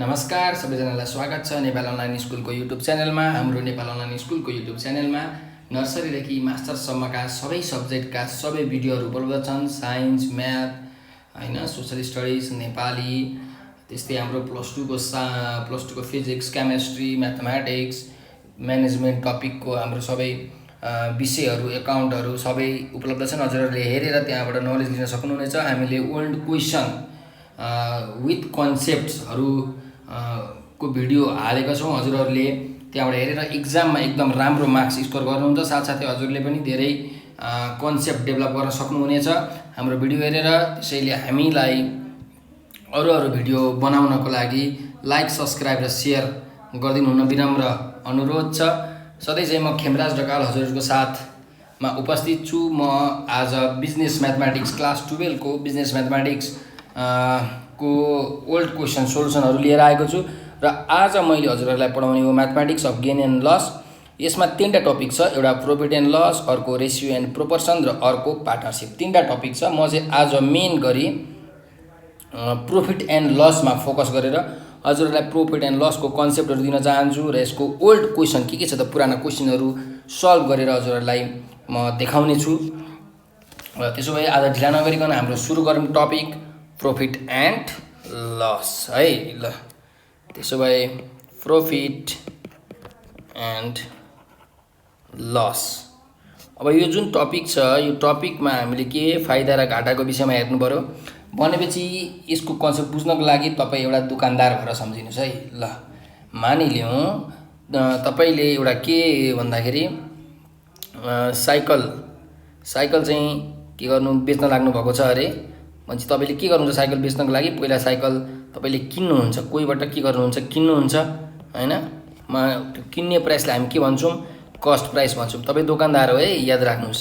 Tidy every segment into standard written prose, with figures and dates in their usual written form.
नमस्कार सबैजनालाई स्वागत छ नेपाल अनलाइन स्कुलको युट्युब च्यानलमा। हाम्रो नेपाल अनलाइन स्कुलको युट्युब च्यानलमा नर्सरीदेखि मास्टरसम्मका सबै सब्जेक्टका सबै भिडियोहरू उपलब्ध छन्। साइन्स, म्याथ, हैन, सोशल स्टडिज, नेपाली, त्यस्तै हाम्रो प्लस टूको फिजिक्स, केमिस्ट्री, म्याथमेटिक्स, म्यानेजमेन्ट टपिकको हाम्रो सबै विषयहरू, एकाउन्टहरू सबै उपलब्ध छन्। हजुरहरूले हेरेर त्यहाँबाट नलेज लिन सक्नुहुनेछ। हामीले ओल्ड क्वेसन विथ कन्सेप्ट्सहरू को भिडियो हालेका छौँ। हजुरहरूले त्यहाँबाट हेरेर इक्जाममा एकदम राम्रो मार्क्स स्कोर गर्नुहुन्छ। साथसाथै हजुरले पनि धेरै कन्सेप्ट डेभलप गर्न सक्नुहुनेछ हाम्रो भिडियो हेरेर। त्यसैले हामीलाई अरू भिडियो बनाउनको लागि लाइक, सब्सक्राइब र सेयर गरिदिनु हुन विनम्र अनुरोध छ। सधैँ चाहिँ म खेमराज ढकाल हजुरहरूको साथमा उपस्थित छु। म आज बिजनेस म्याथमेटिक्स क्लास 12 को बिजनेस म्याथमेटिक्स को ओल्ड क्वेसन सोल्युसनहरू लिएर आएको छु र आज मैले हजुरहरूलाई पढाउने हो mathematics of gain and loss. यसमा 3टा टपिक छ। एउटा प्रॉफिट एन्ड लस, अर्को रेसियो एन्ड प्रोपोर्सन र अर्को पार्टनरसिप। 3टा टपिक छ। म चाहिँ आज मेन गरी प्रॉफिट एन्ड लसमा फोकस गरेर हजुरहरूलाई प्रॉफिट एन्ड लसको कन्सेप्टहरू दिन चाहन्छु र यसको ओल्ड क्वेसन के छ त पुराना क्वेसनहरू सल्भ गरेर हजुरहरूलाई म देखाउने छु। र त्यसो भए आज ढिला नगरिकन हाम्रो सुरु गरौँ टपिक प्रॉफिट एन्ड लस है। ल त्यसो भए प्रॉफिट एन्ड लस। अब यो जुन टपिक छ यो टपिकमा हामीले के फाइदा र घाटाको विषयमा हेर्नु पर्यो। भनेपछि यसको कन्सेप्ट बुझ्नको लागि तपाईँ एउटा दुकानदार भएर सम्झिनुहोस् है। ल मानिलिउँ तपाईँले एउटा के भन्दाखेरि साइकल चाहिँ के गर्नु बेच्न लाग्नु भएको छ अरे। भनेपछि तपाईँले के गर्नुहुन्छ साइकल बेच्नको लागि? पहिला साइकल तपाईँले किन्नुहुन्छ, कोहीबाट के गर्नुहुन्छ किन्नुहुन्छ हैन। त्यो किन्ने प्राइसलाई हामी के भन्छौँ? कस्ट प्राइस भन्छौँ। तपाईँ दोकानदार हो है, याद राख्नुहोस्।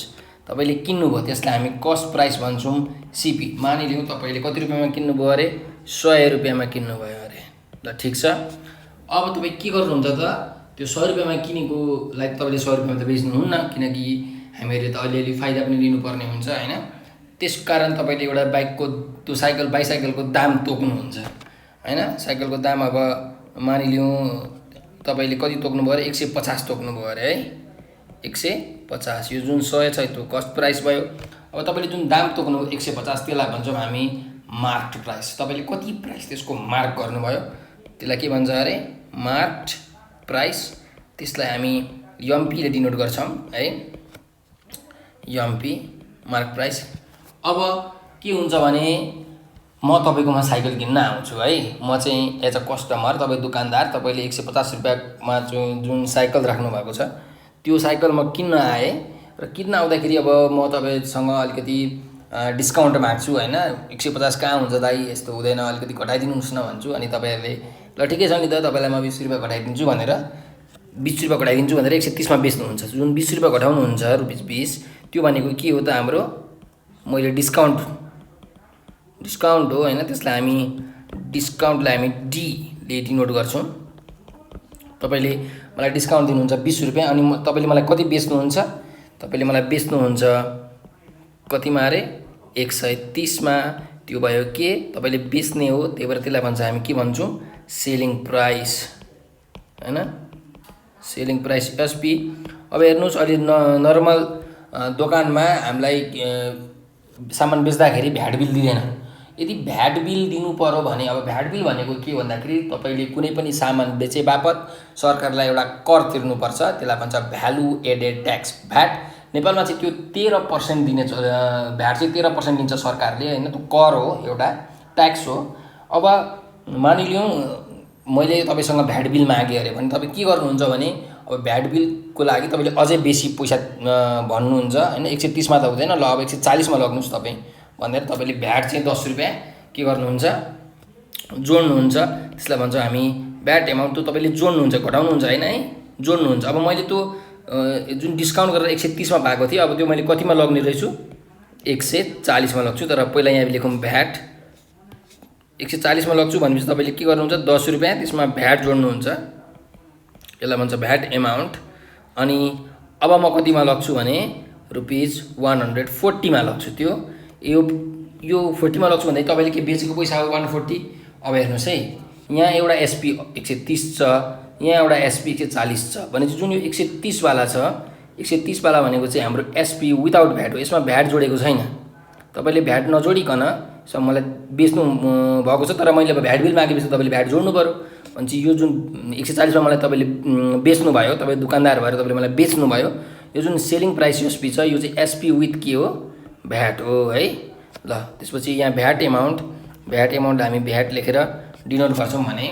तपाईँले किन्नुभयो त्यसलाई हामी कस्ट प्राइस भन्छौँ, सिपी। मानिलिउँ तपाईँले कति रुपियाँमा किन्नुभयो अरे? 100 रुपियाँमा किन्नुभयो अरे। ल ठिक छ। अब तपाईँ के गर्नुहुन्छ त? त्यो 100 रुपियाँमा किनेकोलाई तपाईँले 100 रुपियाँमा त बेच्नुहुन्न, किनकि हामीहरूले त अलिअलि फाइदा पनि लिनुपर्ने हुन्छ हैन। त्यसकारण तपाईँले एउटा बाइकको त्यो बाइसाइकलको दाम तोक्नुहुन्छ हैन। साइकलको दाम अब मानिलिउँ तपाईँले कति तोक्नुभयो अरे? 150 तोक्नुभयो अरे है। 150। यो जुन 100 छ त्यो कस्ट प्राइस भयो। अब तपाईँले जुन दाम तोक्नुभयो 150 त्यसलाई भन्छौँ हामी मार्क्ड प्राइस। तपाईँले कति प्राइस त्यसको मार्क गर्नुभयो त्यसलाई के भन्छ अरे? Marked price. त्यसलाई हामी एमपीले डिनोट गर्छौँ है। MP mark price. अब के हुन्छ भने म तपाईँकोमा साइकल किन्न आउँछु है। म चाहिँ एज अ कस्टमर, तपाईँ दुकानदार, तपाईँले 150 रुपियाँमा जुन साइकल राख्नु भएको छ त्यो साइकल म किन्न आएँ। र किन्न आउँदाखेरि अब म तपाईँसँग अलिकति डिस्काउन्ट माग्छु हैन। 150 कहाँ हुन्छ दाइ, यस्तो हुँदैन, अलिकति घटाइदिनुहोस् न भन्छु। अनि तपाईँहरूले ल ठिकै छ नि त, तपाईँलाई म 20 रुपियाँ घटाइदिन्छु भनेर 20 रुपियाँ घटाइदिन्छु भनेर 130 मा बेच्नुहुन्छ। जुन 20 रुपियाँ घटाउनुहुन्छ ₹20 त्यो भनेको के हो त? हाम्रो मैले डिस्काउन्ट हो हैन। त्यसलाई हामी डिस्काउन्टलाई हामी डी ले डिनोट गर्छौँ। तपाईँले मलाई डिस्काउन्ट दिनुहुन्छ 20 रुपियाँ अनि तपाईँले मलाई कति बेच्नुहुन्छ? तपाईँले मलाई बेच्नुहुन्छ कतिमा अरे? 130 मा। त्यो भयो के? तपाईँले बेच्ने हो, त्यही भएर त्यसलाई भन्छ हामी के भन्छौँ? सेलिङ प्राइस हैन। Selling price SP. अब हेर्नुहोस् अलि नर्मल दोकानमा हामीलाई सामान बेच्दाखेरि भ्याट बिल दिँदैन। यदि भ्याट बिल दिनु पर्यो भने अब भ्याट बिल भनेको के भन्दाखेरि तपाईँले कुनै पनि सामान बेचे बापत सरकारलाई एउटा कर तिर्नुपर्छ। त्यसलाई भन्छ भ्यालु एडेड ट्याक्स, भ्याट। नेपालमा चाहिँ त्यो 13% दिने, भ्याट चाहिँ 13% दिन्छ सरकारले हैन। त्यो कर हो, एउटा ट्याक्स हो। अब मानिलिउँ मैले तपाईँसँग भ्याट बिल मागेँ अरे भने तपाईँ के गर्नुहुन्छ भने अब भ्याट बिलको लागि तपाईँले अझै बेसी पैसा भन्नुहुन्छ हैन। 130 मा त हुँदैन, ल अब 140 मा लग्नुहोस् तपाईँ भनेर तपाईँले भ्याट चाहिँ 10 रुपियाँ के गर्नुहुन्छ? जोड्नुहुन्छ। त्यसलाई भन्छौँ हामी भ्याट एमाउन्ट। त्यो तपाईँले जोड्नुहुन्छ, घटाउनुहुन्छ हैन है, जोड्नुहुन्छ। अब मैले त्यो जुन डिस्काउन्ट गरेर 130 मा पाएको थिएँ, अब त्यो मैले कतिमा लग्ने रहेछु? 140 मा लग्छु। तर पहिला यहाँ लेखौँ भ्याट 140 मा लग्छु भनेपछि तपाईँले के गर्नुहुन्छ? 10 रुपियाँ त्यसमा भ्याट जोड्नुहुन्छ। यसलाई भन्छ भ्याट एमाउन्ट। अनि अब म कतिमा लग्छु भने ₹140 मा लग्छु। त्यो यो 40 मा लग्छु भन्दै तपाईँले के बेचेको पैसा हो 140। अब हेर्नुहोस् है, यहाँ एउटा एसपी 130 छ, यहाँ एउटा एसपी 140 छ भनेपछि जुन यो 130 वाला छ, 130 वाला भनेको चाहिँ हाम्रो एसपी विदाउट भ्याट हो। यसमा भ्याट जोडेको छैन। तपाईले भ्याट नजोडिकन यसमा मलाई बेच्नु भएको छ, तर मैले अब भ्याट बिल मागेपछि तपाईले भ्याट जोड्नु पर्यो। भनेपछि यो जुन 140 मा मलाई तपाईले बेच्नु भयो, तपाई दुकानदार भएर तपाईले मलाई बेच्नु भयो, यो जुन सेलिङ प्राइस एसपी छ यो चाहिँ एसपी विथ के हो, भ्याट हो है। ल त्यसपछि यहाँ भ्याट एमाउन्ट हामी भ्याट लेखेर डिनोट गर्छौं भने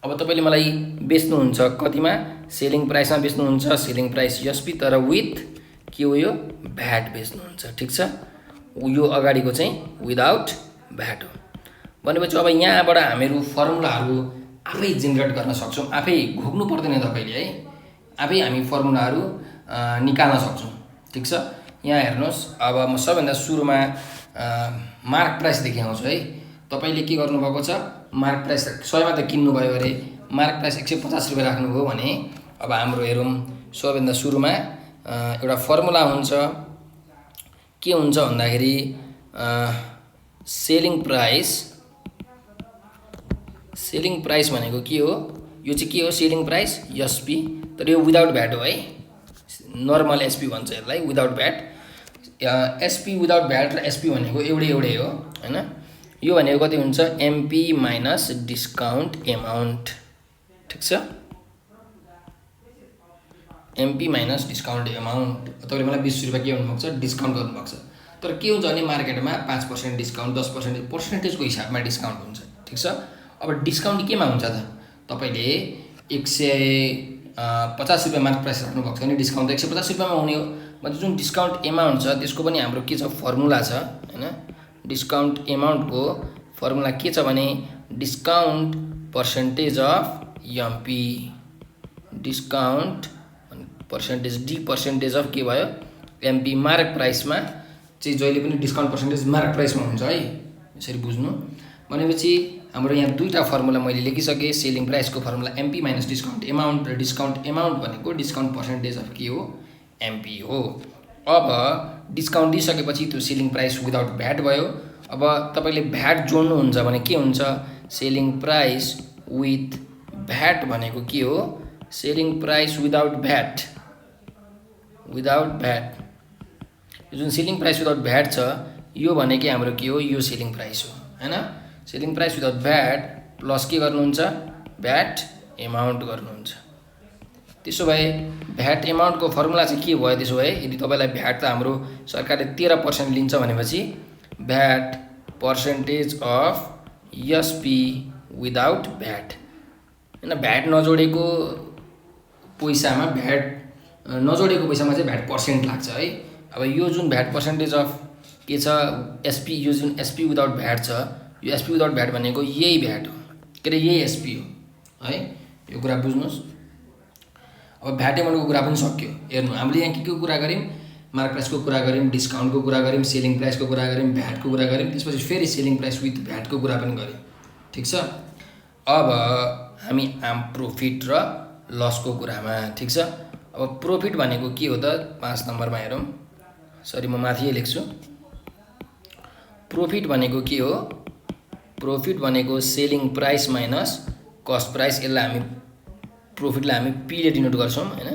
अब तपाईले मलाई बेच्नुहुन्छ कतिमा, सेलिङ प्राइसमा बेच्नुहुन्छ, सेलिङ प्राइस एसपी तर विथ के हो यो भ्याट बेच्नुहुन्छ। ठीक छ, यो अगाडिको चाहिँ विदाउट भ्याट हो। भनेपछि अब यहाँबाट हामीहरू फर्मुलाहरू आफै जेनेरेट गर्न सक्छौं, आफै घोक्नु पर्दैन तपाईले है, आफै हामी फर्मुलाहरू निकाल्न सक्छौं। ठीक छ, यहाँ हेर्नुस्, अब म सबैभन्दा सुरुमा मार्क प्राइस देखाउँछु है। तपाईले के गर्नुभएको छ, मार्क प्राइस 100 मा त किन्नु भयो अरे, मार्क प्राइस 150 रुपैयाँ राख्नुभयो भने अब हाम्रो हेरौँ, सबैभन्दा सुरुमा एउटा फर्मुला हुन्छ, के हुन्छ भन्दाखेरि सेलिङ प्राइस भनेको के हो, यो चाहिँ के हो सेलिङ प्राइस एसपी, तर यो विदाउट भ्याट हो है, नर्मल एसपी भन्छ यसलाई, without VAT. SP without VAT र एसपी भनेको एउटै हो हैन। यो भनेको कति हुन्छ, एमपी माइनस डिस्काउन्ट एमाउन्ट। ठीक छ, एमपी माइनस डिस्काउन्ट एमाउन्ट। तपाईले मलाई 20 रुपैयाँ के भन्नुभएको छ, डिस्काउन्ट गर्नुभएको छ, तर के हुन्छ भने मार्केटमा 5% डिस्काउन्ट, 10% पर्सेन्टेजको हिसाबमा डिस्काउन्ट हुन्छ। ठीक छ, अब डिस्काउन्ट केमा हुन्छ त, तपाईले 150 रुपैयाँ मार्क प्राइस राख्नुभएको छ भने डिस्काउन्ट त 150 रुपैयाँमा हुने हो। मतलब जुन डिस्काउन्ट एमाउन्ट छ त्यसको पनि हाम्रो के छ, फर्मुला छ हैन। डिस्काउन्ट एमाउन्टको फर्मुला के छ भने discount percentage of MP, discount percentage D percentage of के भयो एमपी। मार्क प्राइसमा चाहिँ जहिले पनि डिस्काउन्ट पर्सेन्टेज मार्क प्राइसमा हुन्छ है, यसरी बुझ्नु। भनेपछि हाम्रो यहाँ दुईटा फर्मुला मैले लेखिसके, सेलिङ प्राइसको formula MP minus discount amount र डिस्काउन्ट एमाउन्ट भनेको डिस्काउन्ट पर्सेन्टेज अफ के हो, एमपी हो। अब डिस्काउन्ट दिइसकेपछि त्यो सेलिङ प्राइस विदाउट भ्याट भयो। अब तपाईले भ्याट जोड्नुहुन्छ भने के हुन्छ, सेलिङ प्राइस विथ भ्याट भनेको के हो, सेलिङ प्राइस विदाउट भ्याट, जुन सेलिङ प्राइस विदाउट भ्याट छ यो भनेकै हाम्रो के हो, यो सेलिङ प्राइस हो हैन। Selling price without VAT plus के गर्नुहुन्छ, भ्याट एमाउन्ट गर्नुहुन्छ। त्यसो भए भ्याट एमाउन्टको फर्मुला चाहिँ के भयो, त्यसो भए यदि तपाईलाई भ्याट त हाम्रो सरकारले 13% लिन्छ भनेपछि VAT percentage of SP without VAT हैन। भ्याट नजोडेको पैसामा चाहिँ भ्याट पर्सेन्ट लाग्छ है। अब यो जुन भ्याट पर्सेन्टेज अफ के छ एसपी, यो जुन एसपी विदाउट भ्याट छ, यो एसपी विदाउट भ्याट भनेको यही भ्याट हो, के अरे यही एसपी हो है। यो कुरा बुझ्नुहोस्। अब भ्याट एमाउन्टको कुरा पनि सक्यो। हेर्नु, हामीले यहाँ के कुरा गऱ्यौँ, मार्क प्राइसको कुरा गऱ्यौँ, डिस्काउन्टको कुरा गऱ्यौँ, सेलिङ प्राइसको कुरा गऱ्यौँ, भ्याटको कुरा गऱ्यौँ, त्यसपछि फेरि सेलिङ प्राइस विथ भ्याटको कुरा पनि गऱ्यौँ। ठिक छ, अब हामी प्रॉफिट र लसको कुरामा। ठिक छ, अब प्रॉफिट भनेको के हो त, 5 नम्बरमा हेरौँ, सरी म माथि लेख्छु। प्रॉफिट भनेको के हो, प्रॉफिट भनेको selling price minus cost price. यसलाई हामी प्रॉफिटलाई हामी पी ले डिनोट गर्छौं हैन।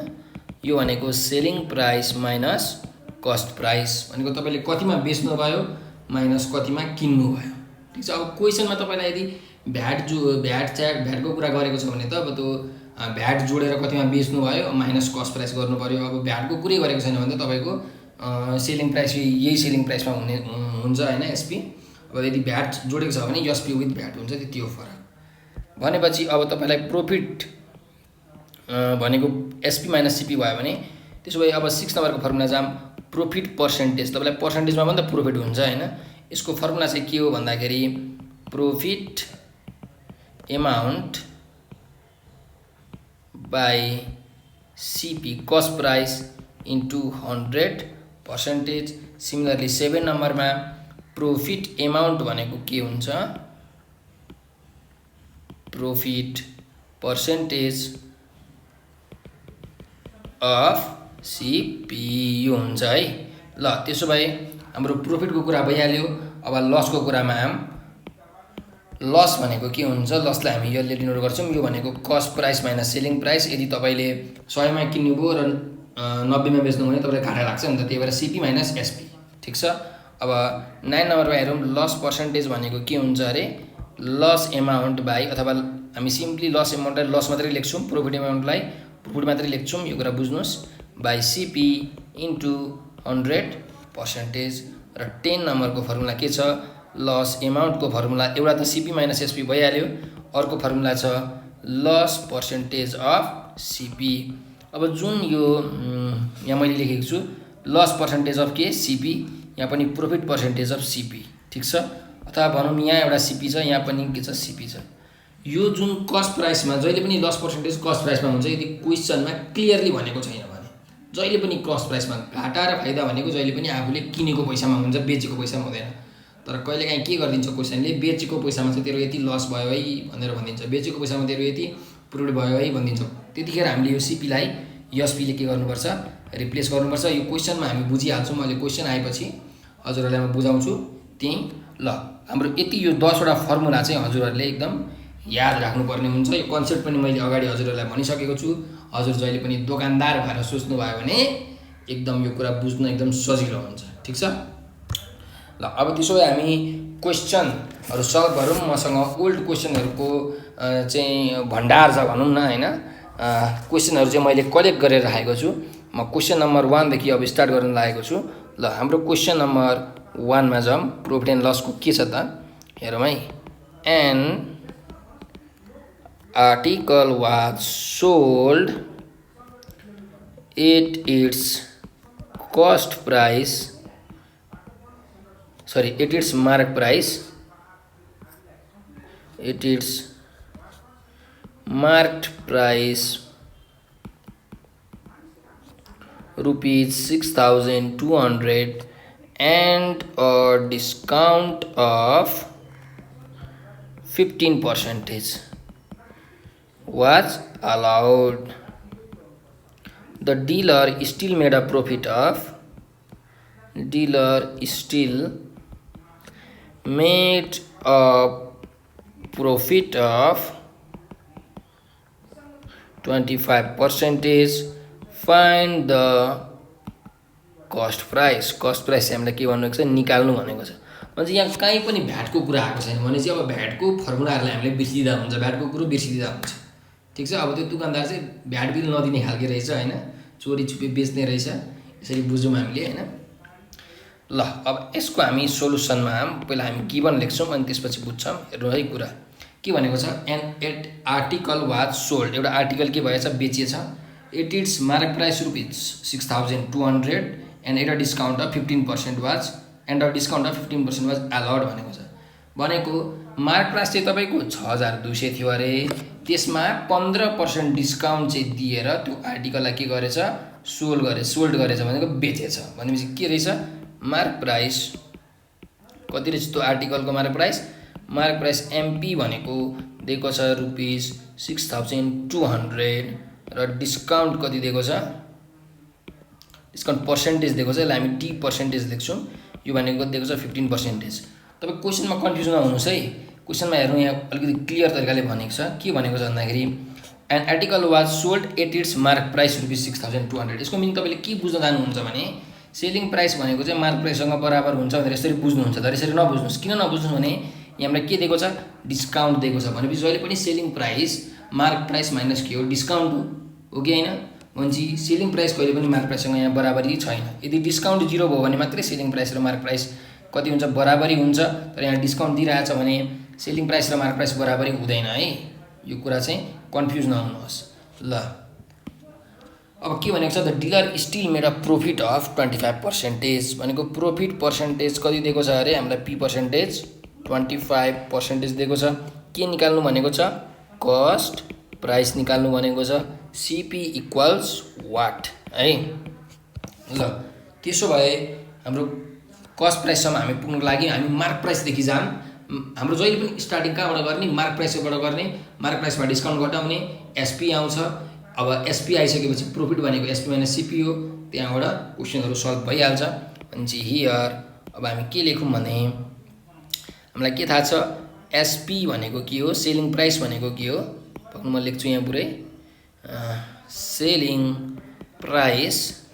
यो भनेको selling price minus cost price भनेको तपाईले कतिमा बेच्नु भयो माइनस कतिमा किन्नु भयो। ठीक छ, अब क्वेशनमा तपाईलाई यदि भ्याटको कुरा गरेको छ भने त अब त्यो भ्याट जोडेर कतिमा बेच्नु भयो माइनस कस्ट प्राइस गर्नु पर्यो। अब भ्याटको कुरै गरेको छैन भने त तपाईको सेलिङ प्राइस यही सेलिङ प्राइसमा हुन्छ हैन एसपी। अब यदि भ्याट जोडेको छ भने एसपी विथ भ्याट हुन्छ, त्यति हो फरक। भनेपछि अब तपाईलाई प्रॉफिट भनेको एसपी माइनस सीपी भयो भने त्यसो भए अब 6 नम्बरको फर्मुला जाम प्रॉफिट पर्सेन्टेज। तपाईलाई पर्सेन्टेजमा पनि त प्रॉफिट हुन्छ हैन। यसको फर्मुला चाहिँ के हो भन्दाखेरि profit amount by CP cost price into 100%। Similarly 7 नम्बरमा प्रॉफिट एमाउन्ट भनेको के हुन्छ प्रॉफिट पर्सेन्टेज अफ सीपी यो हुन्छ है। ल त्यसो भए हाम्रो प्रॉफिटको कुरा भइहाल्यो। अब लसको कुरामा आम। लस भनेको के हुन्छ, लसलाई हामी यसले डिनोट गर्छौँ। यो भनेको cost price minus selling price. यदि तपाईँले 100 मा किन्नुभयो र 90 मा बेच्नु भने तपाईँलाई घाटा लाग्छ नि त, त्यही भएर सिपी माइनस एसपी। ठिक छ। अब 9 नम्बरमा हेरौँ, लस पर्सेन्टेज भनेको के हुन्छ अरे, लस एमाउन्ट बाई, अथवा हामी सिम्पली लस एमाउन्टलाई लस मात्रै लेख्छौँ, प्रोफिट एमाउन्टलाई प्रोफिट मात्रै लेख्छौँ, यो कुरा बुझ्नुहोस्, बाई सिपी इन्टु 100%। र 10 नम्बरको फर्मुला के छ, लस एमाउन्टको फर्मुला एउटा त सिपी माइनस एसपी भइहाल्यो, अर्को फर्मुला छ लस पर्सेन्टेज अफ सिपी। अब जुन यो यहाँ मैले लेखेको छु लस पर्सेन्टेज अफ के, सिपी, यहाँ पनि प्रोफिट पर्सेन्टेज अफ सिपी। ठिक छ। अथवा भनौँ यहाँ एउटा सिपी छ, यहाँ पनि के छ, सिपी छ। यो जुन कस्ट प्राइसमा जहिले पनि लस पर्सेन्टेज कस्ट प्राइसमा हुन्छ, यदि क्वेसनमा क्लियरली भनेको छैन भने जहिले पनि कस्ट प्राइसमा, घाटा र फाइदा भनेको जहिले पनि आफूले किनेको पैसामा हुन्छ, बेचेको पैसामा हुँदैन। तर कहिलेकाहीँ के गरिदिन्छ क्वेसनले, बेचेको पैसामा चाहिँ तेरो यति लस भयो है भनेर भनिदिन्छ, बेचेको पैसामा तेरो यति प्रोफिट भयो है भनिदिन्छ। त्यतिखेर हामीले यो सिपीलाई एसपीले के गर्नुपर्छ, रिप्लेस गर्नुपर्छ। यो क्वेसनमा हामी बुझिहाल्छौँ, मैले क्वेसन आएपछि हजुरहरूलाई म बुझाउँछु त्यहीँ। ल हाम्रो यति यो 10 वटा फर्मुला चाहिँ हजुरहरूले एकदम याद राख्नुपर्ने हुन्छ। यो कन्सेप्ट पनि मैले अगाडि हजुरहरूलाई भनिसकेको छु। हजुर जहिले पनि दोकानदार भएर सोच्नुभयो भने एकदम यो कुरा बुझ्न एकदम सजिलो हुन्छ। ठिक छ। ल अब त्यसो भए हामी क्वेसनहरू सल्भ गरौँ। मसँग ओल्ड क्वेसनहरूको चाहिँ भण्डार छ भनौँ न, होइन। क्वेसनहरू चाहिँ मैले कलेक्ट गरेर राखेको छु। म क्वेसन नम्बर 1 देखि अब स्टार्ट गर्न लागेको छु। ल हाम्रो क्वेसन नम्बर 1 मा जाउँ। प्रॉफिट एन्ड लसको के छ त हेरौँ है। An article was sold at its cost price, sorry, at its mark price, at its marked price rupees 6,200 and a discount of 15% was allowed. The dealer still made a profit of 25%. Find the cost price. cost price हामीलाई के भन्नु छ, निकाल्नु भनेको छ। म्हणजे यहाँ कहीँ पनि भ्याटको कुरा आएको छैन भने चाहिँ अब भ्याटको फर्मुलाहरूलाई हामीले बिर्सिदिँदा हुन्छ, भ्याटको कुरो बिर्सिदिँदा हुन्छ। ठिक छ। अब त्यो दुकानदार चाहिँ भ्याट बिल नदिने खालके रहेछ, होइन, चोरी छुपी बेच्ने रहेछ, यसरी बुझौँ हामीले, होइन। ल अब यसको हामी सोलुसनमा पहिला हामी गिभन लेख्छौँ अनि त्यसपछि बुझ्छौँ। हेर्नु है कुरा के भनेको छ। एट आर्टिकल वाज सोल्ड, एउटा आर्टिकल के भएछ, बेचिएछ। At its mark price rupees 6,200 and at a discount of 15% was allowed भनेको छ। भनेको मार्क प्राइस चाहिँ तपाईँको 6,200 थियो अरे, त्यसमा 15% डिस्काउन्ट चाहिँ दिएर त्यो आर्टिकललाई के गरेछ, सोल्ड गरेछ भनेको बेचेछ। भनेपछि के रहेछ, मार्क प्राइस कति रहेछ त्यो आर्टिकलको मार्क प्राइस एमपी भनेको दिएको छ रुपिज 6,200 र डिस्काउन्ट कति दिएको छ, डिस्काउन्ट पर्सेन्टेज दिएको छ, यसलाई हामी टी पर्सेन्टेज लेख्छौँ। यो भनेको दिएको छ 15%। तपाईँ क्वेसनमा कन्फ्युज नहुनुहोस् है। क्वेसनमा हेर्नु, यहाँ अलिकति क्लियर तरिकाले भनेको छ। के भनेको छ भन्दाखेरि an article was sold at its mark price rupees 6,200। यसको मिनिङ तपाईँले के बुझ्न जानुहुन्छ भने सेलिङ प्राइस भनेको चाहिँ मार्क प्राइससँग बराबर हुन्छ भनेर यसरी बुझ्नुहुन्छ। तर यसरी नबुझ्नुहोस्। किन नबुझ्नुहोस् भने यहाँ हामीलाई के दिएको छ, डिस्काउन्ट दिएको छ। भनेपछि जहिले पनि selling price mark price minus के हो, डिस्काउन्ट हो कि होइन। भनेपछि सेलिङ प्राइस कहिले पनि मार्क प्राइससँग यहाँ बराबरी छैन। यदि डिस्काउन्ट 0 भयो भने मात्रै सेलिङ प्राइस र मार्क प्राइस कति हुन्छ, बराबरी हुन्छ। तर यहाँ डिस्काउन्ट दिइरहेछ भने सेलिङ प्राइस र मार्क प्राइस बराबरी हुँदैन है। यो कुरा चाहिँ कन्फ्युज नहुनुहोस्। ल अब के भनेको छ, the dealer still made a profit of 25%। भनेको प्रॉफिट पर्सेन्टेज कति दिएको छ अरे, हामीलाई पी पर्सेन्टेज 25% दिएको छ। के निकाल्नु भनेको छ, कस्ट प्राइस निकाल्नु भनेको छ। सिपी इक्वल्स वाट है। ल त्यसो भए हाम्रो कस्ट प्राइससम्म हामी पुग्नको लागि हामी मार्क प्राइसदेखि जाम। हाम्रो जहिले पनि स्टार्टिङ कहाँबाट गर्ने, मार्क प्राइसबाट गर्ने। मार्क प्राइसमा डिस्काउन्ट घटाउने, एसपी आउँछ। अब एसपी आइसकेपछि प्रॉफिट भनेको एसपी माइनस सिपी हो। त्यहाँबाट क्वेसनहरू सल्भ भइहाल्छ। अनि चाहिँ हियर अब हामी के लेखौँ भने हामीलाई के थाहा छ, एसपी भनेको के हो, सेलिङ प्राइस भनेको के हो, म लेख्छु यहाँ पुरै selling price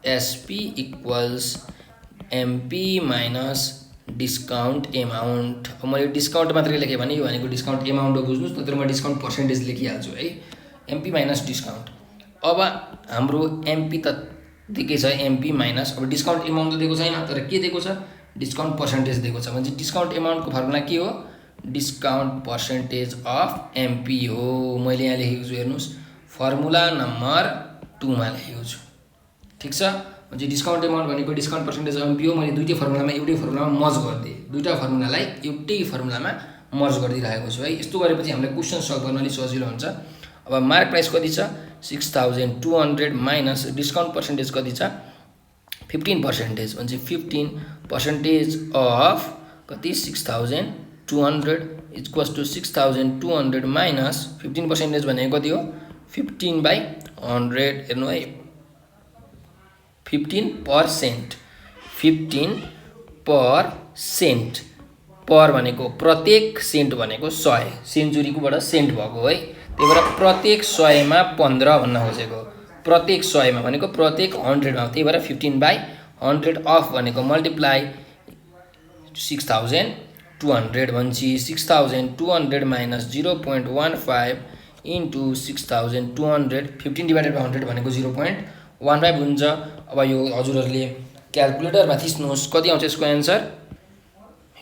SP equals MP minus discount amount. अब मैले डिस्काउन्ट मात्रै लेखेँ भने यो भनेको डिस्काउन्ट एमाउन्ट हो बुझ्नुहोस्, नत्र म डिस्काउन्ट पर्सेन्टेज लेखिहाल्छु है, एमपी माइनस डिस्काउन्ट। अब हाम्रो एमपी त दिएकै छ, एमपी माइनस, अब डिस्काउन्ट एमाउन्ट त दिएको छैन, तर के दिएको छ, डिस्काउन्ट पर्सेन्टेज दिएको छ। भने डिस्काउन्ट एमाउन्टको फर्मुला के हो, डिस्काउन्ट पर्सेन्टेज अफ एमपी हो। मैले यहाँ लेखेको छु हेर्नुहोस्, फर्मुला नम्बर 2 मा लेखेको छु, ठिक छ। भने डिस्काउन्ट एमाउन्ट भनेको डिस्काउन्ट पर्सेन्टेज अफ एमपी हो। मैले दुईटै फर्मुलामा एउटै फर्मुलामा मर्ज गरिदिएँ, दुईटा फर्मुलालाई एउटै फर्मुलामा मर्ज गरिदिइरहेको छु है। यस्तो गरेपछि हामीलाई क्वेसन सल्भ गर्न अलिक सजिलो हुन्छ। अब मार्क प्राइस कति छ, 6200 माइनस डिस्काउन्ट पर्सेन्टेज कति छ, 15%। भने 15% अफ कति, 6200 इक्वल्स टु 6200 माइनस 15% भनेको कति हो, 15/100। हेर्नु है, 15%, 15% पर भनेको प्रत्येक सेन्ट भनेको 100, सेन्चुरीकोबाट सेन्ट भएको है, त्यही भएर प्रत्येक 100 मा 15 भन्न खोजेको, प्रत्येक 100 मा भनेको प्रत्येक 100 मा, त्यही भएर 15/100 अफ भनेको मल्टिप्लाई 6200 भन्छ 6200 माइनस 0.15 इन्टु 6200, 15/100 भनेको 0.15 हुन्छ। अब यो हजुरहरूले क्यालकुलेटरमा थिच्नुहोस्, कति आउँछ यसको एन्सर,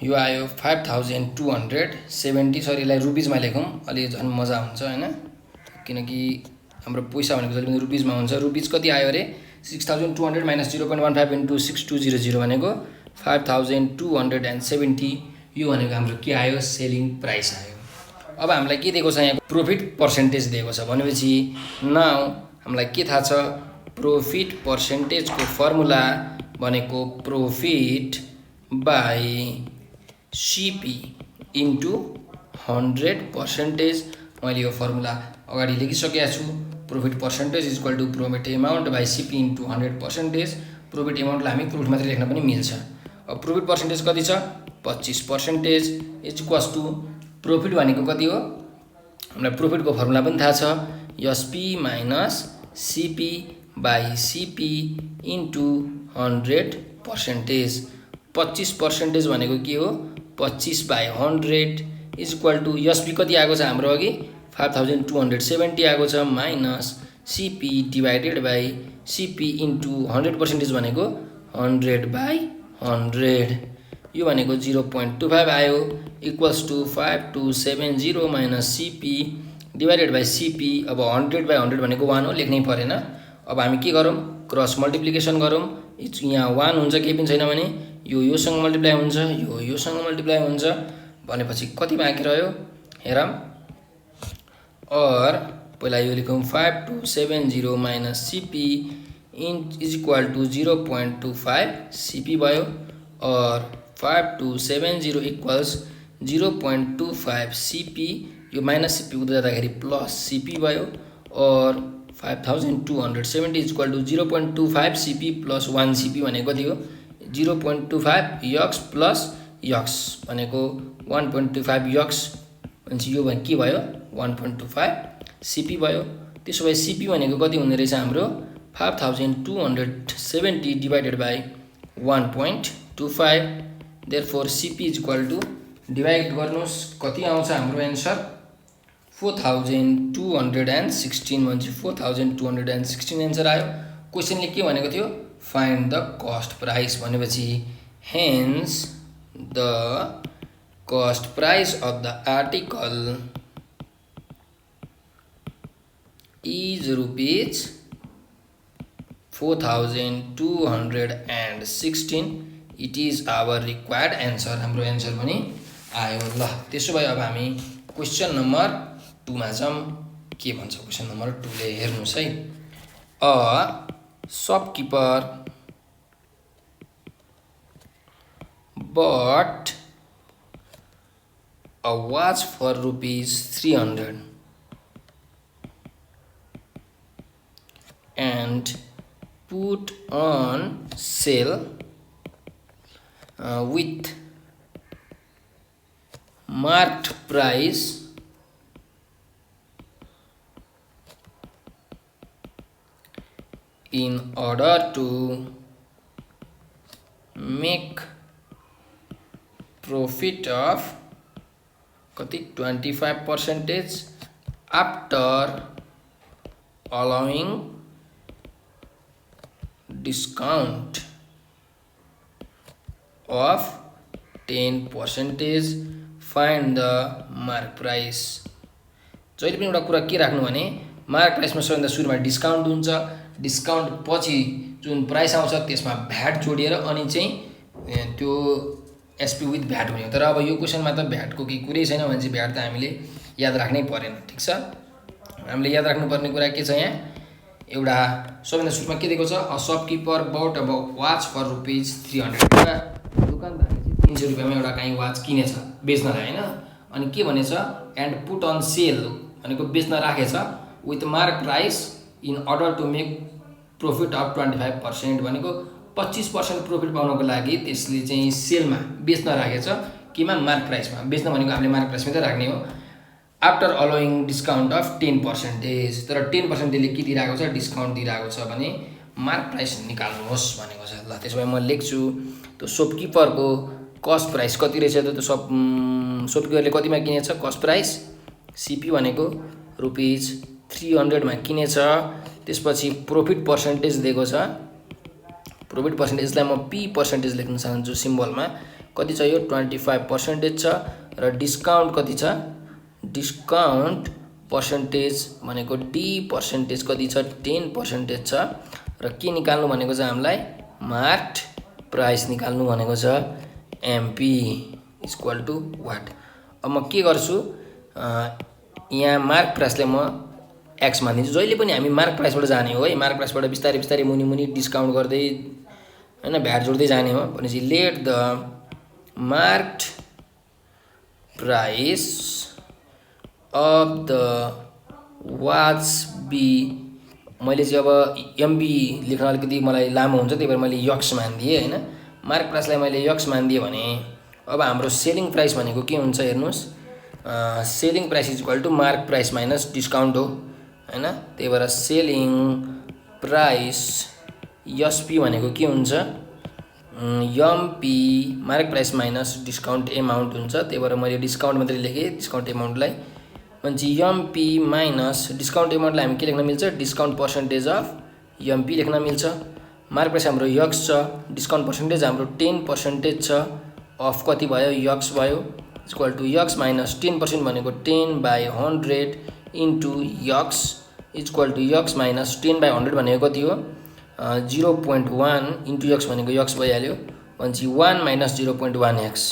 यो आयो 5270। सरी, यसलाई रुपिजमा लेखौँ, अलि झन् मजा हुन्छ होइन, किनकि हाम्रो पैसा भनेको जहिले पनि रुपिजमा हुन्छ। रुपिज कति आयो अरे, 6200 माइनस 0.15 इन्टु 6200 भनेको 5270। यो भनेको हाम्रो के आयो, सेलिङ प्राइस आयो। अब हामीलाई के दिएको छ, यहाँ प्रोफिट पर्सेन्टेज दिएको छ। भनेपछि नाउ हामीलाई के थाहा छ, प्रोफिट पर्सेन्टेजको फर्मुला भनेको प्रोफिट बाई सिपी इन्टु 100%। मैले यो फर्मुला अगाडि लेखिसकेको छु, profit percentage is equal to profit amount by CP into 100%। Profit एमाउन्टलाई हामी प्रोफिट मात्रै लेख्न पनि मिल्छ। अब प्रोफिट पर्सेन्टेज कति छ, 25% इज इक्वल्स टु प्रोफिट भनेको कति हो, हामीलाई प्रोफिटको फर्मुला पनि थाहा छ, SP minus CP by CP into 100%। 25% भनेको के हो, 25/100 इज इक्वल टु एसपी कति आएको छ हाम्रो अघि, 5270 आएको छ, minus CP divided by CP into 100% भनेको 100/100, यो भनेको 0.25 आयो, equals to 5270 minus CP divided by CP. अब 100/100 भनेको 1 हो, लेख्नै परेन। अब हामी के गरौँ, क्रस मल्टिप्लिकेसन गरौँ। यहाँ 1 हुन्छ, केही पनि छैन भने यो योसँग मल्टिप्लाई हुन्छ, यो योसँग मल्टिप्लाई हुन्छ, भनेपछि कति बाँकी रह्यो हेरौँ। और पहिला यो लेखौँ, 5270 minus CP is equal to 0.25 CP भयो, और 5270 इक्वल्स 0.25 सिपी, यो माइनस सिपी उता जाँदाखेरि प्लस सिपी भयो, और 5270 is equal to 0.25 CP plus 1 CP भनेको कति हो, 0.25 यक्स प्लस यक्स भनेको 1.25 यक्स, भनेपछि यो के भयो, 1.25 सिपी भयो। त्यसो भए सिपी भनेको कति हुने रहेछ हाम्रो, 5270 divided by 1.25। Therefore CP is equal to, divide गर्नुहोस् कति आउँछ हाम्रो एन्सर, 4216 भन्छ, 4216 एन्सर आयो। क्वेसनले के भनेको थियो, फाइन्ड द कस्ट प्राइस, भनेपछि hence the cost price of the article is rupees 4216, it is our required answer, हाम्रो एन्सर पनि आयो। ल त्यसो भए अब हामी क्वेसन नम्बर 2 मा जाउँ, के भन्छ क्वेसन नम्बर 2 ले, हेर्नुहोस् है। A shopkeeper bought a watch for ₹300 and put on sale with marked price in order to make profit of कति 25% after allowing discount of 10%. find the mark price. जहिले पनि एउटा कुरा के राख्नु भने मार्क प्राइसमा सबैभन्दा सुरुमा डिस्काउन्ट हुन्छ, डिस्काउन्ट पछि जुन प्राइस आउँछ त्यसमा भ्याट जोडिएर अनि चाहिँ त्यो एसपी विथ भ्याट हुने हो। तर अब यो क्वेसनमा त भ्याटको केही कुरै छैन भने चाहिँ भ्याट त हामीले याद राख्नै परेन। ठिक छ, हामीले याद राख्नुपर्ने कुरा के छ यहाँ, एउटा सबैभन्दा सुरुमा के दिएको छ, अ शपकिपर बट अब वाच फर ₹300। एउटा दोकानदारले चाहिँ 300 रुपियाँमा एउटा काहीँ वाच किनेछ बेच्नलाई होइन, अनि के भनेछ एन्ड पुट अन सेल भनेको बेच्न राखेछ with mark price in order to make profit of 25% भनेको 25% प्रफिट पाउनको लागि त्यसले चाहिँ सेलमा बेच्न राखेछ। केमा, मार्क प्राइसमा। बेच्न भनेको हामीले मार्क प्राइसमै त राख्ने हो। आफ्टर अलोइङ डिस्काउन्ट अफ 10%, तर 10% त्यसले के दिइरहेको छ, डिस्काउन्ट दिइरहेको छ भने मार्क प्राइस निकाल्नुहोस् भनेको छ। ल त्यसो भए म लेख्छु त्यो शपकिपरको कस्ट प्राइस कति रहेछ त, त्यो शपकिपरले कतिमा किनेछ, कस्ट प्राइस सिपी भनेको ₹300 मा किनेछ। त्यसपछि प्रफिट पर्सेन्टेज दिएको छ, प्रफिट पर्सेन्टेजलाई म पी पर्सेन्टेज लेख्न चाहन्छु सिम्बलमा। कति छ यो 25% छ र डिस्काउन्ट कति छ, डिस्काउन्ट पर्सेन्टेज भनेको डी पर्सेन्टेज कति छ 10% छ र के निकाल्नु भनेको छ हामीलाई मार्क्ड प्राइस निकाल्नु भनेको छ एमपी इक्वल टु वाट। अब म के गर्छु, यहाँ मार्क प्राइसलाई म एक्स मानिदिन्छु। जहिले पनि हामी मार्क प्राइसबाट जाने हो है, मार्क प्राइसबाट बिस्तारै बिस्तारै मुनि मुनि डिस्काउन्ट गर्दै हैन भ्याट जोड्दै जाने हो। भनेपछि let the marked price of the watch be, मैले चाहिँ अब एमबी लेख्न अलिकति मलाई लामो हुन्छ त्यही भएर मैले यक्स मानिदिएँ होइन। मार्क प्राइसलाई मैले यक्स मानिदिएँ भने अब हाम्रो सेलिङ प्राइस भनेको के हुन्छ हेर्नुहोस्, selling price is equal to mark price minus discount हो हैन। त्यही भएर सेलिङ प्राइस एसपी भनेको के हुन्छ, MP mark price minus discount amount हुन्छ। त्यही भएर मैले डिस्काउन्ट मात्रै लेखेँ, डिस्काउन्ट एमाउन्टलाई भनेपछि एमपी माइनस डिस्काउन्ट एमाउन्टलाई हामी के लेख्न मिल्छ, डिस्काउन्ट पर्सेन्टेज अफ एमपी लेख्न मिल्छ। मार्क प्राइस हाम्रो यक्स छ, डिस्काउन्ट पर्सेन्टेज हाम्रो 10% छ, अफ कति भयो यक्स भयो इक्वल टु यक्स माइनस 10% भनेको 10/100 into x equal to x minus 10/100 भनेको कति हो 0.1 इन्टु यक्स भनेको यक्स भइहाल्यो। भनेपछि 1 माइनस 0.1 एक्स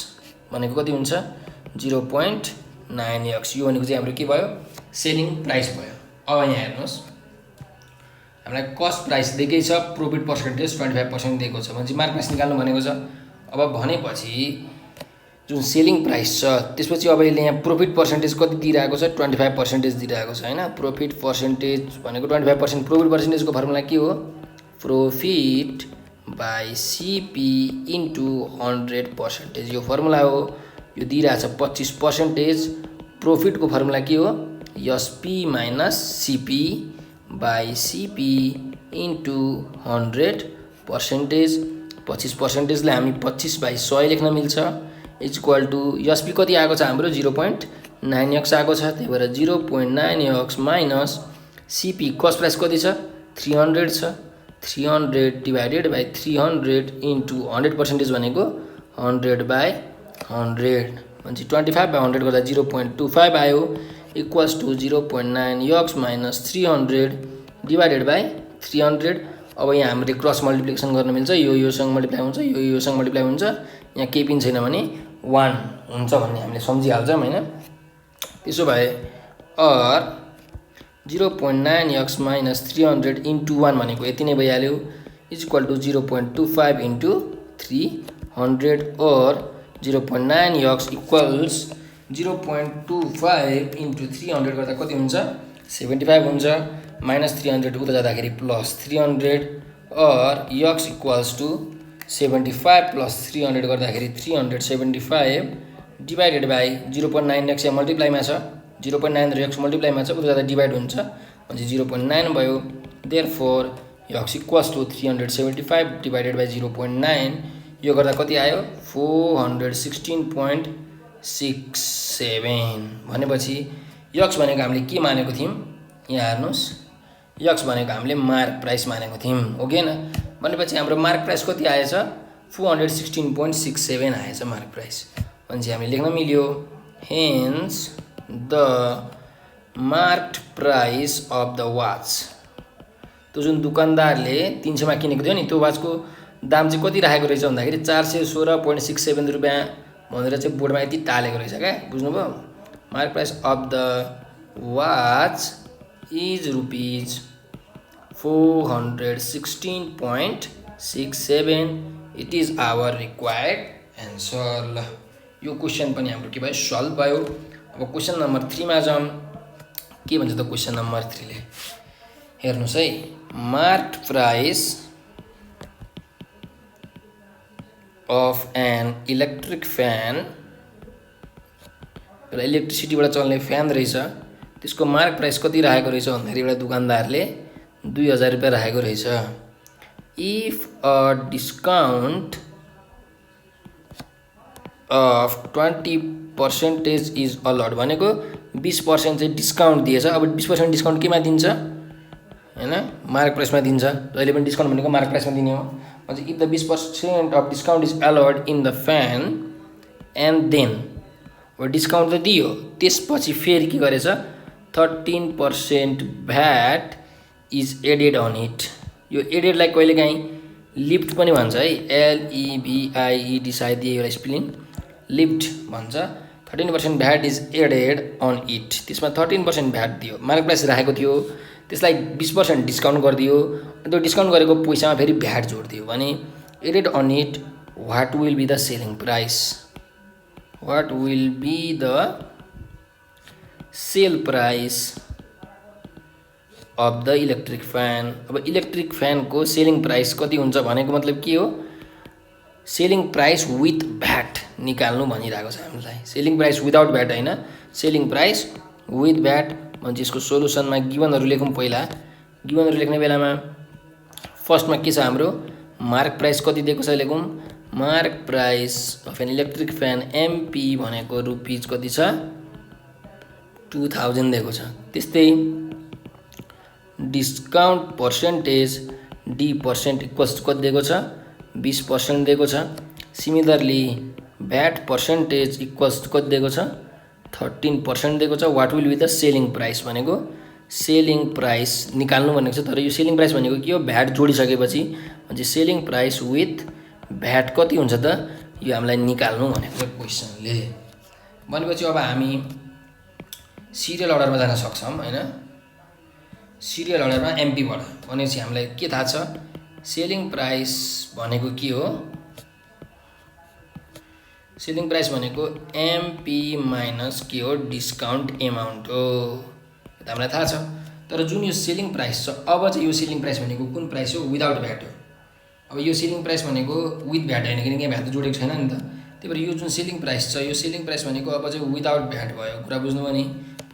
भनेको कति हुन्छ 0.9 एक्स। यो भनेको चाहिँ हाम्रो के भयो, सेलिङ प्राइस भयो। अब यहाँ हेर्नुहोस् हामीलाई कस्ट प्राइस दिएकै छ, प्रफिट पर्सेन्टेज 25% दिएको छ, भनेपछि मार्क प्राइस निकाल्नु भनेको छ। अब भनेपछि जुन सेलिङ प्राइस छ त्यसपछि अब यसले यहाँ प्रफिट पर्सेन्टेज कति दिइरहेको छ 25% दिइरहेको छ हैन। प्रफिट पर्सेन्टेज भनेको 25%, प्रफिट पर्सेन्टेजको फर्मुला के हो, प्रफिट बाई सिपी इन्टु 100%, यो फर्मुला हो। यो दिइरहेछ 25%, प्रफिटको फर्मुला के हो SP minus CP by CP into 100%। 25%लाई हामी 25/100 लेख्न मिल्छ इक्वल टु एसपी कति आएको छ हाम्रो 0.9 एक्स आएको छ। त्यही भएर 0.9 x minus CP cost price कति छ 300 छ, 300 डिभाइडेड बाई 300 इन्टु 100% भनेको 100/100 भनेपछि 25/100 गर्दा 0.25 आयो equals to 0.9 x minus 300 divided by 300। अब यहाँ हामीले क्रस मल्टिप्लिकेसन गर्न मिल्छ, यो योसँग मल्टिप्लाई हुन्छ, यो योसँग मल्टिप्लाई हुन्छ, यहाँ केही पनि छैन भने 1 हुन्छ भन्ने हामीले सम्झिहाल्छौँ हैन। त्यसो भए अर 0.9 एक्स माइनस 300 इन्टु 1 भनेको यति नै भइहाल्यो इक्वल टु 0.25 इन्टु 300 और 0.9 एक्स इक्वल्स 0.25 इन्टु 300 गर्दा कति हुन्छ 75 हुन्छ, माइनस 300 उता जाँदाखेरि प्लस 300 और एक्स इक्वल्स टु 75 प्लस 300 गर्दाखेरि 375 डिभाइडेड बाई 0.9 x यहाँ मल्टिप्लाईमा छ 0.9 र x मल्टिप्लाईमा छ उता जाँदा डिभाइड हुन्छ भनेपछि 0.9 भयो therefore x equals to 375 divided by 0.9 यो गर्दा कति आयो 416.67 भनेपछि x भनेको हामीले के मानेको थियौं यहाँ हेर्नुस् x भनेको हामीले मार्क प्राइस मानेको थियौं हो कि हैन भनेपछि हाम्रो मार्क प्राइस कति आएछ 416.67 आएछ मार्क प्राइस भनेपछि हामीले लेख्न मिल्यो hence the marked price of the watch त्यो जुन दुकानदारले 300 मा किनेको थियो नि त्यो वाचको दाम चाहिँ कति राखेको रहेछ भन्दाखेरि 416.67 रुपैयाँ भनेर चाहिँ बोर्डमा यति टालेको रहेछ क्या बुझ्नुभयो mark price of the watch is rupees 416.67 it is our required answer ल यो क्वेशन पनि हाम्रो के भयो सल्भ भयो अब क्वेशन नम्बर 3 मा जाउँ के भन्छ त क्वेशन नम्बर 3 ले हेर्नुस् है marked price of an electric fan एउटा इलेक्ट्रिसिटीबाट चल्ने फ्यान रहेछ त्यसको मार्क प्राइस कति राखेको रहेछ भन्दाखेरि एउटा दुकानदारले 2000 रुपैयाँ राखेको रहेछ if a discount of 20% is allowed भनेको 20% चाहिँ डिस्काउन्ट दिएछ अब 20% डिस्काउन्ट केमा दिन्छ हैन मार्क प्राइसमा दिन्छ जहिले पनि डिस्काउन्ट भनेको मार्क प्राइसमा दिने हो if the 20% of discount is allowed in the fan and then discount त दियो त्यसपछि फेरि के गरेछ 13% VAT is added on it यो एडेड लाई कहिलेकाहीँ लिफ्ट पनि भन्छ है LEVIED सायद यसलाई स्पेलिङ लिफ्ट भन्छ 13% VAT is added on it त्यसमा 13% VAT दियो मार्क प्राइस राखेको थियो त्यसलाई 20% डिस्काउन्ट गरिदियो त्यो डिस्काउन्ट गरेको पैसामा फेरि भ्याट जोड्दियो भने added on it what will be the selling price what will be the sale price of the electric fan अब इलेक्ट्रिक फ्यान को सेलिङ प्राइस कति हुन्छ भनेको मतलब के हो सेलिङ प्राइस विथ भ्याट निकाल्नु भनिरहेको छ हामीलाई सेलिङ प्राइस विदाउट भ्याट हैन सेलिङ प्राइस विथ भ्याट भने यसको सोलुसनमा गिवनहरु लेखौं पहिला गिवनहरु लेख्ने बेलामा फर्स्टमा के छ हाम्रो मार्क प्राइस कति दिएको छ लेखौं mark price of an electric fan MP भनेको रुपीज कति छ 2000 दिएको छ त्यस्तै discount percentage D percent equals कति दिएको छ 20% दिएको छ सिमिलरली भ्याट पर्सेन्टेज इक्वल्स कति दिएको छ 13% दिएको छ what will be the selling price भनेको सेलिङ प्राइस निकाल्नु भनेको छ तर यो सेलिङ प्राइस भनेको के हो भ्याट जोडिसकेपछि भने सेलिङ प्राइस विथ भ्याट कति हुन्छ त यो हामीलाई निकाल्नु भनेको छ क्वेशनले भनेपछि अब हामी सिरियल अर्डरमा जान सक्छौं हैन सिरियल अर्डरमा एमपी बाट भनेपछि हामीलाई के थाहा छ सेलिङ प्राइस भनेको के हो सेलिङ प्राइस भनेको एमपी माइनस के हो डिस्काउन्ट एमाउन्ट हो त हामीलाई थाहा छ तर जुन यो सेलिङ प्राइस छ अब चाहिँ यो सेलिङ प्राइस भनेको कुन प्राइस हो विदाउट भ्याट हो अब यो सेलिङ प्राइस भनेको विथ भ्याट हैन किनकि यहाँ भ्याट त जोडेको छैन नि त त्यही भएर यो जुन सेलिङ प्राइस छ यो सेलिङ प्राइस भनेको अब चाहिँ विदाउट भ्याट भयो कुरा बुझ्नुभयो नि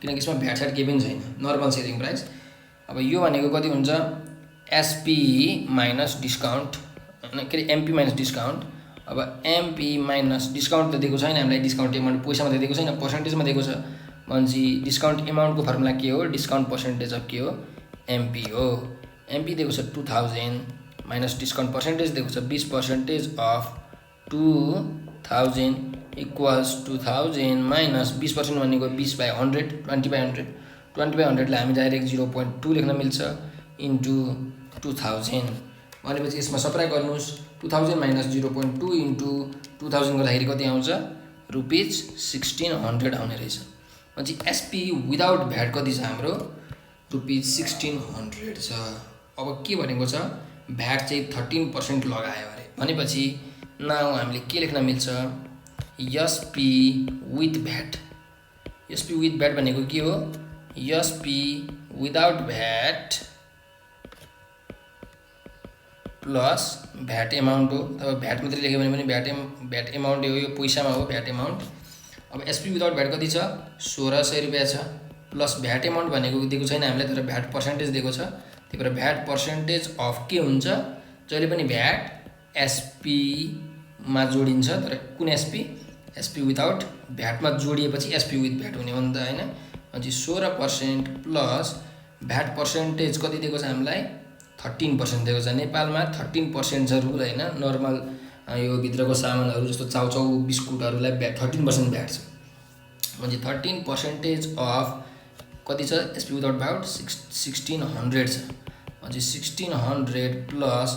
किनकि यसमा भ्याट साट केही पनि छैन नर्मल सेलिङ प्राइस अब यो भनेको कति हुन्छ एसपी माइनस डिस्काउन्ट हैन के एमपी माइनस डिस्काउन्ट अब एमपी माइनस डिस्काउन्ट त दिएको छैन हामीलाई डिस्काउन्ट एमाउन्ट पैसामा त दिएको छैन पर्सेन्टेजमा दिएको छ भनेपछि डिस्काउन्ट एमाउन्टको फर्मुला के हो डिस्काउन्ट पर्सेन्टेज अफ के हो एमपी हो एमपी दिएको छ 2000 माइनस डिस्काउन्ट पर्सेन्टेज दिएको छ 20% अफ 2000 इक्वल्स 2000 माइनस 20% भनेको 20/100 20/100 20/100 लाई हामी डाइरेक्ट 0.2 लेख्न मिल्छ इन्टु 2000 भनेपछि यसमा सब्ट्र्याक्ट गर्नुस् 2000 माइनस 0.2 इन्टु 2000 गर्दाखेरि कति आउँछ रुपीज 1600 आउने रहेछ भनेपछि एसपी विदाउट भ्याट कति छ हाम्रो रुपीज 1600 छ अब के भनेको छ भ्याट चाहिँ 13% लगायो अरे भनेपछि नाउ हामीले के लेख्न मिल्छ SP with VAT SP with VAT भनेको के हो SP without VAT plus VAT amount हो अब भ्याट मात्रै लेख्यो भने पनि भ्याट एमाउन्ट हो यो पैसामा हो भ्याट एमाउन्ट अब एसपी विदाउट भ्याट कति छ 1600 रुपैयाँ छ प्लस भ्याट एमाउन्ट भनेको दिएको छैन हामीलाई तर भ्याट पर्सेन्टेज दिएको छ त्यही भएर भ्याट पर्सेन्टेज अफ के हुन्छ जहिले पनि भ्याट एसपी मा जोडिन्छ तर कुन एसपी विदाउट भ्याटमा जोडिएपछि एसपी विथ भ्याट हुने हो नि त हैन अनि 16% प्लस भ्याट पर्सेन्टेज कति दिएको छ हामीलाई 13% दिएको छ नेपालमा 13% छ रुल हैन नर्मल यो भित्रको सामानहरु जस्तो चाउचाउ बिस्कुटहरुलाई 13% भ्याट छ म्हणजे 13% अफ कति छ एसपी विदाउट भ्याट 1600 छ म्हणजे 1600 प्लस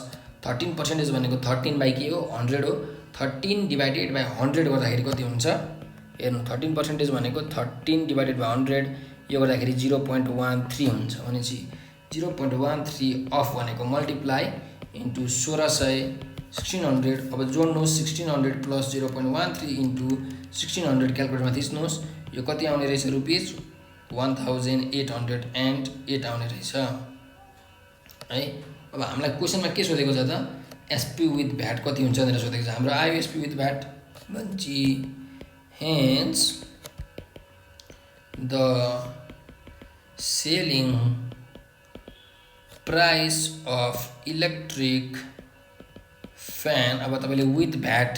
13% भनेको 13 बाइ के हो 100 हो 13 डिवाइडेड बाइ 100 गर्दाखेरि कति हुन्छ हेर्नु 13% भनेको 13 डिवाइडेड बाइ 100 यो गर्दाखेरि 0.13 हुन्छ भनेपछि 0.13 अफ भनेको मल्टिप्लाई इन्टु 1600 अब जोड्नुहोस् 1600 प्लस 0.13 इन्टु 1600 क्याल्कुलेटरमा थिच्नुहोस् यो कति आउने रहेछ रुपीज 1808 आउने रहेछ है अब हामीलाई क्वेशनमा के सोधेको छ त एसपी विथ भ्याट कति हुन्छ भनेर सोधेको छ हाम्रो आयो एसपी विथ भ्याट भन्छी hence the selling price of electric fan अब तपाईले विथ भ्याट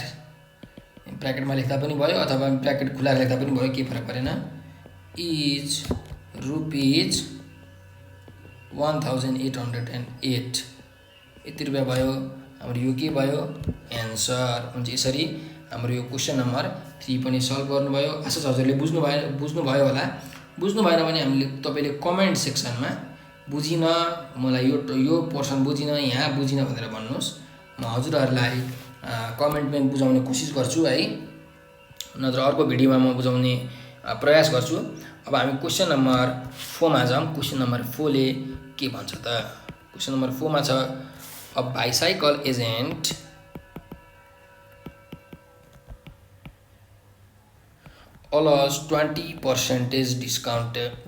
ब्र्याकेटमा लेख्दा पनि भयो अथवा ब्र्याकेट खुला लेख्दा पनि भयो के फरक परेन इज रुपीज 1808 यति रुपैयाँ भयो हाम्रो यो के भयो एन्सर हुन्छ यसरी हाम्रो यो क्वेशन नम्बर 3 पनि सल्भ गर्नुभयो आशा छ हजुरले बुझ्नुभयो होला बुझ्नु भएन भने हामीले तपाईले कमेन्ट सेक्सनमा बुझिन मलाई यो पोर्सन बुझिन यहाँ बुझिन भनेर भन्नुस् म हजुरहरुलाई कमेन्टमा बुझाउने कोसिस गर्छु है नत्र अर्को भिडियोमा म बुझाउने प्रयास गर्छु अब हामी क्वेशन नम्बर 4 मा जाम क्वेशन नम्बर 4 ले के भन्छ त क्वेशन नम्बर 4 मा छ a bicycle agent allows 20%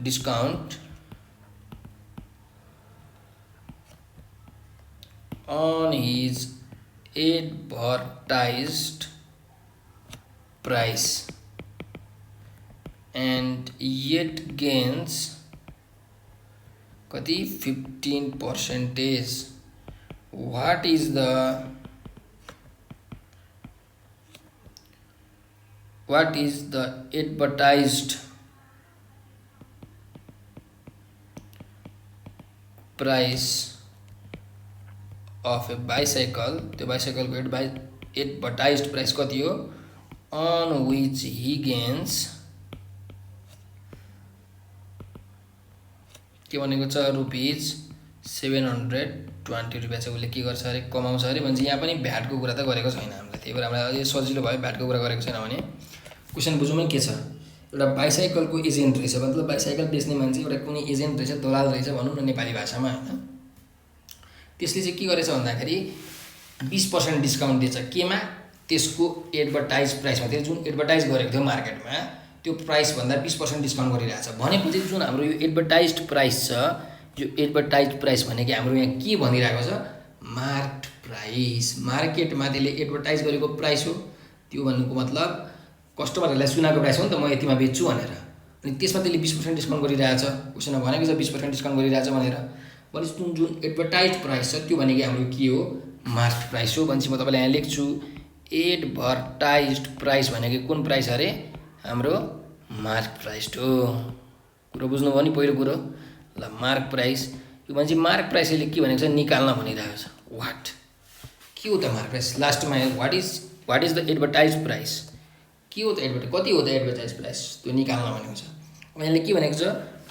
discount on his advertised price and yet gains कति 15%. What is the advertised price of a bicycle त्यो bicycle को advertised price कति हो on which he gains के भनेको छ रुपीज 720 रुपैयाँ चाहिँ उसले के गर्छ अरे कमाउँछ अरे भन्छ यहाँ पनि भ्याटको कुरा त गरेको छैन हामीले त्यही भएर हामीलाई अझै सजिलो भयो भ्याटको कुरा गरेको छैन भने क्वेशन बुझौँ के छ एउटा बाइसाइकलको एजेन्ट रहेछ मतलब बाइसाइकल बेच्ने मान्छे एउटा कुनै एजेन्ट रहेछ दलाल रहेछ भनौँ न नेपाली भाषामा हैन त्यसले चाहिँ के गरेछ भन्दाखेरि 20% डिस्काउन्ट दिन्छ केमा त्यसको एडभर्टाइज प्राइसमा त्यो जुन एडभर्टाइज गरेको थियो मार्केटमा त्यो प्राइस भन्दा 20% डिस्काउन्ट गरिरहेछ भनेपछि जुन हाम्रो यो एडभर्टाइज्ड प्राइस छ यो एडभर्टाइज्ड प्राइस भनेको हाम्रो यहाँ के भनिरहेको छ मार्केट प्राइस मार्केटमा त्यसले एडभर्टाइज गरेको प्राइस हो त्यो भन्नुको मतलब कस्टमरहरुलाई सुनाएको प्राइस हो नि त म यतिमा बेच्छु भनेर अनि त्यसमा त्यसले 20% डिस्काउन्ट गरिरहेछ क्वेशनमा भनेको छ 20% डिस्काउन्ट गरिरहेछ भनेर भनेपछि जुन एडभर्टाइज्ड प्राइस छ त्यो भनेको हाम्रो के हो मार्केट प्राइस हो भनेपछि म तपाईलाई यहाँ लेख्छु एडभर्टाइज्ड प्राइस भनेको कुन प्राइस अरे हाम्रो मार्क प्राइस हो कुरो बुझ्नुभयो नि पहिलो कुरो ल मार्क प्राइस यो भन्छ मार्क प्राइसले के भनेको छ निकाल्न भनिरहेको छ व्हाट के हो त मार्क प्राइस लास्टमा व्हाट इज द एडभर्टाइज्ड प्राइस के हो त एडभर्टाइज कति हो त एडभर्टाइज प्राइस त्यो निकाल्न भनेको छ अब यसले के भनेको छ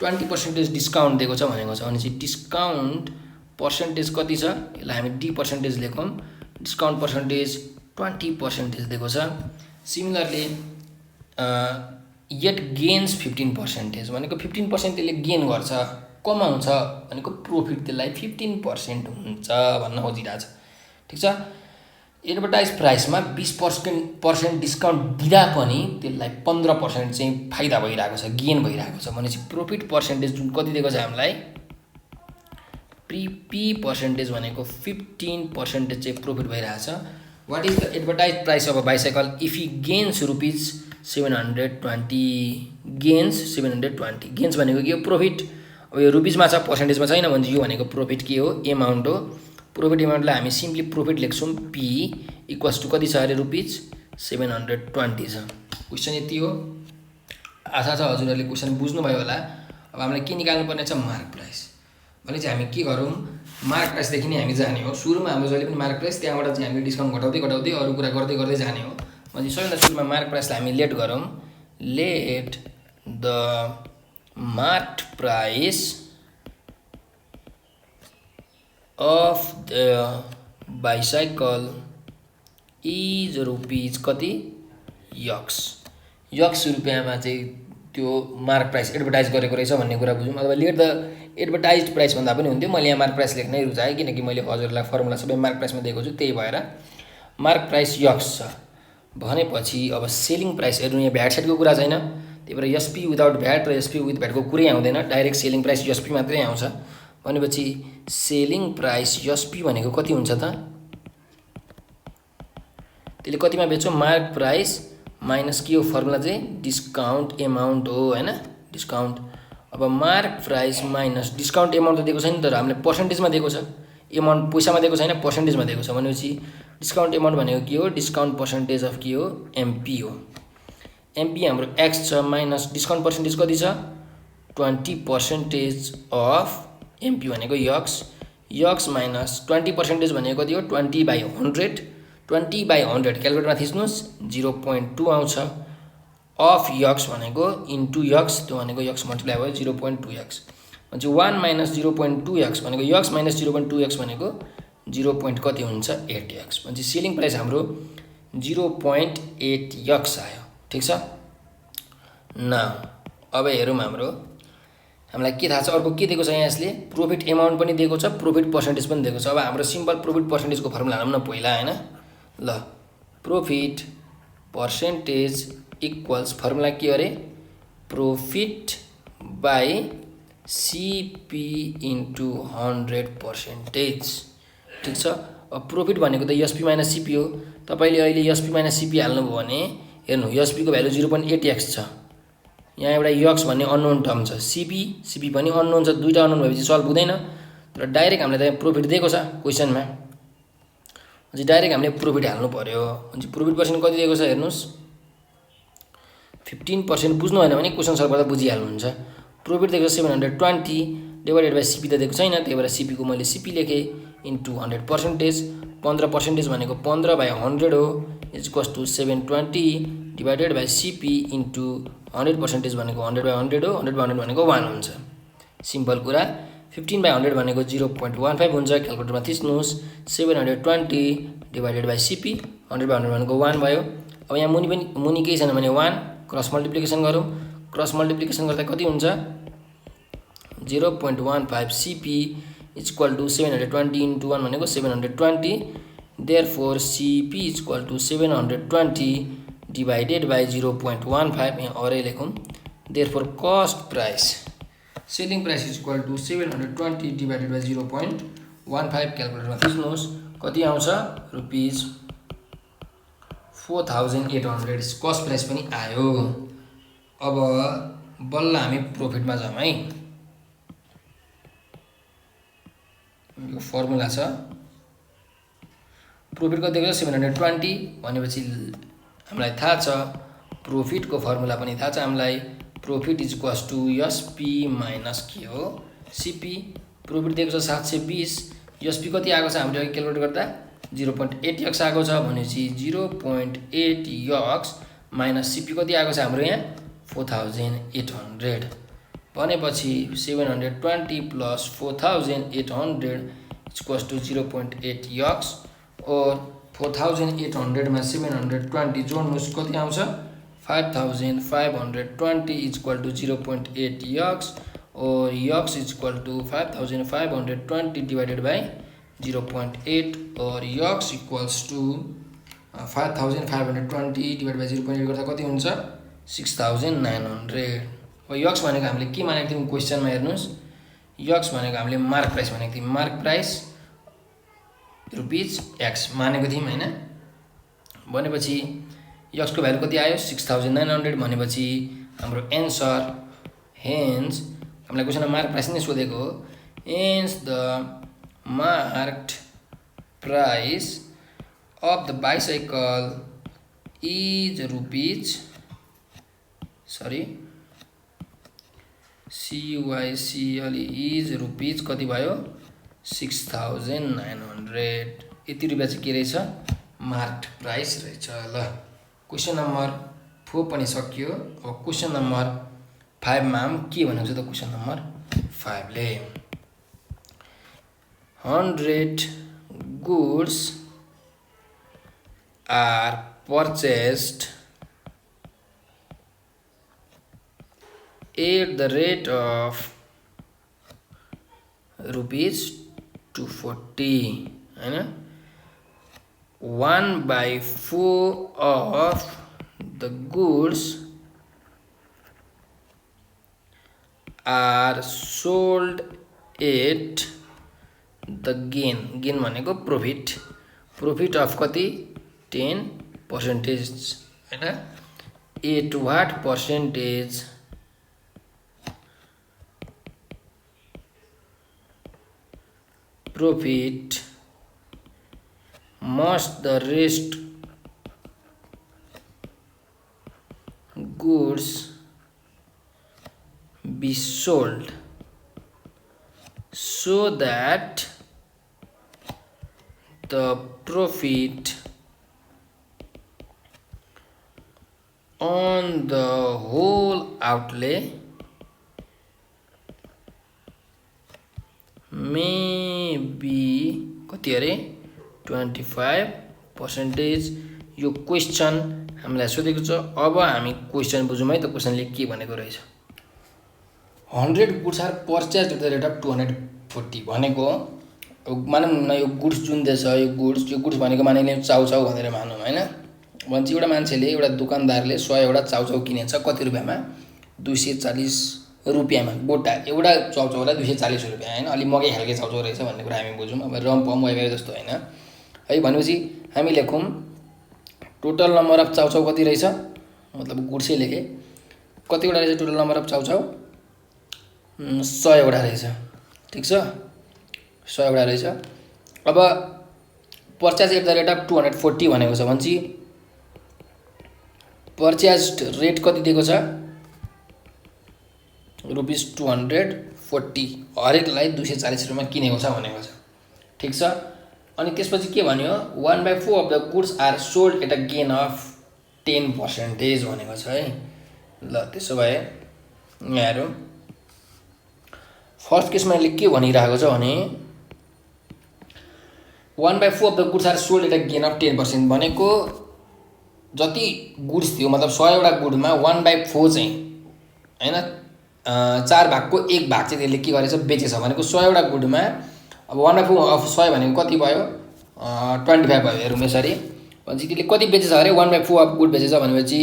20% डिस्काउन्ट दिएको छ भनेको छ अनि चाहिँ डिस्काउन्ट पर्सेन्टेज कति छ यसलाई हामी डी पर्सेन्टेज लेखौँ डिस्काउन्ट पर्सेन्टेज 20% दिएको छ सिमिलरली yet gains 15% भनेको 15% त्यसले गेन गर्छ कमाउँछ भनेको प्रॉफिट त्यसलाई 15% हुन्छ भन्न खोजिरहेछ ठीक छ एडभर्टाइज प्राइसमा 20% डिस्काउन्ट दिँदा पनि त्यसलाई 15% चाहिँ फाइदा भइरहेको छ गेन भइरहेको छ भनेपछि प्रॉफिट पर्सेन्टेज जुन कति दिएको छ हामीलाई पी पर्सेन्टेज भनेको 15% चाहिँ प्रॉफिट भइरहेछ what is the advertise price of a bicycle if he gains rupees 720 gains 720 gains भनेको के हो प्रोफिट अब यो रुपिसमा छ पर्सेन्टेजमा छैन भने यो भनेको प्रोफिट के हो एमाउन्ट हो प्रोफिट एमाउन्टलाई हामी सिम्पली प्रोफिट लेख्छौँ पी इक्वल्स टु कति छ अरे रुपिज 720 छ क्वेसन यति हो आशा छ हजुरहरूले क्वेसन बुझ्नुभयो होला अब हामीलाई के निकाल्नु पर्ने छ मार्क प्राइस भनेपछि हामी के गरौँ मार्क प्राइसदेखि नै हामी जाने हो सुरुमा हाम्रो जहिले पनि मार्क प्राइस त्यहाँबाट चाहिँ हामीले डिस्काउन्ट घटाउँदै अरू कुरा गर्दै गर्दै जाने हो भनेपछि सबैभन्दा सुरुमा मार्क प्राइसलाई हामी लेट गरौँ let the mark price of the bicycle is rupees कति यक्स रुपियाँमा चाहिँ त्यो मार्क प्राइस एडभर्टाइज गरेको रहेछ भन्ने कुरा बुझौँ अथवा लेट द एडभर्टाइज प्राइस भन्दा पनि हुन्थ्यो मैले यहाँ मार्क प्राइस लेख्नै रुचाएँ किनकि मैले हजुरलाई फर्मुला सबै मार्क प्राइसमा दिएको छु त्यही भएर मार्क प्राइस यक्स छ भनेपछि अब सेलिङ प्राइस हेर्नु यहाँ भ्याट सेटको कुरा छैन त्यही भएर एसपी विदाउट भ्याट र एसपी विथ भ्याटको कुरै आउँदैन डाइरेक्ट सेलिङ प्राइस एसपी मात्रै आउँछ भनेपछि सेलिङ प्राइस एसपी भनेको कति हुन्छ त त्यसले कतिमा बेच्छौँ मार्क प्राइस माइनस के हो फर्मुला चाहिँ डिस्काउन्ट एमाउन्ट हो हैन डिस्काउन्ट अब mark price minus discount amount त दिएको छैन तर हामीले पर्सेन्टेजमा दिएको छ एमाउन्ट पैसामा दिएको छैन पर्सेन्टेजमा दिएको छ भनेपछि डिस्काउन्ट एमाउन्ट भनेको के हो डिस्काउन्ट पर्सेन्टेज अफ के हो एमपी हो एमपी हाम्रो एक्स छ माइनस डिस्काउन्ट पर्सेन्टेज कति छ 20% अफ एमपी भनेको यक्स माइनस 20% भनेको कति हो 20/100 20/100 क्यालकुलेटरमा थिच्नुहोस् 0.2 आउँछ अफ यक्स भनेको इन्टु यक्स त्यो भनेको यक्स मल्टिप्लाई भयो 0.2x भनेपछि 1 माइनस 0.2x भनेको यक्स माइनस 0.2x भनेको 0. कति हुन्छ 8x भनेपछि सेलिङ प्राइस हाम्रो 0.8x आयो ठिक छ न अब हेरौँ हाम्रो हामीलाई के थाहा छ अर्को के दिएको छ यहाँ यसले प्रोफिट एमाउन्ट पनि दिएको छ प्रोफिट पर्सेन्टेज पनि दिएको छ अब हाम्रो सिम्पल प्रोफिट पर्सेन्टेजको फर्मुला हालौँ न पहिला हैन ल प्रोफिट पर्सेन्टेज इक्वल्स फर्मुला के अरे प्रोफिट बाई सीपी इन्टु 100% ठिक छ अब प्रोफिट भनेको त एसपी माइनस सीपी हो तपाईले अहिले एसपी माइनस सीपी हाल्नुभयो भने हेर्नु एसपी को भ्यालु 0.8x छ यहाँ एउटा यक्स भन्ने अननोन टर्म छ सीपी पनि अननोन छ दुईटा अननोन भएपछि सल्भ हुँदैन तर डाइरेक्ट हामीले त प्रोफिट दिएको छ क्वेशनमा अनि डाइरेक्ट हामीले प्रोफिट हाल्नु पर्यो अनि प्रोफिट पर्सेन्ट कति दिएको छ हेर्नुस् 15% बुझ्नु भएन भने क्वेशन सल्भ गर्दा बुझिहाल्नुहुन्छ प्रोफिट दिएको छ 720 डिवाइडेड बाइ सीपी त दिएको छैन त्यही भएर सीपी को मैले सीपी लेखे इन्टु 100% 15% भनेको 15/100 हो is equals to 720 divided by CP into 100% भनेको 100/100 हो 100/100 भनेको 1 हुन्छ सिम्पल कुरा 15/100 भनेको 0.15 हुन्छ क्यालकुलेटरमा थिच्नुहोस् 720 डिवाइडेड बाइ सीपी 100/100 भनेको 1 भयो अब यहाँ मुनि केही छैन भने 1 क्रस मल्टिप्लिकेसन गरौँ क्रस मल्टिप्लिकेसन गर्दा कति हुन्छ 0.15 CP is equal to 720 into 1 भनेको 720 therefore CP is equal to 720 divided by 0.15 यहाँ अरे लेखौँ therefore cost price selling price is equal to 720 divided by 0.15 क्यालकुलेटरमा थिच्नुहोस् कति आउँछ रुपिज 4800 कस्ट प्राइस पनि आयो अब बल्ल हामी प्रोफिटमा जाउँ है यो फर्मुला छ प्रोफिट कति दिएको छ 720 भनेपछि हामीलाई थाहा छ प्रोफिटको फर्मुला पनि थाहा छ हामीलाई profit is equals to SP minus के हो सीपी प्रोफिट दिएको छ 720 एसपी कति आएको छ हामीले अघि क्यालकुलेट गर्दा 0.8x आएको छ भनेपछि 0.8x माइनस सीपी कति आएको छ हाम्रो यहाँ 4800 भनेपछि 720 प्लस 4800 इक्वल्स टु 0.8x और 4800 मा 720 जोड्नुस् कति आउँछ 5520 इज इक्वल टु 0.8x और x is equal to 5520 divided by 0.8 और x equals to 5520 divide by 0.8 गर्दा कति हुन्छ 6900 अब x भनेको हामीले के मानेको थियौं क्वेशनमा हेर्नुस् x भनेको हामीले मार्क प्राइस भनेको थियौं मार्क प्राइस रुपीज x मानेको थियौं हैन भनेपछि एक्सको भ्यालु कति आयो 6900 भनेपछि हाम्रो एन्सर हेन्स हामीलाई क्वेसनमा मार्क प्राइस नै सोधेको हो hence the marked price of the bicycle is rupees CYCL is rupees कति भयो 6900 यति रुपियाँ चाहिँ के रहेछ मार्क्ड प्राइस रहेछ ल क्वेसन नम्बर 4 पनि सकियो अब क्वेसन नम्बर 5 मा के भनेको छ त क्वेसन नम्बर 5 ले 100 goods are purchased at the rate of rupees 240 हैन 1/4 of the goods are sold at the gain भनेको profit of कति 10% हैन at what percentage profit must the rest goods be sold so that the profit on the whole outlay may be कति अरे 25%। यो question हामीलाई सोधेको छ अब हामी क्वेसन बुझौँ है त क्वेसनले के भनेको रहेछ 100 goods are purchased at the rate of 240 भनेको मानौँ न यो गुड्स जुन देछ यो गुड्स भनेको मानिले चाउचाउ भनेर मानौँ हैन भन्छ एउटा मान्छेले एउटा दुकानदारले 100 वटा चाउचाउ किनेछ कति रुपैयाँमा 240 रुपैयाँमा गोटा एउटा चाउचाउलाई 240 रुपैयाँ हैन अलि मगै खालको चाउचाउ रहेछ भन्ने कुरा हामी बुझौँ अब रम्पम वगैरह जस्तो हैन है भनेपछि हामी लेखौँ टोटल नम्बर अफ चाउचाउ कति रहेछ मतलब गुड्सै लेखे कति वटा रहेछ टोटल नम्बर अफ चाउचाउ 100 वटा रहेछ ठीक छ 100 वटा रहेछ अब purchase at the rate of 240 भनेको छ भन्छ पर्चेज्ड रेट कति दिएको छ रुपीस 240 हरेकलाई 240 रुपैयाँ किनेको छ भनेको छ ठीक छ अनि त्यसपछि के भन्यो 1/4 of the goods are sold at a gain of 10% भनेको छ है ल त्यसो भए यहाँ हेरौँ फर्स्ट केसमा यसले के भनिरहेको छ भने 1/4 of the goods are sold at a gain of 10% भनेको जति गुड्स थियो मतलब 100 वटा गुडमा 1/4 चाहिँ हैन 4 भागको 1 भाग चाहिँ त्यसले के गरेछ बेचेछ भनेको 100 वटा गुडमा अब 1/4 अफ 100 भनेको कति भयो 25 भयो हेरौँ यसरी भनेपछि त्यसले कति बेचेछ अरे 1/4 अफ गुड बेचेछ भनेपछि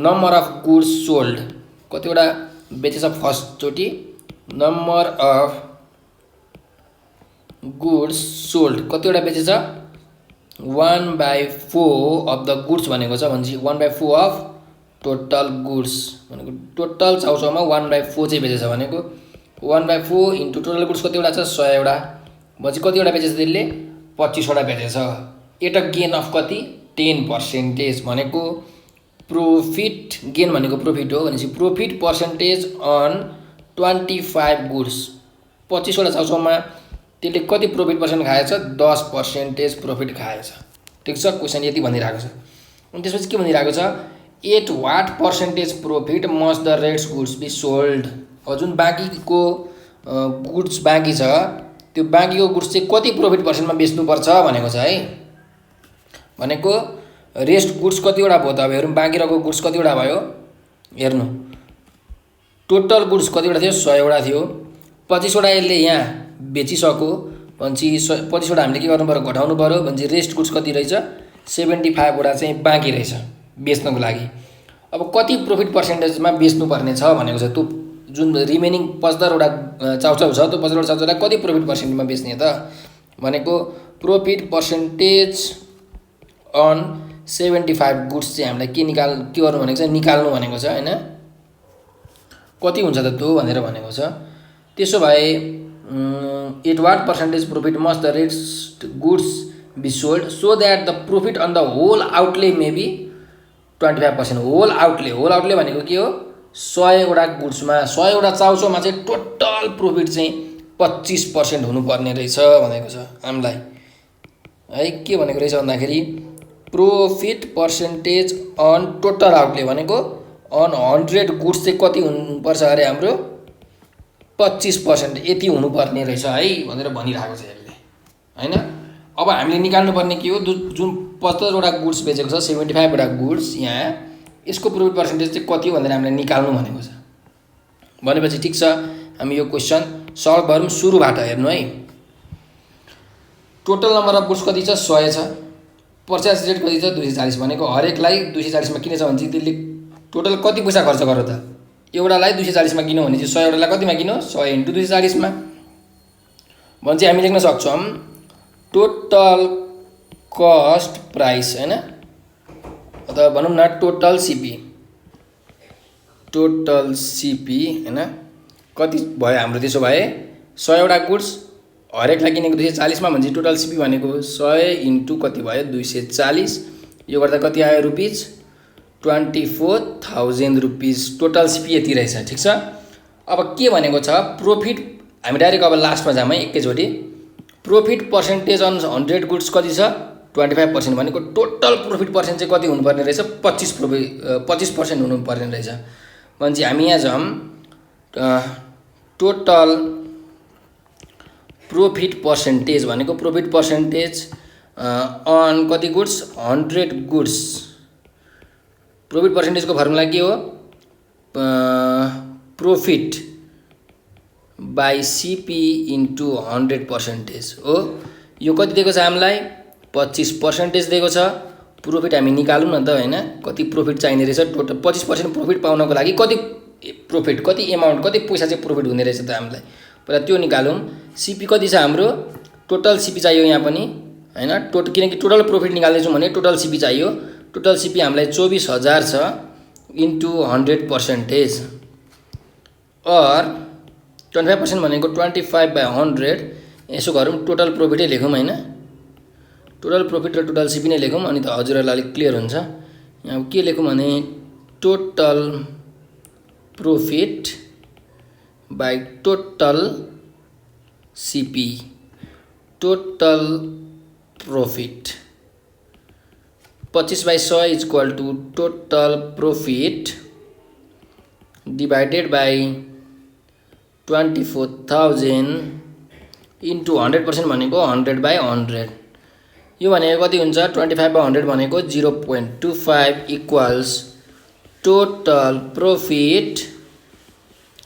नम्बर अफ गुड्स सोल्ड कतिवटा बेचेछ फर्स्ट चोटी नम्बर अफ गुड्स सोल्ड कतिवटा बेचेछ 1/4 अफ द गुड्स भनेको छ भनेपछि 1/4 अफ टोटल गुड्स भनेको टोटल चाउचाउमा 1/4 चाहिँ बेचेछ भनेको 1/4 इन्टु टोटल गुड्स कतिवटा छ 100 वटा भनेपछि कतिवटा बेचेछ त्यसले 25 वटा बेचेछ एट अ गेन अफ कति 10% भनेको प्रॉफिट गेन भनेको प्रॉफिट हो भनेपछि प्रॉफिट पर्सेन्टेज अन 25 गुड्स 25 वटा चाउचाउमा त्यसले कति प्रॉफिट पर्सेन्ट खाएछ 10% प्रॉफिट खाएछ ठीक छ क्वेशन यति भनिरहेको छ अनि त्यसपछि के भनिरहेको छ at what percentage profit must the rates goods be sold जुन बाँकीको गुड्स बाँकी छ त्यो बाँकीको गुड्स चाहिँ कति प्रॉफिट पर्सेन्टमा बेच्नुपर्छ भनेको छ है भनेको रेस्ट गुड्स कतिवटा भयो त अब हेरौँ बाँकी रहेको गुड्स कतिवटा भयो हेर्नु टोटल गुड्स कतिवटा थियो 100 वटा थियो 25 वटा यसले यहाँ बेचिसक्यो भनेपछि 25 वटा हामीले के गर्नु पर्यो घटाउनु पर्यो भनेपछि रेस्ट गुड्स कति रहेछ 75 वटा चाहिँ बाँकी रहेछ बेच्नको लागि अब कति प्रॉफिट पर्सेन्टेजमा बेच्नु पर्ने छ भनेको छ त्यो जुन रिमेनिङ 75 वटा चाउचाउ छ त्यो 75 वटा चाउचाउलाई कति प्रॉफिट पर्सेन्टमा बेच्ने त भनेको प्रॉफिट पर्सेन्टेज अन 75 गुड्स चाहिँ हामीलाई के गर्नु भनेको छ, निकाल्नु भनेको छ हैन। कति हुन्छ त त्यो भनेर भनेको छ। त्यसो भए at what percentage profit must the rest goods be sold so that the profit on the whole outlay may be 25%। Whole outlay भनेको के हो, 100 वटा गुड्समा 100 वटा चाउचाउमा चाहिँ टोटल प्रॉफिट चाहिँ 25% हुनुपर्ने रहेछ भनेको छ हामीलाई है। के भनेको रहेछ भन्दाखेरि profit percentage on total outlay भनेको अन 100 गुड्स चाहिँ कति हुनुपर्छ अरे हाम्रो 25% यति हुनुपर्ने रहेछ है भनेर भनिरहेको छ यसले हैन। अब हामीले निकाल्नुपर्ने के हो, जुन 75 वटा गुड्स बेचेको छ 75 वटा गुड्स, यहाँ यसको प्रॉफिट पर्सेन्टेज चाहिँ कति हो भनेर हामीले निकाल्नु भनेको छ। भनेपछि ठिक छ, हामी यो क्वेसन सल्भ गरौँ। सुरुबाट हेर्नु है। टोटल नम्बर अफ गुड्स कति छ, 100 छ। पर्चेस रेट कति छ, 240 भनेको हरेकलाई 240 मा किनेछ भने चाहिँ त्यसले टोटल कति पैसा खर्च गर्यो त, एउटालाई 240 मा किन्यो भने चाहिँ 100 एउटालाई कतिमा किन्यो, 100 × 240 मा भने चाहिँ हामी लेख्न सक्छौँ टोटल कस्ट प्राइस हैन, अथवा भनौँ न टोटल सिपी हैन कति भयो हाम्रो। त्यसो भए 100 वटा गुड्स हरेकलाई किनेको 240 मा भने टोटल सिपी भनेको 100 × कति भयो 240, यो गर्दा कति आयो रुपीज 24,000 रुपीज टोटल सिपी यति रहेछ। ठिक छ। अब के भनेको छ प्रॉफिट, हामी डाइरेक्ट अब लास्टमा जाम है एकैचोटी। प्रॉफिट पर्सेन्टेज अन 100 गुड्स कति छ 25% भनेको टोटल प्रॉफिट पर्सेन्ट चाहिँ कति हुनुपर्ने रहेछ 25% हुनुपर्ने रहेछ भने चाहिँ हामी यहाँ जाम टोटल प्रॉफिट पर्सेन्टेज भनेको प्रॉफिट पर्सेन्टेज अन कति गुड्स 100 गुड्स। प्रॉफिट पर्सेन्टेजको फर्मुला के हो, प्रॉफिट बाई सिपी इन्टु 100% हो। यो कति दिएको छ हामीलाई 25% दिएको छ। प्रॉफिट हामी निकालौँ न त हैन, कति प्रॉफिट चाहिने रहेछ टोटल 25% प्रॉफिट पाउनको लागि कति प्रॉफिट, कति अमाउन्ट, कति पैसा चाहिँ प्रॉफिट हुने रहेछ त हामीलाई, पहिला त्यो निकालौँ। सिपी कति छ हाम्रो, टोटल सिपी चाहियो यहाँ पनि हैन, किनकि टोटल प्रॉफिट निकाल्दैछौँ भने टोटल सिपी चाहियो। टोटल सिपी हामीलाई 24,000 छ इन्टु 100% और 25% भनेको 25/100। यसो गरौँ, टोटल प्रॉफिटै लेखौँ हैन, टोटल प्रॉफिट र टोटल सिपी नै लेखौँ अनि त हजुरहरूलाई अलिक क्लियर हुन्छ। यहाँ के लेखौँ भने total profit by total CP, total profit 25/100 = total profit divided by 24,000 into 100% भनेको 100/100। यो भनेको कति हुन्छ 25/100 भनेको 0.25 equals total profit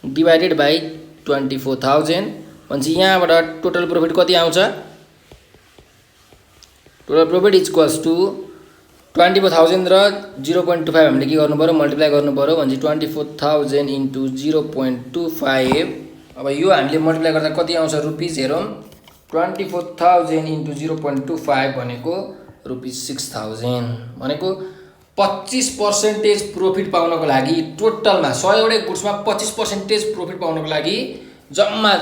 divided by 24,000 भनेपछि यहाँबाट टोटल प्रॉफिट कति आउँछ, टोटल प्रॉफिट इक्वल्स टु 24,000 र 0.25 हामीले के गर्नु पर्यो मल्टिप्लाई गर्नु पर्यो भने 24,000 इन्टु 0.25। अब यो हामीले मल्टिप्लाई गर्दा कति आउँछ रुपीज हेरौँ, 24,000 इन्टु 0.25 भनेको रुपीज 6,000 भनेको 25% प्रॉफिट पाउनको लागि टोटलमा 100 वटा गुड्समा 25% प्रॉफिट पाउनको लागि जम्मा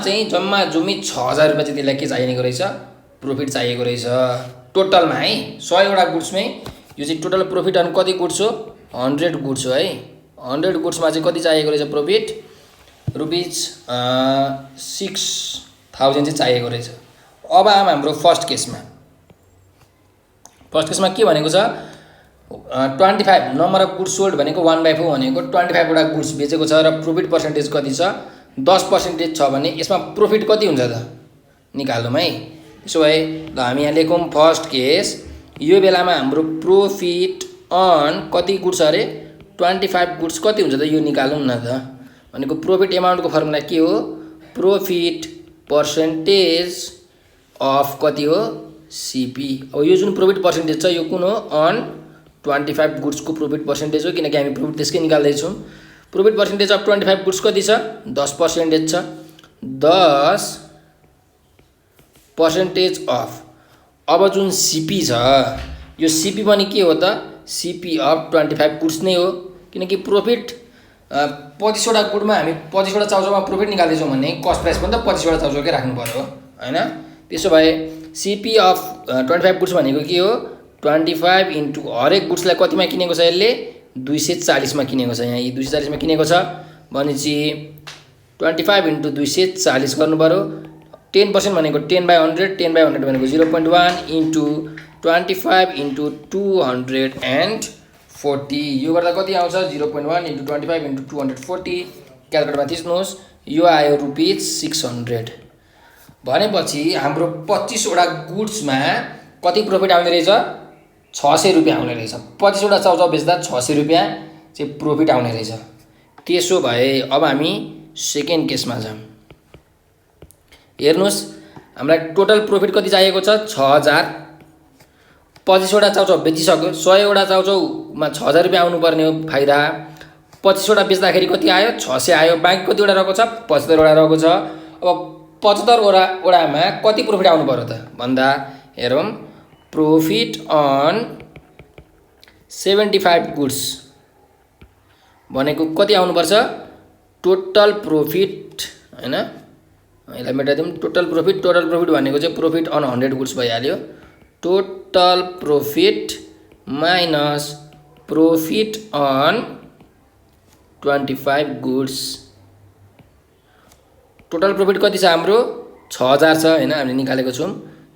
जुमी 6,000 रुपैयाँ चाहिँ त्यसलाई के चाहिएको रहेछ प्रॉफिट चाहिएको रहेछ टोटलमा है। 100 वटा गुड्समै यो चाहिँ टोटल प्रॉफिट अनि कति गुड्स हो 100 गुड्स हो है। 100 गुड्समा चाहिँ कति चाहिएको रहेछ प्रॉफिट रुपीज 6,000 चाहिँ चाहिएको रहेछ। अब आम हाम्रो फर्स्ट केसमा के भनेको छ 25 नम्बर अफ गुड्स सोल्ड भनेको 1/4 भनेको 25 वटा गुड्स बेचेको छ र प्रॉफिट पर्सेन्टेज कति छ 10% छ भने यसमा प्रॉफिट कति हुन्छ त निकालौँ है। त्यसो भए ल हामी यहाँ लेखौँ फर्स्ट केस, यो बेलामा हाम्रो प्रॉफिट अन कति गुड्स अरे 25 गुड्स कति हुन्छ त यो निकालौँ न त भनेको प्रॉफिट अमाउन्टको फर्मुला के हो प्रॉफिट पर्सेन्टेज अफ कति हो सिपी। अब यो जुन प्रॉफिट पर्सेन्टेज छ यो कुन हो अन 25 गुड्स को प्रॉफिट पर्सेन्टेज हो किनकि हामी प्रॉफिट त्यसकै निकाल्दैछौँ। प्रॉफिट पर्सेन्टेज अफ 25 गुड्स कति छ 10% छ। 10% अफ अब जुन सिपी छ यो सिपी पनि के हो त सिपी अफ 25 गुड्स नै हो किनकि प्रोफिट 25वटा गुडमा हामी 25वटा चाउचाउमा प्रोफिट निकाल्दैछौँ भने कस्ट प्राइस पनि त 25वटा चाउचाउकै राख्नु पर्यो हैन। त्यसो भए सिपी अफ 25 गुड्स भनेको के हो 25 इन्टु हरेक गुड्सलाई कतिमा किनेको छ यसले 240 मा किनेको छ। यहाँ 240 मा किनेको छ भनेपछि 25 इन्टु 240 गर्नु पर्यो। 10% भनेको 10/100 10/100 भनेको 0.1 इन्टु 25 इन्टु 240 यो गर्दा कति आउँछ 0.1 इन्टु 25 इन्टु 240 क्यालकुलेटरमा थिच्नुहोस् यो आयो ₹600 भनेपछि हाम्रो 25वटा गुड्समा कति प्रोफिट आउने रहेछ ₹600 आउने रहेछ। 25वटा चाउचाउ बेच्दा ₹600 चाहिँ प्रोफिट आउने रहेछ। त्यसो भए अब हामी सेकेन्ड केसमा जाउँ। हेर्नुहोस् हामीलाई टोटल प्रोफिट कति चाहिएको छ 6000। 25वटा चाउचाउ बेचिसक्यो 100वटा चाउचाउमा ₹6000 आउनुपर्ने हो फाइदा। 25वटा बेच्दाखेरि कति आयो 600 आयो। बाँकी कतिवटा रहेको छ 75वटा रहेको छ। अब 75वटामा कति प्रोफिट आउनु पर्यो त भन्दा हेरौँ प्रोफिट अन 75 गुड्स भनेको कति आउनुपर्छ टोटल प्रोफिट हैन। यसलाई मेटाइदिउँ टोटल प्रोफिट भनेको चाहिँ प्रोफिट अन 100 गुड्स भइहाल्यो। Total profit minus profit on 25 goods. Total profit कति छ हाम्रो 6000 छ हैन हामीले निकालेको छौं।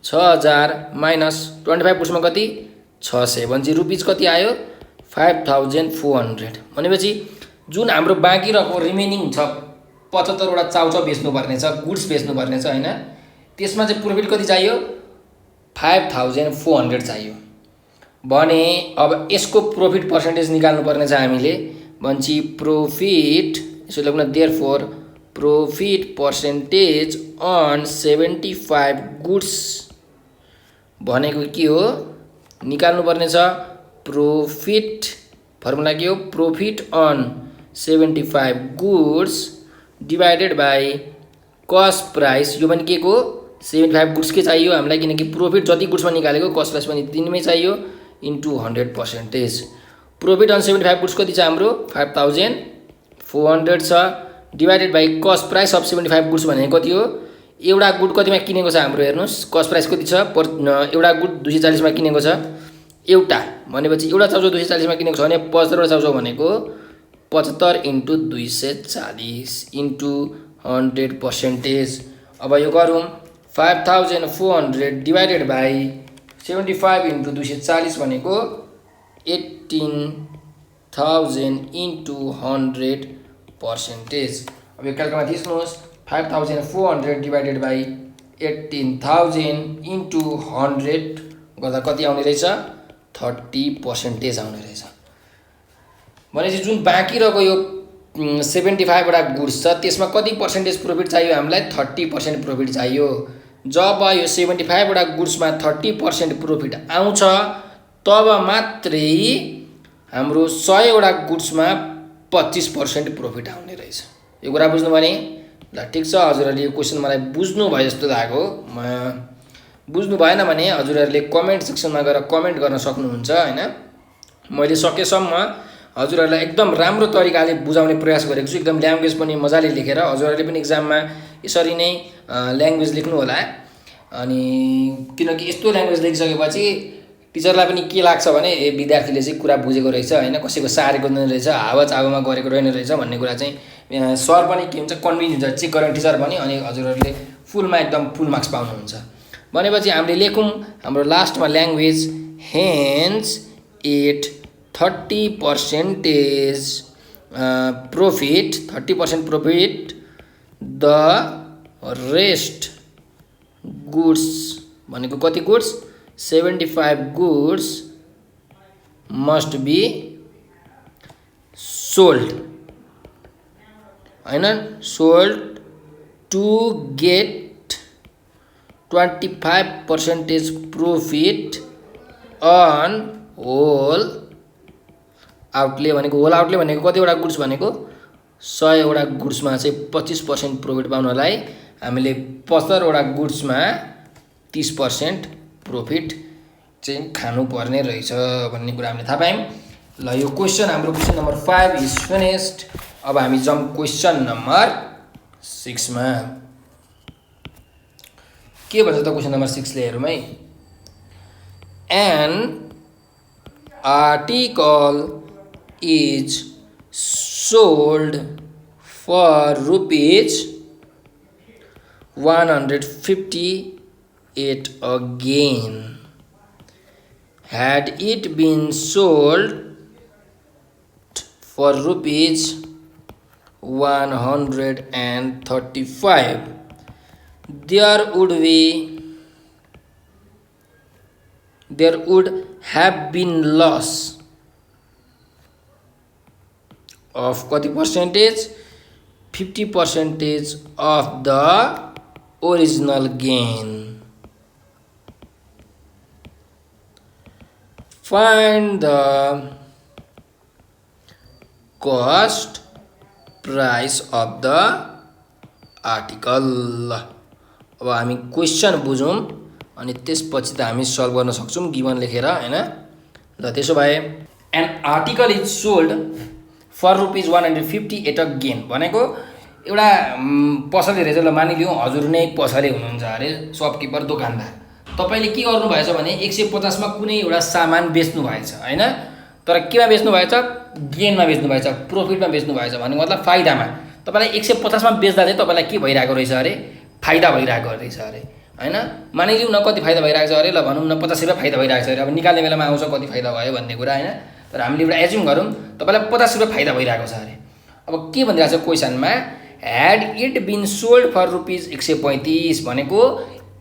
6000 माइनस 25 गुड्समा कति 600 भनेपछि रुपीज कति आयो 5400 भनेपछि जुन हाम्रो बाँकी रहेको रिमेनिङ छ 75वटा चाउचाउ बेच्नुपर्ने छ गुड्स बेच्नुपर्ने छ हैन त्यसमा चाहिँ प्रोफिट कति चाहियो 5400 चाहियो भने अब यसको प्रोफिट पर्सेन्टेज निकाल्नु पर्ने छ हामीले भन्छ प्रोफिट यसो लेख्न therefore profit percentage on 75 goods भनेको के हो निकाल्नु पर्ने छ प्रोफिट फर्मुला के हो profit on 75 goods divided by cost price यो पनि के को 75 गुड्स के चाहियो हामीलाई किनकि प्रोफिट जति गुड्समा निकालेको कस्ट प्राइस पनि तिनीमै चाहियो इन्टु 100%। प्रोफिट अन 75 गुड्स कति छ हाम्रो 5400 छ divided by cost price of 75 goods भनेको कति हो एउटा गुड कतिमा किनेको छ हाम्रो हेर्नुस् कस्ट प्राइस कति छ एउटा गुड 240 मा किनेको छ एउटा भनेपछि एउटा चाउचाउ 240 मा किनेको छ भने 75 वटा चाउचाउ भनेको 75 इन्टु 240 इन्टु 100%। अब यो गरौँ 5400 डिवाइडेड बाई 75 इन्टु 240 भनेको 18000 इन्टु 100%। अब यो क्यालकुलेटरमा थिच्नुहोस् 5400 डिवाइडेड बाई 18000 इन्टु 100 गर्दा कति आउने रहेछ 30% आउने रहेछ। भनेपछि जुन बाँकी रहेको यो 75 वटा गुड्स छ त्यसमा कति पर्सेन्टेज प्रोफिट चाहियो हामीलाई 30% प्रोफिट चाहियो। जब यो 75 वटा गुड्समा 30% प्रोफिट आउँछ तब मात्रै हाम्रो 100 वटा गुड्समा 25% प्रोफिट आउने रहेछ। यो कुरा बुझ्नु भने ल ठीक छ हजुरहरुले यो क्वेशन मलाई बुझ्नु भयो जस्तो लाग्यो। बुझ्नु भएन भने हजुरहरुले कमेन्ट सेक्सनमा गएर कमेन्ट गर्न सक्नुहुन्छ हैन। मैले सकेसम्म हजुरहरुलाई एकदम राम्रो तरिकाले बुझाउने प्रयास गरेको छु एकदम ल्याङ्ग्वेज पनि मजाले लेखेर हजुरहरुले पनि एक्जाममा यसरी नै ल्याङ्ग्वेज लेख्नु होला। अनि किनकि यस्तो ल्याङ्ग्वेज लेखिसकेपछि टिचरलाई पनि के लाग्छ भने ए विद्यार्थीले चाहिँ कुरा बुझेको रहेछ हैन कसैको सारेको नै रहेछ हावा चावामा गरेको रहेन रहेछ भन्ने कुरा चाहिँ सर पनि के हुन्छ कन्भिन्स हुन्छ चेक गर्ने टिचर पनि अनि हजुरहरुले फुलमा एकदम फुल मार्क्स पाउनुहुन्छ। भनेपछि हामीले लेखौं हाम्रो लास्टमा language hence it 30% profit 30% profit the rest goods भनेको कति goods 75 goods must be sold हैन sold to get 25% profit on whole outlay भनेको होल आउटले भनेको कतिवटा गुड्स भनेको 100 वटा गुड्समा चाहिँ 25% प्रोफिट पाउनलाई हामीले 75 वटा गुड्समा 30% प्रोफिट चाहिँ खानुपर्ने रहेछ भन्ने कुरा हामीले थाहा पायौँ। ल यो क्वेसन हाम्रो क्वेसन नम्बर 5 इज फिनिस्ड। अब हामी जाउँ क्वेसन नम्बर 6 मा। के भन्छ त क्वेसन नम्बर 6 ले हेरौँ है। An article is sold for rupees 150 again. Had it been sold for rupees 135, there would have been loss of कति percentage? 50% of the original gain. Find the cost price of the article. अब हामी question बुझौँ अनि त्यसपछि त हामी solve गर्न सक्छौँ given लेखेर हैन। ल त्यसो भए an article is sold for rupees 150 at a gain भनेको एउटा पसले रहेछ। ल मानिलिउँ हजुर नै पसले हुनुहुन्छ अरे, सपकिपर दोकानदार। तपाईले के गर्नु भएछ भने 150 मा कुनै एउटा सामान बेच्नु भएछ हैन, तर केमा बेच्नु भएछ? गेनमा बेच्नु भएछ, प्रॉफिटमा बेच्नु भएछ। भन्ने मतलब फाइदामा। तपाईलाई 150 मा बेच्दा चाहिँ तपाईलाई के भइरहेको रहेछ अरे? फाइदा भइरहेको रहेछ अरे हैन। मानिलिउँ न कति फाइदा भइरहेको छ अरे, ल भनौँ न 50 रुपैयाँ फाइदा भइरहेको छ अरे। अब निकाल्ने बेलामा आउँछ कति फाइदा भयो भन्ने कुरा हैन, तर हामीले एउटा एज्युम गरौँ तपाईलाई 50 रुपैयाँ फाइदा भइरहेको छ अरे। अब के भनिरहेको छ क्वेसनमा, had it been sold for rupees 135 भनेको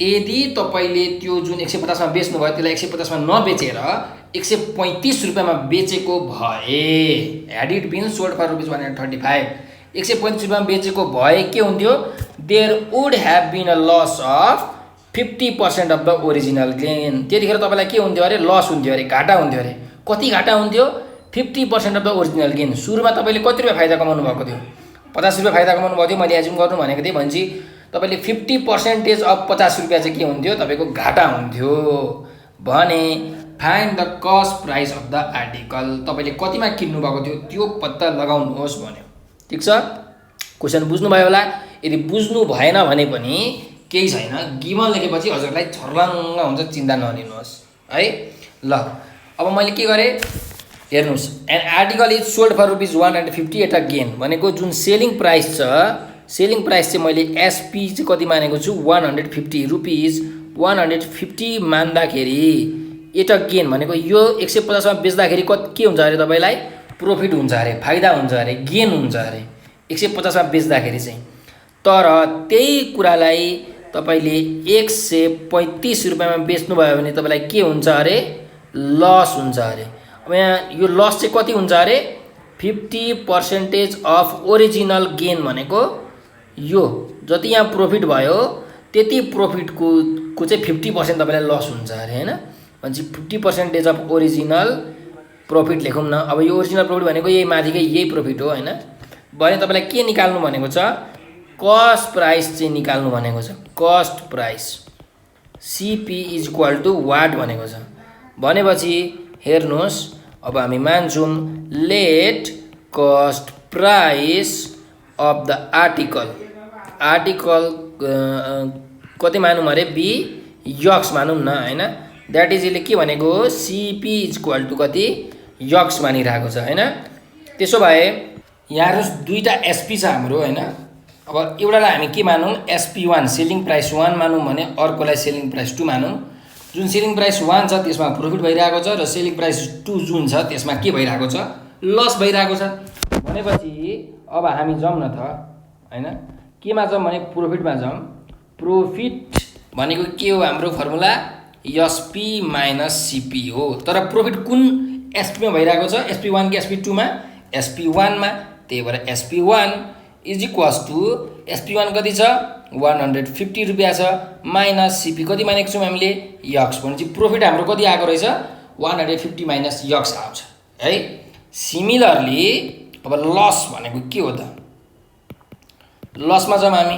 यदि तपाईले त्यो जुन 150 मा बेच्नु भयो त्यसलाई 150 मा नबेचेर 135 रुपैयाँमा बेचेको भए, had it been sold for rupees 135, 135 रुपैयाँमा बेचेको भए के हुन्थ्यो? There would have been a loss of 50% of the original gain. त्यतिखेर तपाईलाई के हुन्थ्यो अरे? लस हुन्थ्यो अरे, घाटा हुन्थ्यो अरे। कति घाटा हुन्थ्यो? 50% अफ द ओरिजिनल गेन। सुरुमा तपाईले कति रुपैयाँ फाइदा कमाउनु भएको थियो? 50 रुपैयाँ फाइदा कमाउनु भएको थियो। मैले एज्युम गर्नु भनेको थिएँ भनेपछि तपाईले 50% अफ 50 रुपैयाँ चाहिँ के हुन्थ्यो? तपाईको घाटा हुन्थ्यो भने find the cost price of the article. तपाईले कतिमा किन्नु भएको थियो त्यो पत्ता लगाउनुहोस् भन्यो। ठीक छ, क्वेसन बुझ्नु भयो होला। यदि बुझ्नु भएन भने पनि केही छैन, गिभन लेखेपछि हजुरलाई छर्लङ्ग हुन्छ, चिन्ता नलिनुहोस् है। ल अब मैले के गरेँ हेर्नुस्, an article is sold for rupees 150 at a gain भनेको जुन सेलिङ प्राइस छ, सेलिङ प्राइस चाहिँ मैले एसपी चाहिँ कति मानेको छु? 150 रुपिज 150 मान्दाखेरि एट अ गेन भनेको यो 150 मा बेच्दाखेरि के हुन्छ अरे? तपाईलाई प्रॉफिट हुन्छ अरे, फाइदा हुन्छ अरे, गेन हुन्छ अरे 150 मा बेच्दाखेरि चाहिँ। तर त्यही कुरालाई तपाईले 135 रुपैयाँमा बेच्नु भयो भने तपाईलाई के हुन्छ अरे? लस हुन्छ अरे। अब यहाँ यो लस चाहिँ कति हुन्छ अरे? 50% अफ ओरिजिनल गेन भनेको यो जति यहाँ प्रॉफिट भयो त्यति प्रॉफिटको चाहिँ 50% तपाईलाई लस हुन्छ अरे हैन। भनेपछि 50% अफ ओरिजिनल प्रॉफिट लेखौँ न। अब यो ओरिजिनल प्रॉफिट भनेको यही माथिकै यही प्रॉफिट हो हैन। भने तपाईलाई के निकाल्नु भनेको छ? कस्ट प्राइस चाहिँ निकाल्नु भनेको छ। Cost price CP is equal to what भनेको छ। भनेपछि हेर्नुहोस्, अब हामी मान्छौँ let cost price of the article. Article कति मानौँ अरे? बी यक्स मानौँ न हैन। द्याट इज यसले के भनेको? सीपी इज इक्वल टु कति? यक्स मानिरहेको छ हैन। त्यसो भए यहाँ दुईटा एसपी छ हाम्रो हैन। अब एउटालाई हामी के मानौँ? SP1 सेलिङ प्राइस 1 मानौँ भने अर्कोलाई सेलिङ प्राइस 2 मानौँ। जुन सेलिङ प्राइस 1 छ त्यसमा प्रॉफिट भइरहेको छ र सेलिङ प्राइस 2 जुन छ त्यसमा के भइरहेको छ? लस भइरहेको छ। भनेपछि अब हामी जाउँ न त हैन, केमा जाउँ भने प्रॉफिटमा जाउँ। प्रॉफिट भनेको के हो? हाम्रो फर्मुला SP माइनस CP हो। तर प्रॉफिट कुन SP मा भइरहेको छ? SP1 कि SP2 मा? SP1 मा। त्यही भएर SP1 is equals to SP1 कति छ? 150 रुपैयाँ छ माइनस CP कति मानेको छौँ हामीले? यक्स। भनेपछि प्रॉफिट हाम्रो कति आएको रहेछ? 150 माइनस यक्स आउँछ है। सिमिलरली अब लस भनेको के हो त? लसमा जाउँ हामी।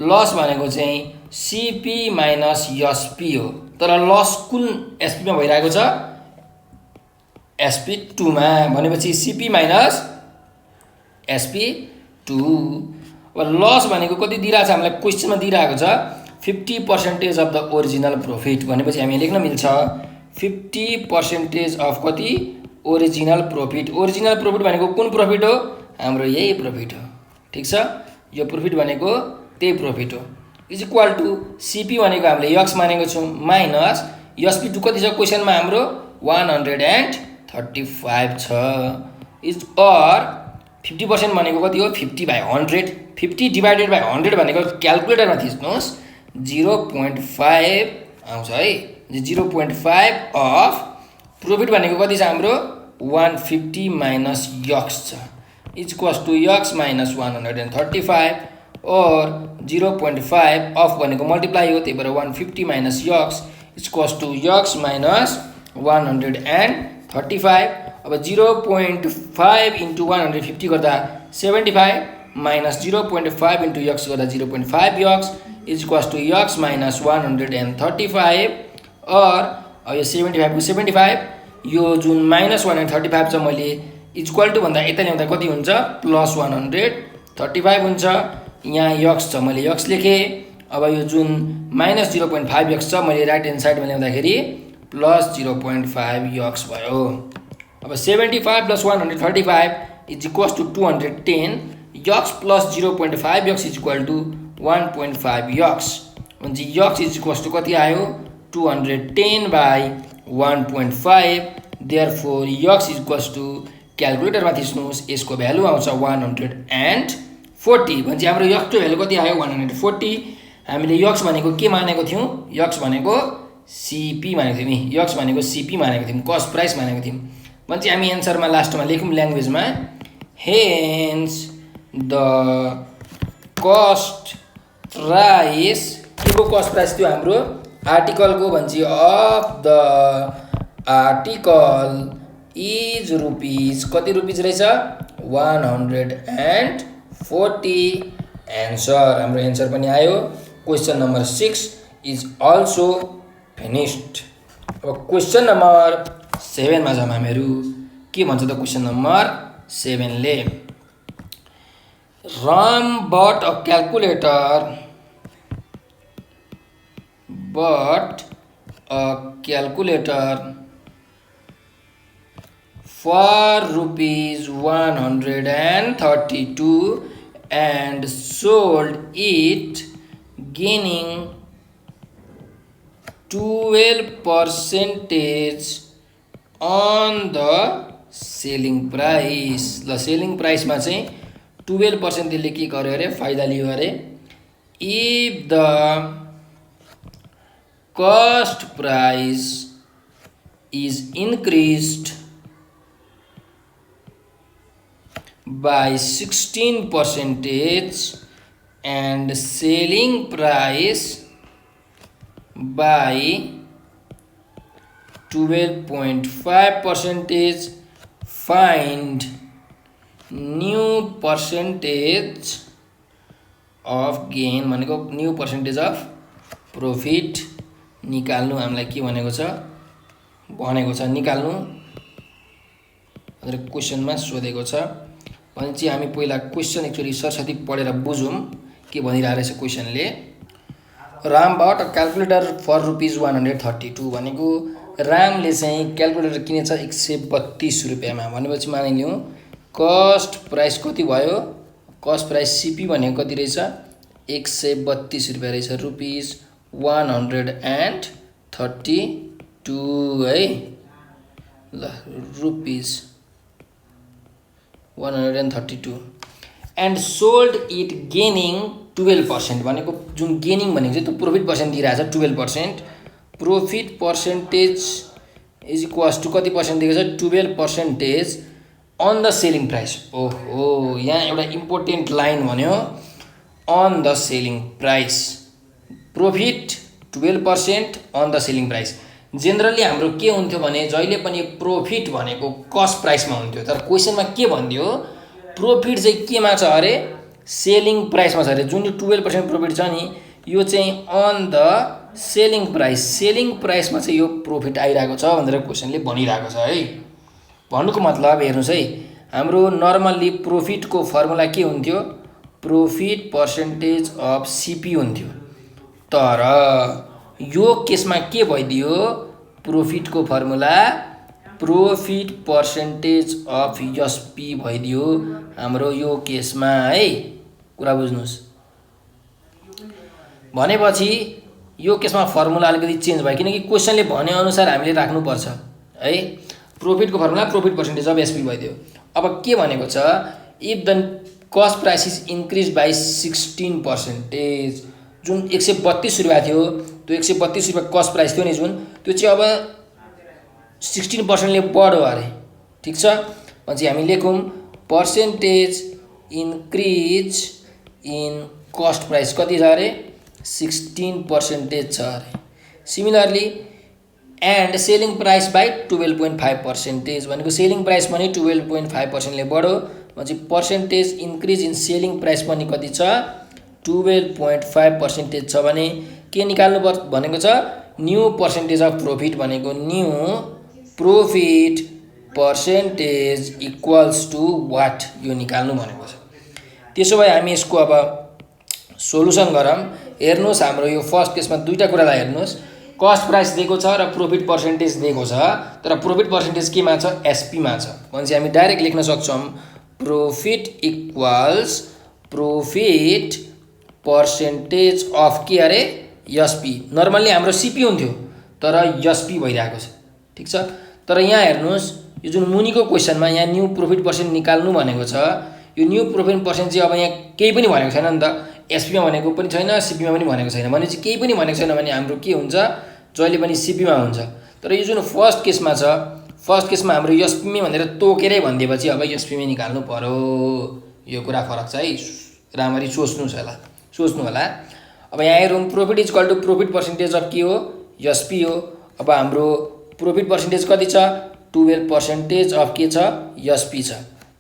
लस भनेको चाहिँ सिपी माइनस एसपी हो, तर लस कुन एसपीमा भइरहेको छ? SP2 मा। भनेपछि सिपी माइनस SP2। अब लस भनेको कति दिइरहेको छ हामीलाई? क्वेसनमा दिइरहेको छ 50% अफ द ओरिजिनल प्रॉफिट। भनेपछि हामी लेख्न मिल्छ 50% अफ कति? Original profit. ओरिजिनल प्रॉफिट भनेको कुन प्रॉफिट हो? हाम्रो यही प्रॉफिट हो। ठीक छ, यो प्रॉफिट भनेको त्यही प्रॉफिट हो। इज इक्वल टु सिपी भनेको हामीले यक्स मानेको छौँ माइनस SP2 कति छ क्वेसनमा? हाम्रो 135 छ। इज और 50% भनेको कति हो? 50/100। 50 डिवाइडेड बाई 100 भनेको क्यालकुलेटरमा थिच्नुहोस् 0.5 आउँछ है। 0.5 अफ प्रॉफिट भनेको कति छ हाम्रो? 150 माइनस यक्स छ। Is equals to x minus 135 और 0.5 अफ भनेको मल्टिप्लाई हो, त्यही भएर 150 minus x is equals to x minus 135। अब 0.5 इन्टु 150 गर्दा 75 माइनस 0.5 इन्टु यक्स गर्दा 0.5 x is equals to x minus 135 और अब यो 75 को 75 यो जुन माइनस 135 छ मैले इक्वल टु भन्दा यता ल्याउँदा कति हुन्छ? प्लस 135 हुन्छ। यहाँ यक्स छ मैले यक्स लेखेँ। अब यो जुन माइनस 0.5 यक्स छ मैले राइट ह्यान्ड साइडमा ल्याउँदाखेरि प्लस 0.5 यक्स भयो। अब 75 plus 135 is equals to 210 x plus 0.5 x is equal to 1.5 x. भने यक्स इज इक्वल्स टु कति आयो? 210/1.5। Therefore x is equals to क्यालकुलेटरमा थिच्नुहोस् यसको भ्यालु आउँछ 140। भने हाम्रो यक्सको भ्यालु कति आयो? 140। हामीले यक्स भनेको के मानेको थियौँ? यक्स भनेको सिपी मानेको थियौँ नि। यक्स भनेको सिपी मानेको थियौँ, कस्ट प्राइस मानेको थियौँ। भने हामी एन्सरमा लास्टमा लेखौँ ल्याङ्ग्वेजमा हेन्स द कस्ट प्राइस। के को कस्ट प्राइस थियो हाम्रो? आर्टिकलको भन्छ of the article is rupees कति रुपिज रहेछ? 140। एन्सर हाम्रो एन्सर पनि आयो। Question number 6 is also finished. अब क्वेसन नम्बर 7 मा जाउँ हामीहरू। के भन्छ त क्वेसन नम्बर 7 ले? Ram bought a calculator for rupees 132 and sold it gaining 12% on the selling price। ल सेलिङ प्राइसमा चाहिँ 12% त्यसले के गर्यो अरे? फाइदा लियो अरे। If the cost price is increased by 16% and selling price by 12.5%, find new percentage of gain भनेको न्यू पर्सेन्टेज अफ प्रॉफिट निकाल्नु। हामीलाई के भनेको छ? निकाल्नु भनेर क्वेसनमा सोधेको छ। भने चाहिँ हामी पहिला क्वेसन एक्चुअली सरस्वती पढेर बुझौँ के भनिरहेको रहेछ क्वेसनले। Ram bought a calculator for rupees 132 भनेको रामले चाहिँ क्यालकुलेटर किनेछ 132 रुपियाँमा। भनेपछि मानिलिउँ कस्ट प्राइस कति भयो? कस्ट प्राइस सिपी भनेको कति रहेछ? 132 रुपियाँ रहेछ। रुपिज 132 है। ल rupees 132 and sold it gaining 12% भनेको जुन गेनिङ भनेको चाहिँ त्यो प्रोफिट पर्सेन्ट दिइरहेछ 12%। Profit percentage is equals to कति पर्सेन्ट दिएको छ? 12% अन द सेलिङ प्राइस। ओहो, यहाँ एउटा इम्पोर्टेन्ट लाइन भन्यो on the selling price. Profit 12% on the selling price. Generally हाम्रो के हुन्थ्यो भने जहिले पनि प्रोफिट भनेको कस्ट प्राइसमा हुन्थ्यो, तर क्वेसनमा के भनिदियो? प्रोफिट चाहिँ केमा छ अरे? सेलिङ प्राइसमा छ अरे। जुन यो 12% प्रोफिट छ नि यो चाहिँ अन द सेलिङ प्राइसमा चाहिँ यो प्रॉफिट आइरहेको छ भनेर क्वेशनले भनिरहेको छ है। भन्नुको मतलब हेर्नुस् है, हाम्रो नर्मल्ली प्रॉफिटको फर्मुला के हुन्थ्यो, प्रॉफिट पर्सेन्टेज अफ सीपी हुन्थ्यो। तर यो केसमा के भइदियो, प्रॉफिटको formula profit percentage of SP भइदियो हाम्रो यो केसमा है। कुरा बुझ्नुस्, भनेपछि यो केसमा फर्मुला अलिकति चेन्ज भयो किनकि क्वेशनले भने अनुसार हामीले राख्नुपर्छ है। प्रॉफिटको formula profit percentage of SP भइदियो। अब के भनेको छ, if the cost price is increase by 16%, जुन 132 रुपियाँ थियो त्यो 132 रुपियाँ कस्ट प्राइस थियो नि जुन, त्यो चाहिँ अब 16%ले बढ्यो अरे। ठिक छ, भनेपछि हामी लेखौँ percentage increase in cost price कति छ अरे, 16% छ अरे। Similarly and selling price by 12.5% भनेको सेलिङ प्राइस पनि 12.5%ले बढ्यो, भनेपछि percentage increase in selling price पनि कति छ, 12.5% छ भने के निकाल्नु भनेको छ, न्यू पर्सेन्टेज अफ प्रॉफिट भनेको new profit percentage equals to what, यो निकाल्नु भनेको छ। त्यसो भए हामी यसको अब सोलुसन गरौँ। हेर्नुहोस्, हाम्रो यो फर्स्ट केसमा दुईवटा कुरालाई हेर्नुहोस्, कस्ट प्राइस दिएको छ र प्रॉफिट पर्सेन्टेज दिएको छ, तर प्रॉफिट पर्सेन्टेज केमा छ, एसपीमा छ। भनेपछि हामी डाइरेक्ट लेख्न सक्छौँ profit equals profit percentage of के अरे, एसपी। नर्मल्ली हाम्रो सीपी हुन्थ्यो तर एसपी भइरहेको छ। ठिक छ, तर यहाँ हेर्नुहोस्, यो जुन मुनिको क्वेसनमा यहाँ न्यू प्रॉफिट पर्सेन्ट निकाल्नु भनेको छ, यो न्यू प्रॉफिट पर्सेन्ट चाहिँ अब यहाँ केही पनि भनेको छैन नि त, एसपीमा भनेको पनि छैन, सीपीमा पनि भनेको छैन। भनेपछि केही पनि भनेको छैन भने हाम्रो के हुन्छ, जहिले पनि सीपीमा हुन्छ। तर यो जुन फर्स्ट केसमा छ, फर्स्ट केसमा हाम्रो एसपीमै भनेर तोकेरै भनिदिएपछि अब एसपीमै निकाल्नु पर्यो। यो कुरा फरक छ है, राम्ररी सोच्नु होला। अब यहाँ हेरौँ, profit is equal to profit percentage of के हो, एसपी हो। अब हाम्रो प्रॉफिट पर्सेन्टेज कति छ, 12% अफ के छ, एसपी छ।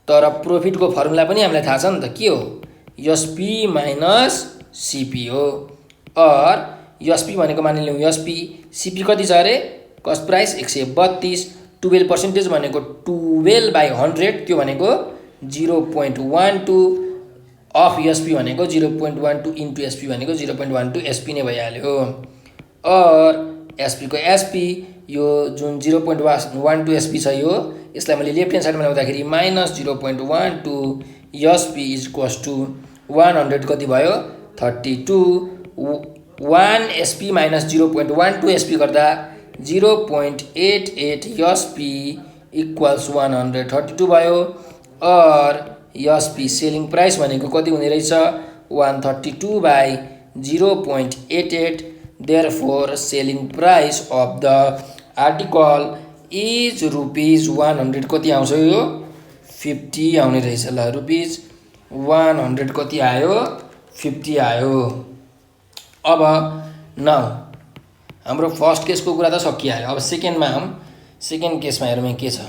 तर प्रॉफिटको फर्मुला पनि हामीलाई थाहा छ नि त, के हो, एसपी माइनस सीपी हो। और एसपी भनेको मानिलिउँ एसपी, सीपी कति छ अरे, कस्ट प्राइस 132, 12% भनेको 12/100, त्यो भनेको 0.12 अफ एसपी भनेको 0.12 इन्टु एसपी भनेको 0.12 एसपी नै भइहाल्यो। और एसपी को एसपी यो जुन 0.12 एसपी छ, यो यसलाई मैले लेफ्ट ह्यान्ड साइडमा ल्याउँदाखेरि minus 0.12 SP is equals to 100 कति भयो, 32। 1 एसपी माइनस 0.12 एसपी गर्दा 0.88 एसपी इक्वल्स 132 भयो। और एसपी सेलिङ प्राइस भनेको कति हुने रहेछ, 132/0.88। Therefore selling price of the article is ₹100 कति आउँछ, यो 50 आउने रहेछ। ल, ₹100 कति आयो, 50 आयो। अब नाउ हाम्रो फर्स्ट केसको कुरा त सकिहाल्यो। अब सेकेन्डमा सेकेन्ड केसमा हेरौँ के छ,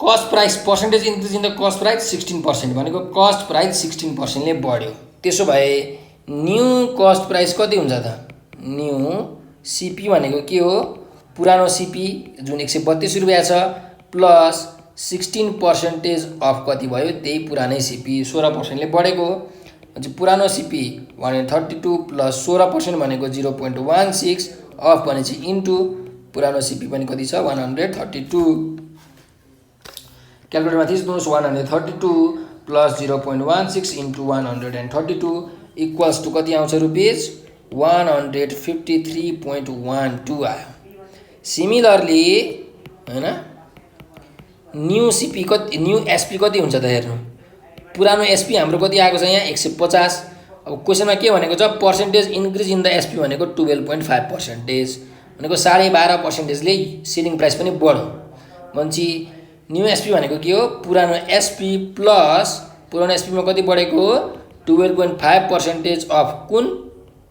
cost price percentage increase in the cost price 16% भनेको कस्ट प्राइस 16%ले बढ्यो। त्यसो भए न्यू कस्ट प्राइस कति हुन्छ त, न्यू सीपी भनेको के हो, पुरानो सीपी जुन 132 रुपियाँ छ प्लस 16% अफ कति भयो, त्यही पुरानै सीपी 16%ले बढेको। पुरानो सीपी 132 प्लस 16% भनेको 0.16 अफ भनेपछि इन्टु पुरानो सीपी पनि कति छ, 132। क्यालकुलेटरमा थिच्नुहोस्, 132 प्लस 0.16 इन्टु 132 इक्वल्स टु कति आउँछ, ₹153.12 आयो। सिमिलरली हैन, न्यू सीपी कति, न्यू एसपी कति हुन्छ त हेर्नु, पुरानो एसपी हाम्रो कति आएको छ यहाँ 150। अब क्वेसनमा के भनेको छ, percentage increase in the SP भनेको 12.5% भनेको 12.5%ले सेलिङ प्राइस पनि बढ्यो। भनेपछि न्यू एसपी भनेको के हो, पुरानो एसपी प्लस पुरानो एसपीमा कति बढेको हो, 12.5% अफ कुन,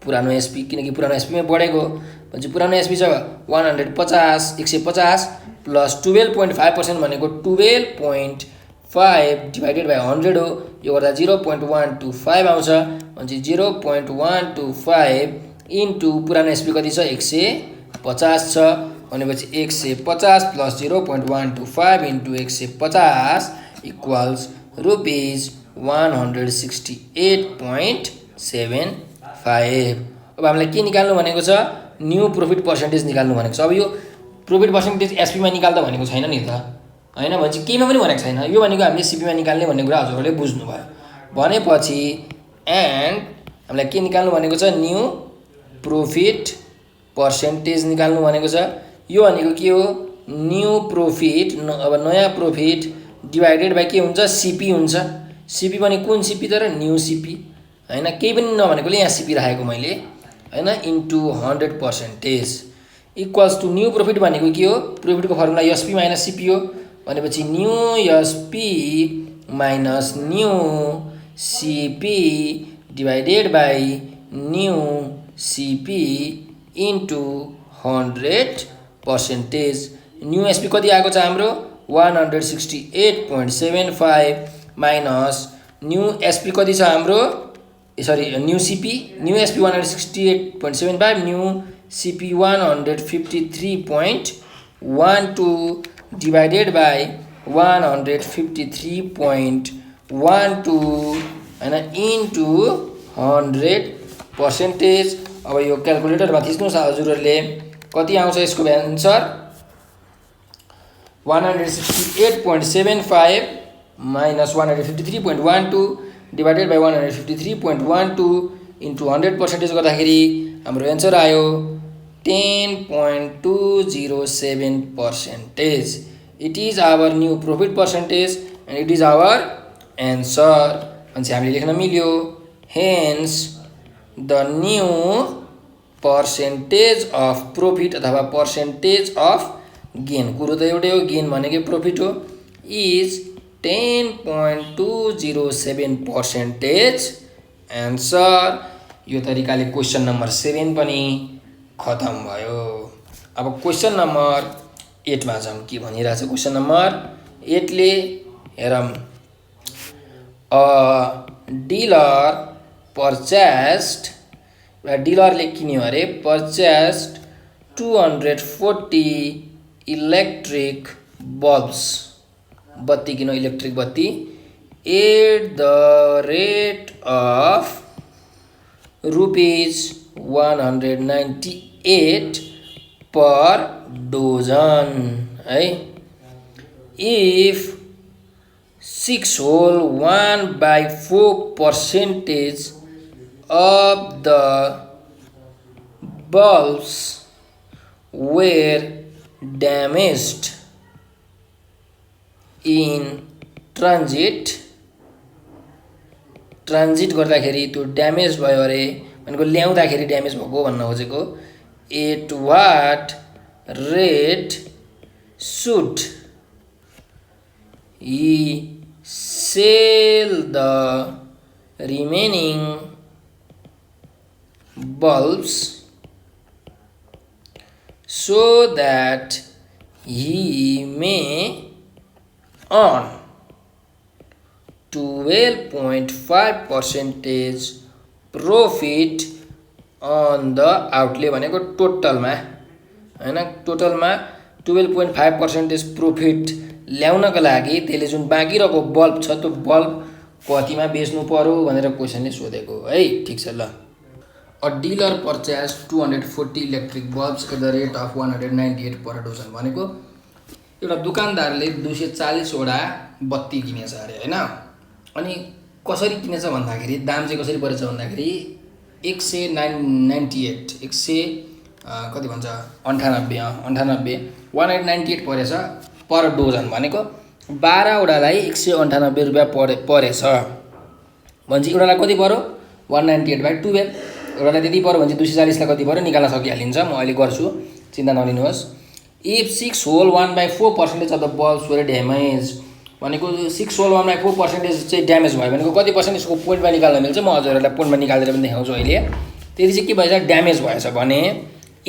पुरानो एसपी, किनकि पुरानो एसपीमा बढेको। भनेपछि पुरानो एसपी छ 150 प्लस 12.5% भनेको 12.5 डिभाइडेड बाई 100 हो, यो गर्दा 0.125 आउँछ। भनेपछि 0.125 इन्टु पुरानो एसपी कति छ 150 छ भनेपछि 150 प्लस 0.125 इन्टु 150 इक्वल्स रुपिज 168.75। अब हामीलाई के निकाल्नु भनेको छ न्यू प्रॉफिट पर्सेन्टेज निकाल्नु भनेको छ। अब यो प्रॉफिट पर्सेन्टेज एसपी मा निकाल्दा भनेको छैन नि त हैन भनेपछि केमा पनि भनेको छैन यो भनेको हामीले सीपी मा निकाल्ने भन्ने कुरा हजुरहरूले बुझ्नु भयो भनेपछि एन्ड हामीलाई के निकाल्नु भनेको छ न्यू प्रॉफिट पर्सेन्टेज निकाल्नु भनेको छ। यो भनेको के हो न्यू प्रॉफिट अब नयाँ प्रॉफिट डिवाइडेड बाइ के हुन्छ सीपी हुन्छ। सीपी पनि कुन सीपी तर न्यू सीपी हैन केही पनि नभनेकोले यहाँ सीपी राखेको मैले हैन into 100% equals to new profit भनेको के हो प्रॉफिटको फर्मुला एसपी माइनस सीपी हो भनेपछि new SP minus new CP divided by new CP into 100%। New SP कति आएको छ हाम्रो 168.75 माइनस न्यू एसपी कति छ हाम्रो sorry new CP new SP 168.75 new CP 153.12 divided by 153.12 हैन इन्टु 100%। अब यो क्याल्कुलेटरमा थिच्नुस् हजुरहरूले कति आउँछ यसको answer 168.75 minus 153.12 divided by 153.12 into 100% गर्दाखेरि हाम्रो आन्सर आयो 10.207%. It is our new profit percentage and it is our answer. अनि हामीले लेख्न मिल्यो hence the new percentage of profit अथवा percentage of gain कुरो त एउटै हो गेन भनेको प्रॉफिट हो is 10.207%. आन्सर यो तरिकाले क्वेशन नम्बर 7 पनि खतम भयो। अब क्वेशन नम्बर 8 मा जाउँ के भनिरहेछ क्वेशन नम्बर 8 ले हेरौँ अ डीलर पर्चेस्ड डीलरले किन्यो अरे पर्चेस्ड 240 इलेक्ट्रिक बल्ब्स बत्ती किनो इलेक्ट्रिक बत्ती at the rate of rupees 198 per dozen है। इफ 6 whole 1/4% of the bulbs were damaged in transit गर्दाखेरि त्यो ड्यामेज भयो अरे भनेको ल्याउँदाखेरि ड्यामेज भएको भन्न खोजेको at what rate should he sell the remaining bulbs so that he may earn 12.5% profit on the outlay भनेको टोटलमा हैन टोटलमा 12.5% प्रॉफिट ल्याउनको लागि त्यसले जुन बाँकी रहेको बल्ब छ त्यो बल्ब कतिमा बेच्नु पर्यो भनेर क्वेशनले सोधेको है। ठीक छ ल a dealer purchase 240 electric bulbs at the rate of 198 per dozen भनेको एउटा दुकानदारले 240 वटा बत्ती किनेछ अरे हैन। अनि कसरी किनेछ भन्दाखेरि दाम चाहिँ कसरी परेछ भन्दाखेरि 198 कति भन्छ 98 198 परेछ पर डोजन भनेको 12 वटालाई 198 रुपैयाँ परेछ भन्छ। एउटालाई कति पर्यो 198/12 एउटालाई त्यति पर्यो भने 240 लाई कति पर्यो निकाल्न सकिहालिन्छ म अहिले गर्छु चिन्ता नलिनुहोस्। If 6 whole 1/4% of the bulbs were damage भनेको 6 whole 1/4% चाहिँ ड्यामेज भयो भनेको कति पर्सेन्टेजको पोइन्टमा निकाल्न मिल्छ म हजुरहरूलाई पोइन्टमा निकालेर पनि देखाउँछु अहिले। त्यति चाहिँ के भएछ ड्यामेज भएछ भने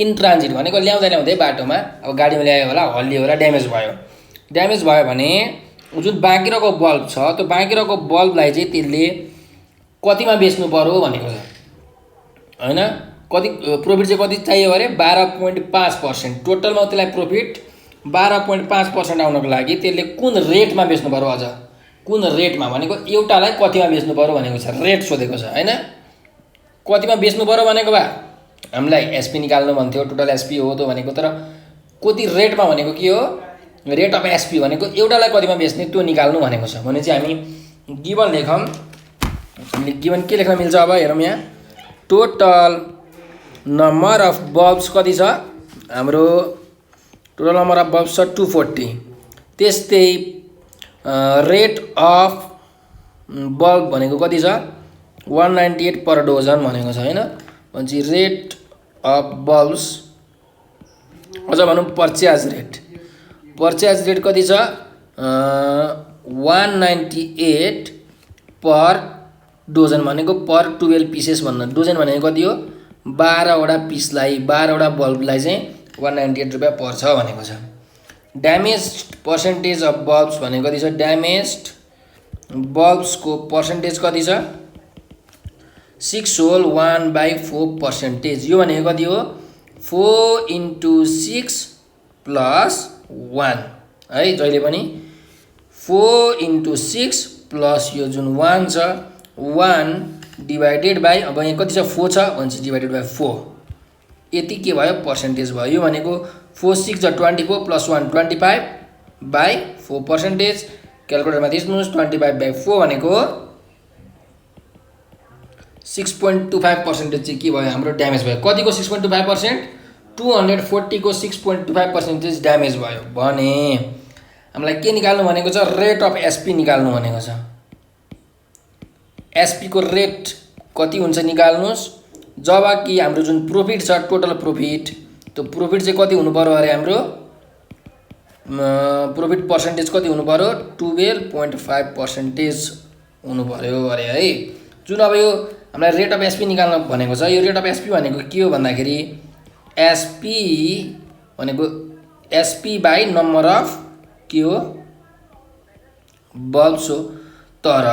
इन ट्रान्जिट भनेको ल्याउँदै बाटोमा अब गाडीमा ल्यायो होला हल्लियो होला ड्यामेज भयो भने जुन बाँकी रहेको बल्ब छ त्यो बाँकी रहेको बल्बलाई चाहिँ त्यसले कतिमा बेच्नु पर्यो भनेको छ हैन। कति प्रॉफिट चाहिँ कति चाहियो अरे 12.5%। टोटलमा त्यसलाई प्रॉफिट 12.5% आउनको लागि त्यसले कुन रेटमा बेच्नु पर्यो, अझ कुन रेटमा भनेको एउटालाई कतिमा बेच्नु पर्यो भनेको छ, रेट सोधेको छ हैन। कतिमा बेच्नु पर्यो भनेको भए हामीलाई एसपी निकाल्नु भन्थ्यो, टोटल एसपी हो त भनेको, तर कति रेटमा भनेको के हो, रेट अफ एसपी भनेको एउटालाई कतिमा बेच्ने त्यो निकाल्नु भनेको छ। भने चाहिँ हामी गिवन लेखौँ। हामीले गिवन के लेख्न मिल्छ अब हेरौँ यहाँ। टोटल नम्बर अफ बल्ब्स कति छ हाम्रो, टोटल नम्बर अफ बल्ब्स छ 240। त्यस्तै रेट अफ बल्ब भनेको कति छ 198 पर डोजन भनेको छ हैन। भनेपछि रेट अफ बल्ब्स, अझ भनौँ पर्चेज रेट, पर्चेज रेट कति छ 198 पर डोजन भनेको पर 12 पिसेस भन्न। डोजन भनेको कति हो 12वटा पिसलाई, 12वटा बल्बलाई चाहिँ 198 रुपियाँ पर्छ भनेको छ। ड्यामेज्ड पर्सेन्टेज अफ बल्ब्स भनेको कति छ, ड्यामेज्ड बल्ब्सको पर्सेन्टेज कति छ 6 होल 1/4%। यो भनेको कति हो 4 × 6 + 1 है। जहिले पनि 4 × 6 प्लस यो जुन 1 छ 1 डिभाइडेड बाई, अब यहाँ कति छ 4 छ भनेपछि डिभाइडेड बाई 4, यति के भयो पर्सेन्टेज भयो। यो भनेको 4 6 = 24 + 1 25/4%। क्यालकुलेटरमा थिच्नुहोस् 25/4 भनेको 6.25% चाहिँ के भयो हाम्रो ड्यामेज भयो। कतिको 6.25%, 240 को 6.25% ड्यामेज भयो भने हामीलाई के निकाल्नु भनेको छ, रेट अफ एसपी निकाल्नु भनेको छ। एसपी को रेट कति हुन्छ निकाल्नुस्, जब कि हाम्रो जुन प्रॉफिट छ टोटल प्रॉफिट, त्यो प्रॉफिट चाहिँ कति हुनु पर्यो अरे हाम्रो, प्रॉफिट पर्सेन्टेज कति हुनु पर्यो 12.5% हुनु पर्यो अरे है। जुन अब यो हामीलाई रेट अफ एसपी निकाल्न भनेको छ, यो रेट अफ एसपी भनेको के हो भन्दाखेरि एसपी भनेको एसपी बाई नम्बर अफ के हो बल्ब्स हो। तर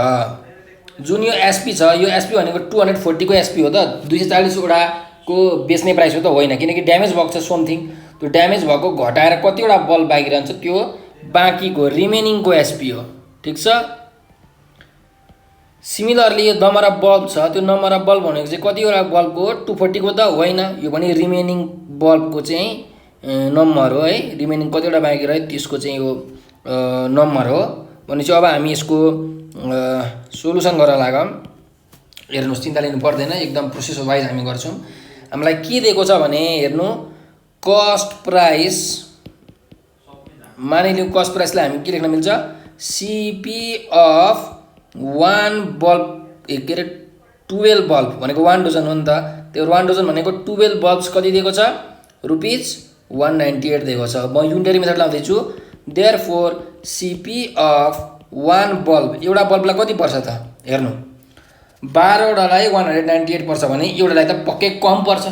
जुन यो एसपी छ, यो एसपी भनेको 240 को एसपी हो त, 240 वटा को बेच्ने प्राइस हो त होइन, किनकि ड्यामेज भएको छ समथिङ, त्यो ड्यामेज भएको घटाएर कतिवटा बल्ब बाँकी रहन्छ त्यो बाँकीको रिमेनिङको एसपी हो। ठिक छ। सिमिलरली यो नम्बर अफ बल्ब छ, त्यो नम्बर अफ बल्ब भनेको चाहिँ कतिवटा बल्बको 240 को त होइन, यो पनि रिमेनिङ बल्बको चाहिँ नम्बर हो है। रिमेनिङ कतिवटा बाँकी रह्यो त्यसको चाहिँ यो नम्बर हो। भनेपछि अब हामी यसको सोलुसन गर्न लागौँ। हेर्नुहोस्, चिन्ता लिनु पर्दैन, एकदम प्रोसेस वाइज हामी गर्छौँ। हामीलाई के दिएको छ भने हेर्नु, कस्ट प्राइस, मानिलिउँ कस्ट प्राइसलाई हामी के लेख्न मिल्छ, सिपी अफ 1 बल्ब, के अरे 12 बल्ब भनेको 1 डजन हो नि त, त्यो 1 डजन भनेको 12 बल्ब्स कति दिएको छ ₹198 दिएको छ। म युनिटरी मेथड लाउँदैछु। देयरफोर सिपी अफ 1 बल्ब, एउटा बल्बलाई कति पर्छ त हेर्नु, 12वटालाई 198 पर्छ भने एउटालाई त पक्कै कम पर्छ,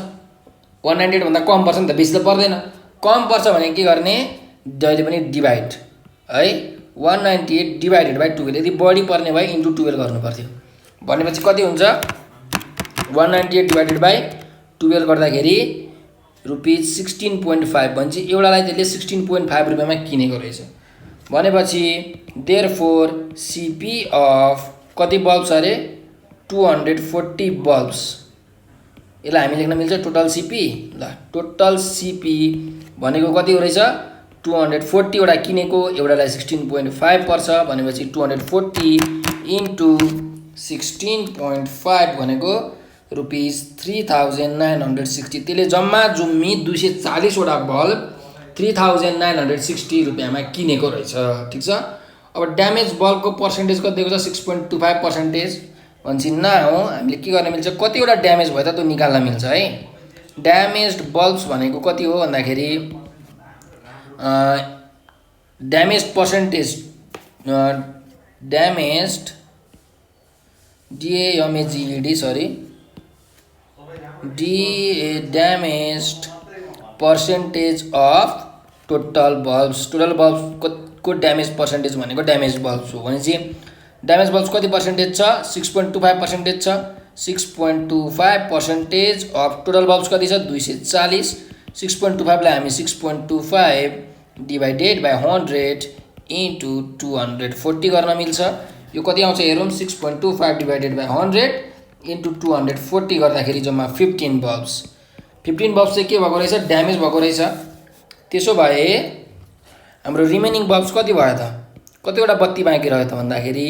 198 भन्दा कम पर्छ नि त, बेसी त पर्दैन। कम पर्छ भने के गर्ने, जहिले पनि डिभाइड है, 198 डिभाइडेड बाई 12, यदि बढी पर्ने भए इन्टु 12 गर्नु पर्थ्यो। भनेपछि कति हुन्छ 198 डिभाइडेड बाई 12 गर्दाखेरि ₹16.5 भनेपछि एउटालाई त्यसले 16.5 रुपियाँमा किनेको रहेछ। भनेपछि देयरफोर सिपी अफ कति बल्ब्स अरे 240 बल्ब्स, यसलाई हामी लेख्न मिल्छ टोटल सिपी। ल टोटल सिपी भनेको कति हो रहेछ 240 वटा किनेको, एउटालाई 16.5 पर्छ भनेपछि 240 इन्टु 16.5 भनेको ₹3960। त्यसले जम्मा जुम्मी 240 वटा बल्ब 3960 रुपियाँमा किनेको रहेछ। ठिक छ। अब ड्यामेज बल्बको पर्सेन्टेज कति दिएको छ 6.25%। भनेपछि नाउ हामीले के गर्न मिल्छ, कतिवटा ड्यामेज भयो त त्यो निकाल्न मिल्छ है। ड्यामेज्ड बल्ब्स भनेको कति हो भन्दाखेरि damage percentage, damaged DAMAGED sorry damaged percentage of total bulbs, total bulbs को ड्यामेज पर्सेन्टेज भनेको ड्यामेज बल्ब्स हो। भनेपछि ड्यामेज बल्ब्स कति पर्सेन्टेज छ 6.25% छ 6.25% अफ टोटल बल्ब्स कति छ 240 6.25 लाई हामी 6.25 डिभाइडेड बाई 100 इन्टु 240 गर्न मिल्छ यो कति आउँछ हेरौँ 6.25 डिभाइडेड बाई 100 इन्टु 240 गर्दाखेरि जम्मा 15 बल्ब्स 15 बल्ब्स चाहिँ के भएको रहेछ ड्यामेज भएको रहेछ त्यसो भए हाम्रो रिमेनिङ बल्ब्स कति भयो त कतिवटा बत्ती बाँकी रह्यो त भन्दाखेरि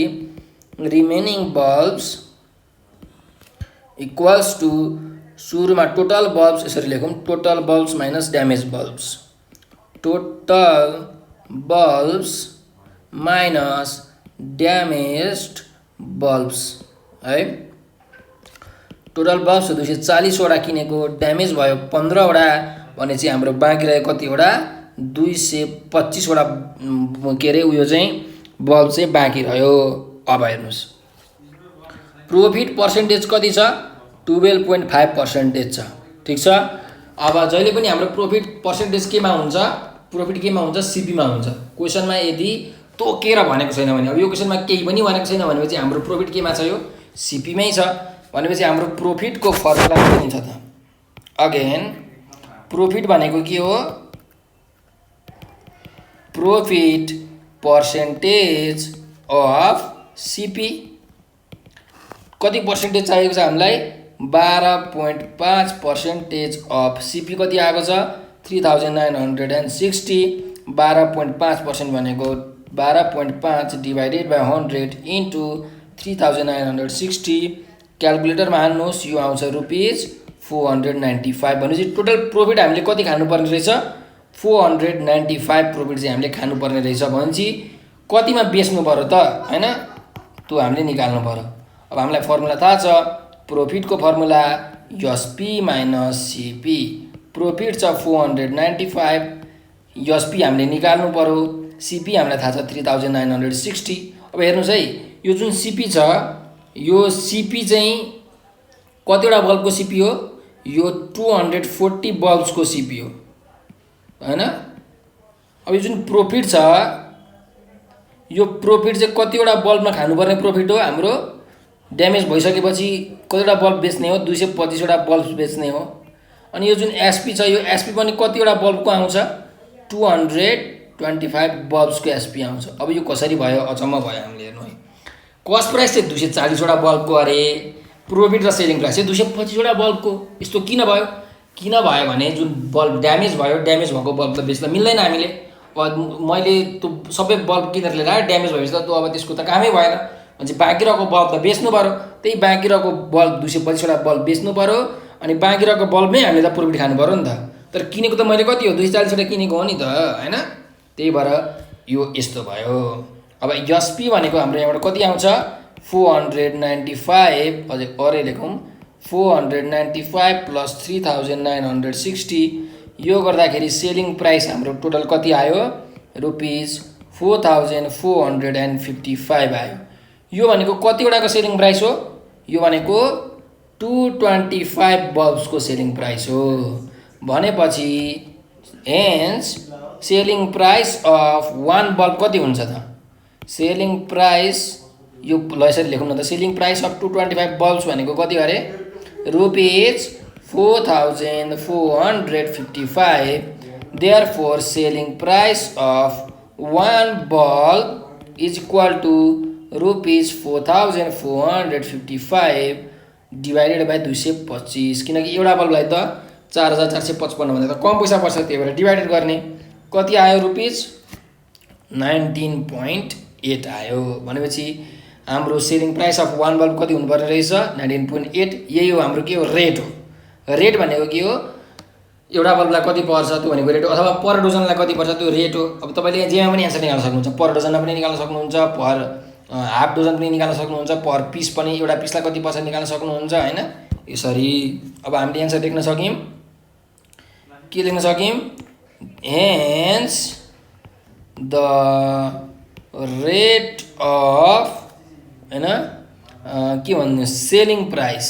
रिमेनिङ बल्ब्स इक्वल्स टु सुरुमा टोटल बल्ब्स यसरी लेखौँ total bulbs minus damage bulbs total bulbs minus damaged bulbs है टोटल बल्ब्स 240 वटा किनेको ड्यामेज भयो 15 वटा भने चाहिँ हाम्रो बाँकी रह्यो कतिवटा 225 वटा के अरे उयो चाहिँ बल्ब चाहिँ बाँकी रह्यो अब हेर्नुहोस् प्रोफिट पर्सेन्टेज कति छ 12.5% छ ठिक छ अब जहिले पनि हाम्रो प्रोफिट पर्सेन्टेज केमा हुन्छ प्रोफिट केमा हुन्छ सिपीमा हुन्छ क्वेसनमा यदि तोकेर भनेको छैन भने अब यो क्वेसनमा केही पनि भनेको छैन भनेपछि हाम्रो प्रोफिट केमा छ यो सिपीमै छ भनेपछि हाम्रो प्रोफिटको फर्मुला के हुन्छ त अगेन प्रोफिट भनेको के हो प्रोफिट पर्सेन्टेज अफ सिपी कति पर्सेन्टेज चाहिएको छ हामीलाई 12.5% अफ सिपी कति आएको छ 3960 12.5% भनेको 12.5 डिभाइडेड बाई 100 इन्टु 3960 क्यालकुलेटरमा हान्नुहोस् यो आउँछ ₹495 भनेपछि टोटल प्रोफिट हामीले कति खानुपर्ने रहेछ 495 प्रोफिट चाहिँ हामीले खानुपर्ने रहेछ भनेपछि कतिमा बेच्नु पर्यो त हैन त्यो हामीले निकाल्नु पर्यो अब हामीलाई फर्मुला थाहा छ प्रोफिटको formula SP minus CP profit छ 495 एसपी हामीले निकाल्नु पर्यो सिपी हामीलाई थाहा छ 3960 अब हेर्नुस् है यो जुन सिपी छ यो सिपी चाहिँ कतिवटा बल्बको सिपी हो यो 240 बल्ब्सको सिपी हो हैन अब यो जुन प्रोफिट छ यो प्रोफिट चाहिँ कतिवटा बल्बमा खानुपर्ने प्रोफिट हो हाम्रो ड्यामेज भइसकेपछि कतिवटा बल्ब बेच्ने हो 225 वटा बल्ब बेच्ने हो अनि यो जुन एसपी छ यो एसपी पनि कतिवटा बल्बको आउँछ 225 बल्ब्सको एसपी आउँछ अब यो कसरी भयो अचम्म भयो हामीले हेर्नु है कस्ट प्राइस चाहिँ 240 वटा बल्बको अरे प्रोफिट र सेलिङ प्राइस चाहिँ 225 वटा बल्बको यस्तो किन भयो भने जुन बल्ब ड्यामेज भयो ड्यामेज भएको बल्ब त बेच्न मिल्दैन हामीले मैले त्यो सबै बल्ब किनेर ल्याएर ड्यामेज भएपछि त त्यो अब त्यसको त कामै भएन भनेपछि बाँकी रहेको बल्ब त बेच्नु पर्यो त्यही बाँकी रहेको बल्ब 225 वटा बल्ब बेच्नु पर्यो अनि बाँकी रहेको बल्बमै हामीले त प्रोफिट खानु पर्यो नि त तर किनेको त मैले कति हो 240 वटा किनेको हो नि त हैन त्यही भएर यो यस्तो भयो अब एसपी भनेको हाम्रो यहाँबाट कति आउँछ 495 अझै अरे लेखौँ 495 प्लस 3960 यो गर्दाखेरि सेलिङ प्राइस हाम्रो टोटल कति आयो ₹4455 आयो यो भनेको कतिवटाको सेलिङ प्राइस हो यो भनेको 225 बल्ब्सको सेलिङ प्राइस हो भनेपछि hence selling price of one bulb कति हुन्छ त सेलिङ प्राइस यो ल यसरी लेखौँ न त सेलिङ प्राइस अफ 225 बल्ब्स भनेको कति अरे ₹4455 therefore selling price of one bulb is equal to ₹4455 divided by 225 किनकि एउटा बल्बलाई त 4455 भन्दा त कम पैसा पर्छ त्यही भएर डिभाइडेड गर्ने कति आयो ₹19.8 आयो भनेपछि हाम्रो selling price of one bulb कति हुनुपर्ने रहेछ 19.8 यही हो हाम्रो के हो रेट भनेको के हो एउटा बल्बलाई कति पर्छ त्यो भनेको रेट हो अथवा पर डजनलाई कति पर्छ त्यो रेट हो अब तपाईले जेमा पनि एन्सर निकाल्न सक्नुहुन्छ पर डजनमा पनि निकाल्न सक्नुहुन्छ पर हाफ डजन पनि निकाल्न सक्नुहुन्छ पर पिस पनि एउटा पिसलाई कति पर्छ निकाल्न सक्नुहुन्छ हैन यसरी अब हामीले एन्सर लेख्न सक्यौं के लेख्न सक्यौं हेन्स द रेट अफ हैन के भन्नु selling price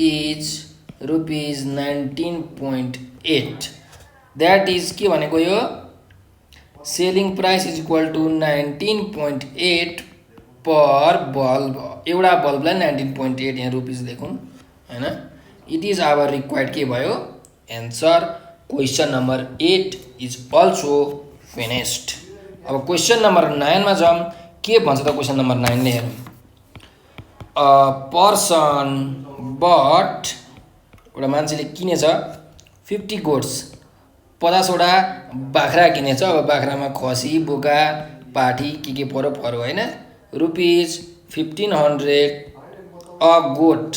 is ₹19.8 that is के भनेको यो selling price is equal to 19.8 per bulb. एउटा बल्बलाई 19.8 यहाँ रुपिस देखौँ हैन। इट इज आवर रिक्वायर्ड के भयो answer. Question number 8 is also finished. अब क्वेसन नम्बर 9 मा जाउँ। के भन्छ त क्वेसन नम्बर 9 ले हेरौँ। अ पर्सन बट एउटा मान्छेले किनेछ 50 गोट्स 50 वटा बाख्रा किनेछ। अब बाख्रामा खसी बोका पाठी के पर्यो हैन। Rupees 1500 a goat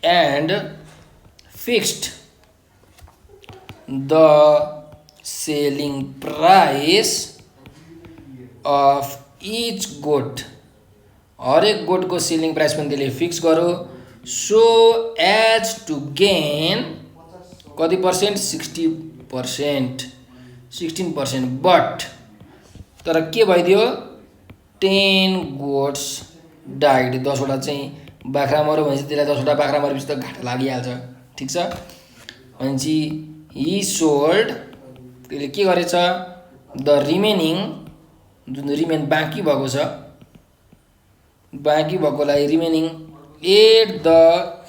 and fixed the selling price of each goat. हरेक गोटको सेलिङ प्राइस पनि त्यसले फिक्स गर्यो सो एज टु गेन कति पर्सेन्ट 60%, 16%। बट तर के भइदियो 10 गोट्स डाइड। 10 वटा चाहिँ बाख्रा मऱ्यो भनेपछि त्यसलाई 10 वटा बाख्रा मरेपछि त घाटा लागिहाल्छ, ठिक छ। भनेपछि हि सोल्ड, त्यसले के गरेछ द रिमेनिङ, जुन रिमेन बाँकी भएको छ, बाँकी भएकोलाई remaining at the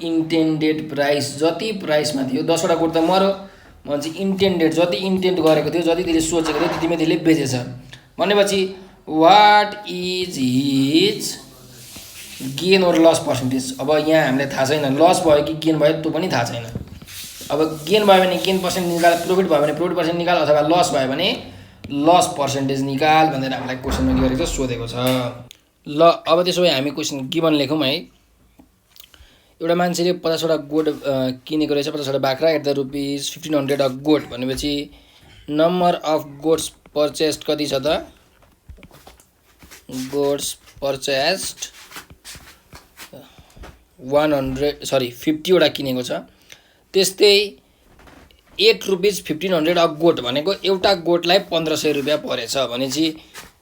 intended price. जति प्राइसमा थियो 10 वटा गोट त मऱ्यो भनेपछि इन्टेन्डेड जति इन्टेन्ड गरेको थियो, जति त्यसले सोचेको थियो त्यतिमै त्यसले बेचेछ भनेपछि what is his gain or loss percentage. अब यहाँ हामीलाई थाहा छैन लस भयो कि गेन भयो त्यो पनि थाहा छैन। अब गेन भयो भने गेन पर्सेन्ट निकाल, प्रोफिट भयो भने प्रोफिट पर्सेन्ट निकाल, अथवा लस भयो भने लस पर्सेन्टेज निकाल भनेर हामीलाई क्वेसनमा के गरेको छ सोधेको छ। ल अब त्यसो भए हामी क्वेसन गिभन लेखौँ है। एउटा मान्छेले 50 वटा गोट किनेको रहेछ, 50 वटा बाख्रा at the rupees 1500 a goat भनेपछि नम्बर अफ गोट्स पर्चेस्ड कति छ त? गोट्स पर्चेस्ड 50 वटा किनेको छ। त्यस्तै 8 रुपिस 1500 अ गोट भनेको एउटा गोटलाई 1500 रुपियाँ परेछ भनेपछि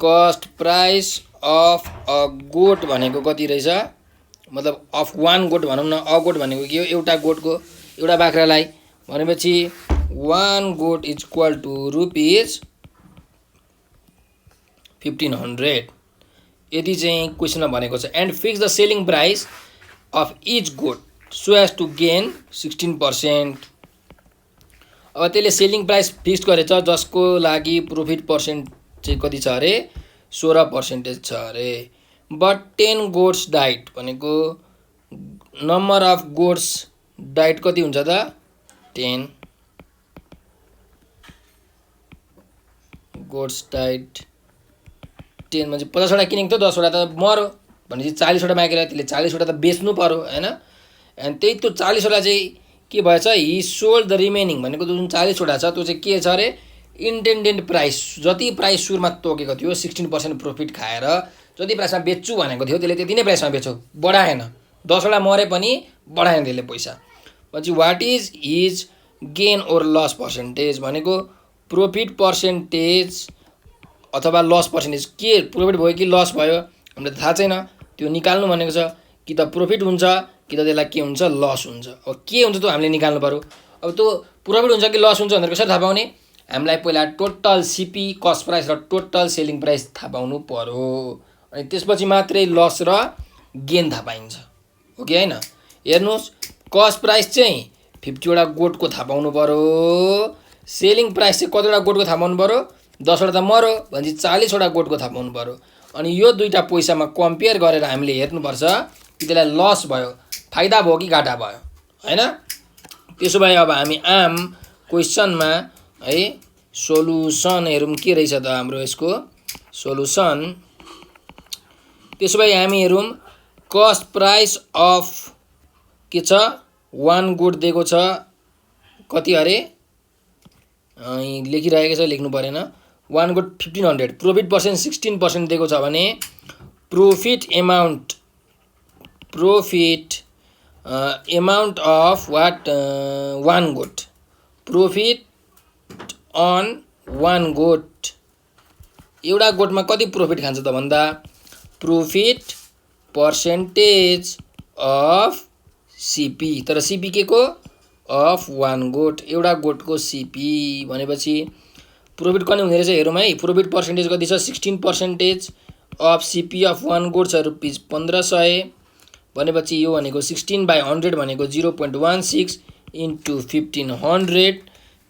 cost price of a goat भनेको कति रहेछ? मतलब अफ वान गोट भनौँ न। अ गोट भनेको के हो? एउटा गोटको एउटा बाख्रालाई भनेपछि 1 goat is equal to rupees 1500। यति चाहिँ क्वेसनमा भनेको छ। And fix the selling price of each goat so as to gain 16%। अब त्यसले सेलिङ प्राइस फिक्स गरेछ जसको लागि प्रोफिट पर्सेन्ट चाहिँ कति छ अरे? 16% छ अरे। बट 10 गोट्स डाइट भनेको नम्बर अफ गोट्स डाइट कति हुन्छ त? 10 गोट्स डाइट 10 म्हणजे 50 वटा किनेको थियो 10 वटा त मर्यो भनेपछि 40 वटा मागेर त्यसले 40 वटा त बेच्नु पर्यो हैन। अनि त्यही त्यो 40 वटा चाहिँ के भएछ? हि सोल्ड द रिमेनिङ भनेको जुन 40 वटा छ त्यो चाहिँ के छ अरे? Intended price. जति प्राइस सुरुमा तोकेको थियो 16% प्रोफिट खाएर जति प्राइसमा बेच्छु भनेको थियो त्यसले त्यति नै प्राइसमा बेच्यो, बढाएन। 10 वटा मरे पनि बढाएन त्यसले पैसा। पछि what is his gain or loss percentage भनेको प्रोफिट पर्सेन्टेज अथवा लस पर्सेन्टेज। के प्रोफिट भयो कि लस भयो हामीलाई थाहा छैन, त्यो निकाल्नु भनेको छ। कि त प्रोफिट हुन्छ कि त त्यसलाई के हुन्छ? लस हुन्छ। अब के हुन्छ त्यो हामीले निकाल्नु पर्यो। अब त्यो प्रोफिट हुन्छ कि लस हुन्छ भनेर कसरी थाहा पाउने? हामीलाई पहिला टोटल सिपी कस्ट प्राइस र टोटल सेलिङ प्राइस थाहा पाउनु पर्यो। अनि त्यसपछि मात्रै लस र गेन थाहा पाइन्छ, हो कि होइन? हेर्नुहोस् कस्ट प्राइस चाहिँ 50 वटा गोटको थाहा पाउनु पर्यो। सेलिङ प्राइस चाहिँ कतिवटा गोटको थाहा पाउनु पर्यो? 10 वटा त मर्यो भनेपछि 40 वटा गोटको थाहा पाउनु पर्यो। अनि यो दुईटा पैसामा कम्पेयर गरेर हामीले हेर्नुपर्छ कि त्यसलाई लस भयो, फाइदा भयो कि घाटा भयो, हैन? त्यसो भए अब हामी आम क्वेसनमा है सोलुसन हेरौँ के रहेछ त हाम्रो यसको सोलुसन। त्यसो भए हामी हेरौँ कस्ट प्राइस अफ के छ? 1 गोट दिएको छ कति अरे? लेखिरहेको छ, लेख्नु परेन। 1 गोट 1500, प्रोफिट पर्सेन्ट 16% दिएको छ भने profit amount of what 1 goat, profit on 1 goat, एउटा गोटमा कति प्रोफिट खान्छ त भन्दा प्रोफिट पर्सेन्टेज अफ सिपी। तर सिपी के को? अफ 1 गोट, एउटा गोटको सिपी भनेपछि प्रॉफिट कति हुँदै रहेछ हेरौँ है। प्रॉफिट पर्सेन्टेज कति छ 16% अफ सीपी अफ 1 गुड छ रुपीज 1500 भनेपछि यो भनेको 16/100 भनेको 0.16 इन्टु 1500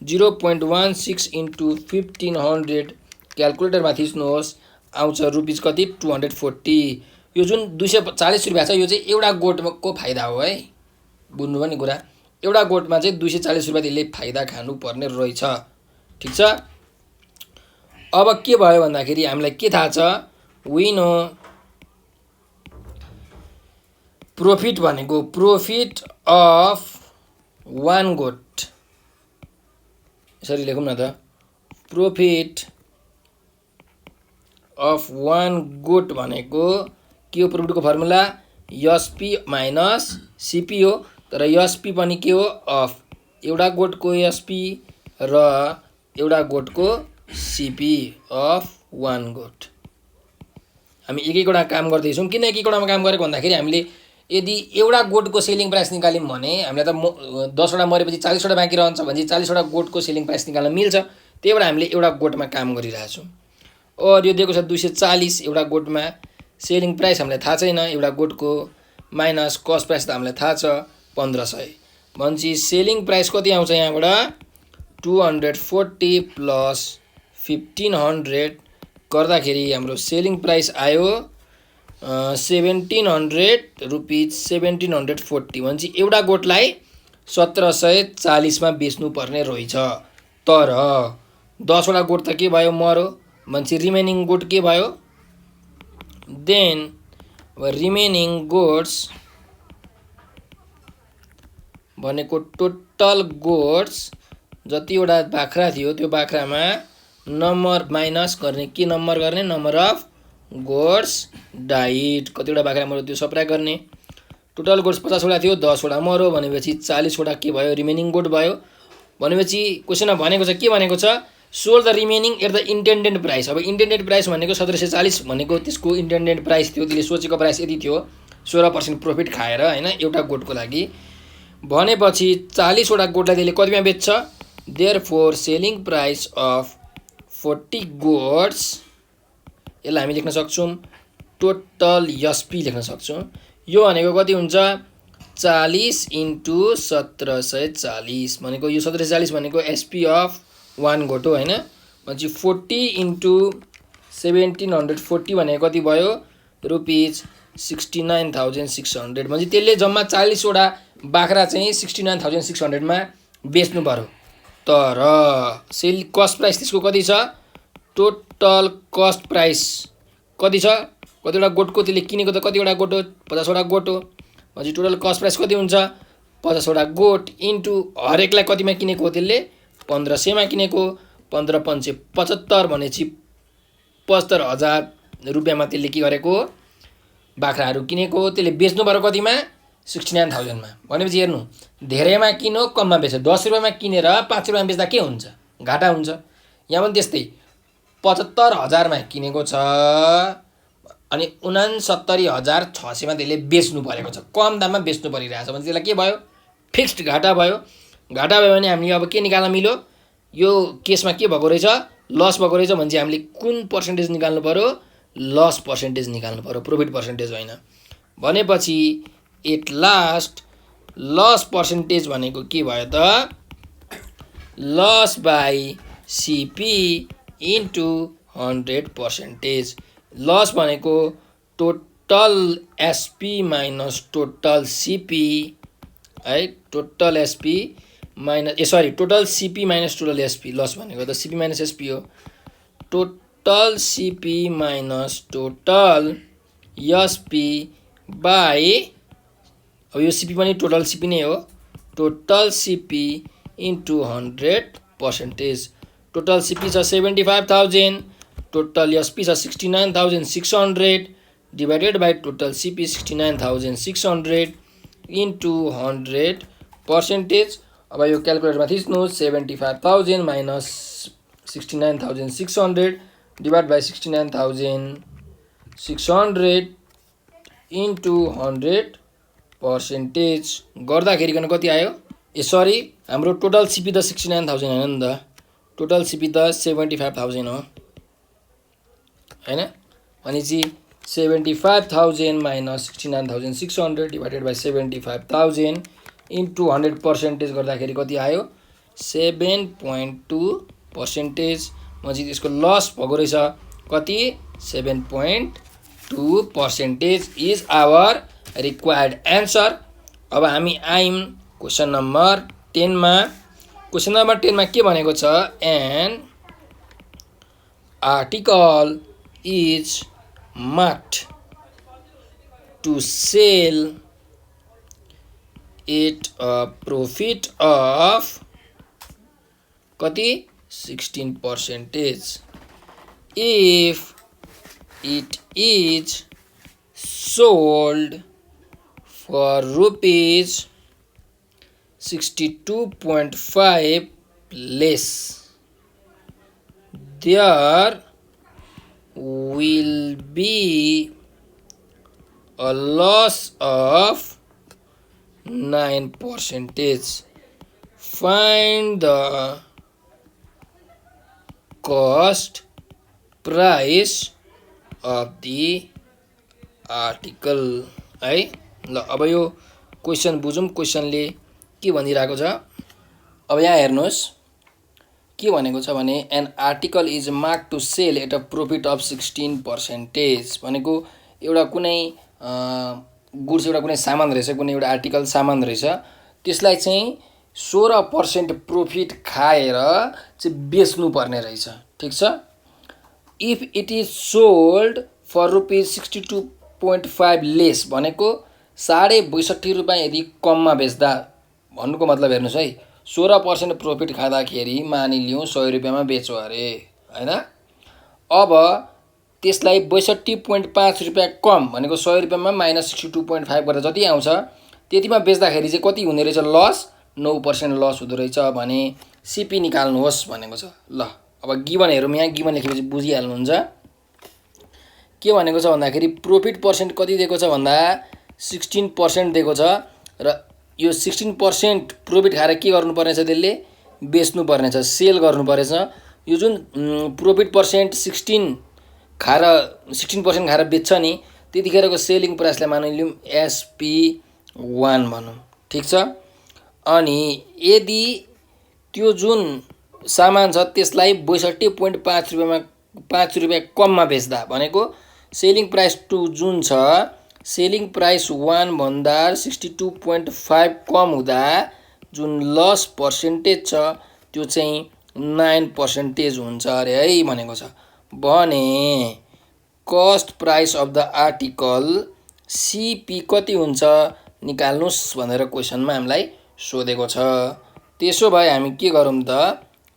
0.16 इन्टु 1500 क्यालकुलेटरमा थिच्नुहोस् आउँछ रुपीज कति 240। यो जुन 240 रुपियाँ छ यो चाहिँ एउटा गोठको फाइदा हो है, बुझ्नुभयो नि कुरा। एउटा गोठमा चाहिँ 240 रुपियाँ त्यसले फाइदा खानुपर्ने रहेछ, ठिक छ। अब के भयो भन्दाखेरि हामीलाई के थाहा छ, वी नो प्रॉफिट भनेको प्रॉफिट अफ 1 गोट, यसरी लेखौँ न त, प्रॉफिट अफ 1 गोट भनेको के हो, प्रॉफिटको फर्मुला एसपी माइनस सीपी हो। तर एसपी पनि के हो, अफ एउटा गोटको एसपी र एउटा गोटको सीपी अफ 1 गोट। हामी एक एकवटा काम गर्दैछौँ। किन एक एकवटामा काम गरेको भन्दाखेरि हामीले यदि एउटा गोटको सेलिङ प्राइस निकाल्यौँ भने हामीलाई त 10 वटा मरेपछि 40 वटा बाँकी रहन्छ, भने 40 वटा गोटको सेलिङ प्राइस निकाल्न मिल्छ। त्यही भएर हामीले एउटा गोटमा काम गरिरहेछौँ। और यो दिएको छ 240 एउटा गोटमा, सेलिङ प्राइस हामीलाई थाहा छैन एउटा गोटको, माइनस कस्ट प्राइस त हामीलाई थाहा छ 1500 भनेपछि सेलिङ प्राइस कति आउँछ यहाँबाट 240 प्लस 1500 गर्दाखेरि हाम्रो सेलिङ प्राइस आयो 1700 रुपीज 1740 भनेपछि एउटा गोटलाई 1740 मा बेच्नु पर्ने रहेछ। तर 10 वटा गोट त के भयो, मरो, भनेपछि रिमेनिङ गोट के भयो, देन रिमेनिङ गोट्स भनेको टोटल गोट्स जतिवटा बाख्रा थियो त्यो बाख्रामा नम्बर माइनस गर्ने, के नम्बर गर्ने, नम्बर अफ गोट्स डाइट, कतिवटा बाख्रा मर्यो त्यो सप्राइ गर्ने। टोटल गोट्स 50 वटा थियो, 10 वटा मर्यो भनेपछि 40 वटा के भयो, रिमेनिङ गोट भयो। भनेपछि क्वेसनमा भनेको छ, के भनेको छ, sold the remaining at the intended price. अब इन्टेन्डेड प्राइस भनेको 1740 भनेको त्यसको इन्टेन्डेड प्राइस थियो, त्यसले सोचेको प्राइस यति थियो, 16% प्रॉफिट खाएर हैन एउटा गोटको लागि। भनेपछि 40 वटा गोटलाई त्यसले कतिमा बेच्छ, therefore selling price of 40 goats, यसलाई हामी लेख्न सक्छौँ टोटल एसपी लेख्न सक्छौँ। यो भनेको कति हुन्छ 40 इन्टु 1740 भनेको यो 1740 भनेको एसपी अफ 1 गोट हो हैन। भनेपछि 40 इन्टु 1740 भनेको कति भयो रुपीज 69,600 भनेपछि त्यसले जम्मा 40 वटा बाख्रा चाहिँ 69,600 मा बेच्नु पर्यो। तर सेल कस्ट प्राइस त्यसको कति छ, टोटल कस्ट प्राइस कति छ, कतिवटा गोटको त्यसले किनेको त कतिवटा गोट हो, 50 वटा गोट हो। भनेपछि टोटल कस्ट प्राइस कति हुन्छ 50 वटा गोट इन्टु हरेकलाई कतिमा किनेको हो, त्यसले 1500 मा किनेको, 15×5 75 भनेपछि 75,000 रुपियाँमा त्यसले के गरेको बाख्राहरू किनेको, त्यसले बेच्नु पर्यो कतिमा 69,000 मा। भनेपछि हेर्नु धेरैमा किनो कममा बेच्छ, 10 रुपियाँमा किनेर 5 रुपियाँमा बेच्दा के हुन्छ, घाटा हुन्छ। यहाँ पनि त्यस्तै 75,000 मा किनेको छ अनि 69,600 मा त्यसले बेच्नु परेको छ, कम दाममा बेच्नु परिरहेछ भने त्यसलाई के भयो, फिक्स्ड घाटा भयो। घाटा भयो भने हामीले अब के निकाल्न मिल्यो, यो केसमा के भएको रहेछ, लस भएको रहेछ भने चाहिँ हामीले कुन पर्सेन्टेज निकाल्नु पर्यो, लस पर्सेन्टेज निकाल्नु पर्यो, प्रॉफिट पर्सेन्टेज होइन। भनेपछि एट लास्ट लस पर्सेन्टेज भनेको के भयो त, loss by CP into 100%। Loss भनेको total SP minus total CP है, total SP minus total CP minus total SP. Loss भनेको त सीपी माइनस एसपी हो, total CP minus total SP by, अब यो सीपी पनि टोटल सीपी नै हो, total CP into 100%। Total CP छ 75,000, टोटल एसपी छ 69,600 divided by total CP 69,600 into 100%। अब यो क्यालकुलेटरमा थिच्नु 75,000 माइनस 69,600 डिवाइड बाई 69,600 इन्टु 100% गर्दाखेरि कति आयो, हाम्रो टोटल सीपी त 69,000 हैन नि त, टोटल सिपी त 75,000 हो हैन। भनेपछि 75,000 माइनस 69,600 डिभाइडेड बाई 75,000 इन्टु 100% गर्दाखेरि कति आयो 7.2%। भनेपछि त्यसको लस भएको रहेछ कति 7.2% इज आवर रिक्वायर्ड एन्सर। अब हामी आयौँ क्वेसन नम्बर 10 मा। क्वेसन नम्बर 10 मा के भनेको छ an article is marked to sell at a profit of कति 16% if it is sold for rupees 62.5 less, there will be a loss of 9%. Find the cost price of the article है। ल अब यो question बुझौँ क्वेसनले के भनिरहेको छ। अब यहाँ हेर्नुहोस् के भनेको छ भने an article is mark to sell at a profit of 16% भनेको एउटा कुनै गुड्स एउटा कुनै सामान रहेछ, कुनै एउटा आर्टिकल सामान रहेछ, त्यसलाई चाहिँ 16% प्रॉफिट खाएर चाहिँ बेच्नु पर्ने रहेछ। ठीक छ। If it is sold for rupees 62.5 less भनेको 62.5 रुपियाँ यदि कममा बेच्दा भन्नुको मतलब हेर्नुहोस् है 16% प्रॉफिट खाँदाखेरि मानिलिउँ 100 रुपियाँमा बेच्यो अरे हैन। अब त्यसलाई 62.5 रुपियाँ कम भनेको 100 रुपियाँमा माइनस 62.5 गरेर जति आउँछ त्यतिमा बेच्दाखेरि चाहिँ कति हुने रहेछ लस 9% लस हुँदो रहेछ भने सिपी निकाल्नुहोस् भनेको छ। ल अब गिभन हेरौँ, यहाँ गिभन लेखेपछि बुझिहाल्नुहुन्छ के भनेको छ भन्दाखेरि प्रॉफिट पर्सेन्ट कति दिएको छ भन्दा 16% दिएको छ र यो 16% प्रॉफिट खाएर के गर्नुपर्ने छ त्यसले बेच्नु पर्ने छ, सेल गर्नु परेछ। यो जुन प्रॉफिट पर्सेन्ट 16% खाएर बेच्छ नि त्यतिखेरको सेलिङ प्राइसलाई मानिलिउँ SP1 भनौँ। ठीक छ। अनि यदि त्यो जुन सामान छ त्यसलाई 62.5 रुपियाँमा 5 रुपियाँ कममा बेच्दा भनेको सेलिङ प्राइस 2 जुन छ सेलिङ प्राइस 1 भन्दा 62.5 कम हुँदा जुन लस पर्सेन्टेज छ त्यो चाहिँ 9% हुन्छ अरे है भनेको छ। भने cost price of the article CP कति हुन्छ निकाल्नुस् भनेर क्वेसनमा हामीलाई सोधेको छ। त्यसो भए हामी के गरौँ त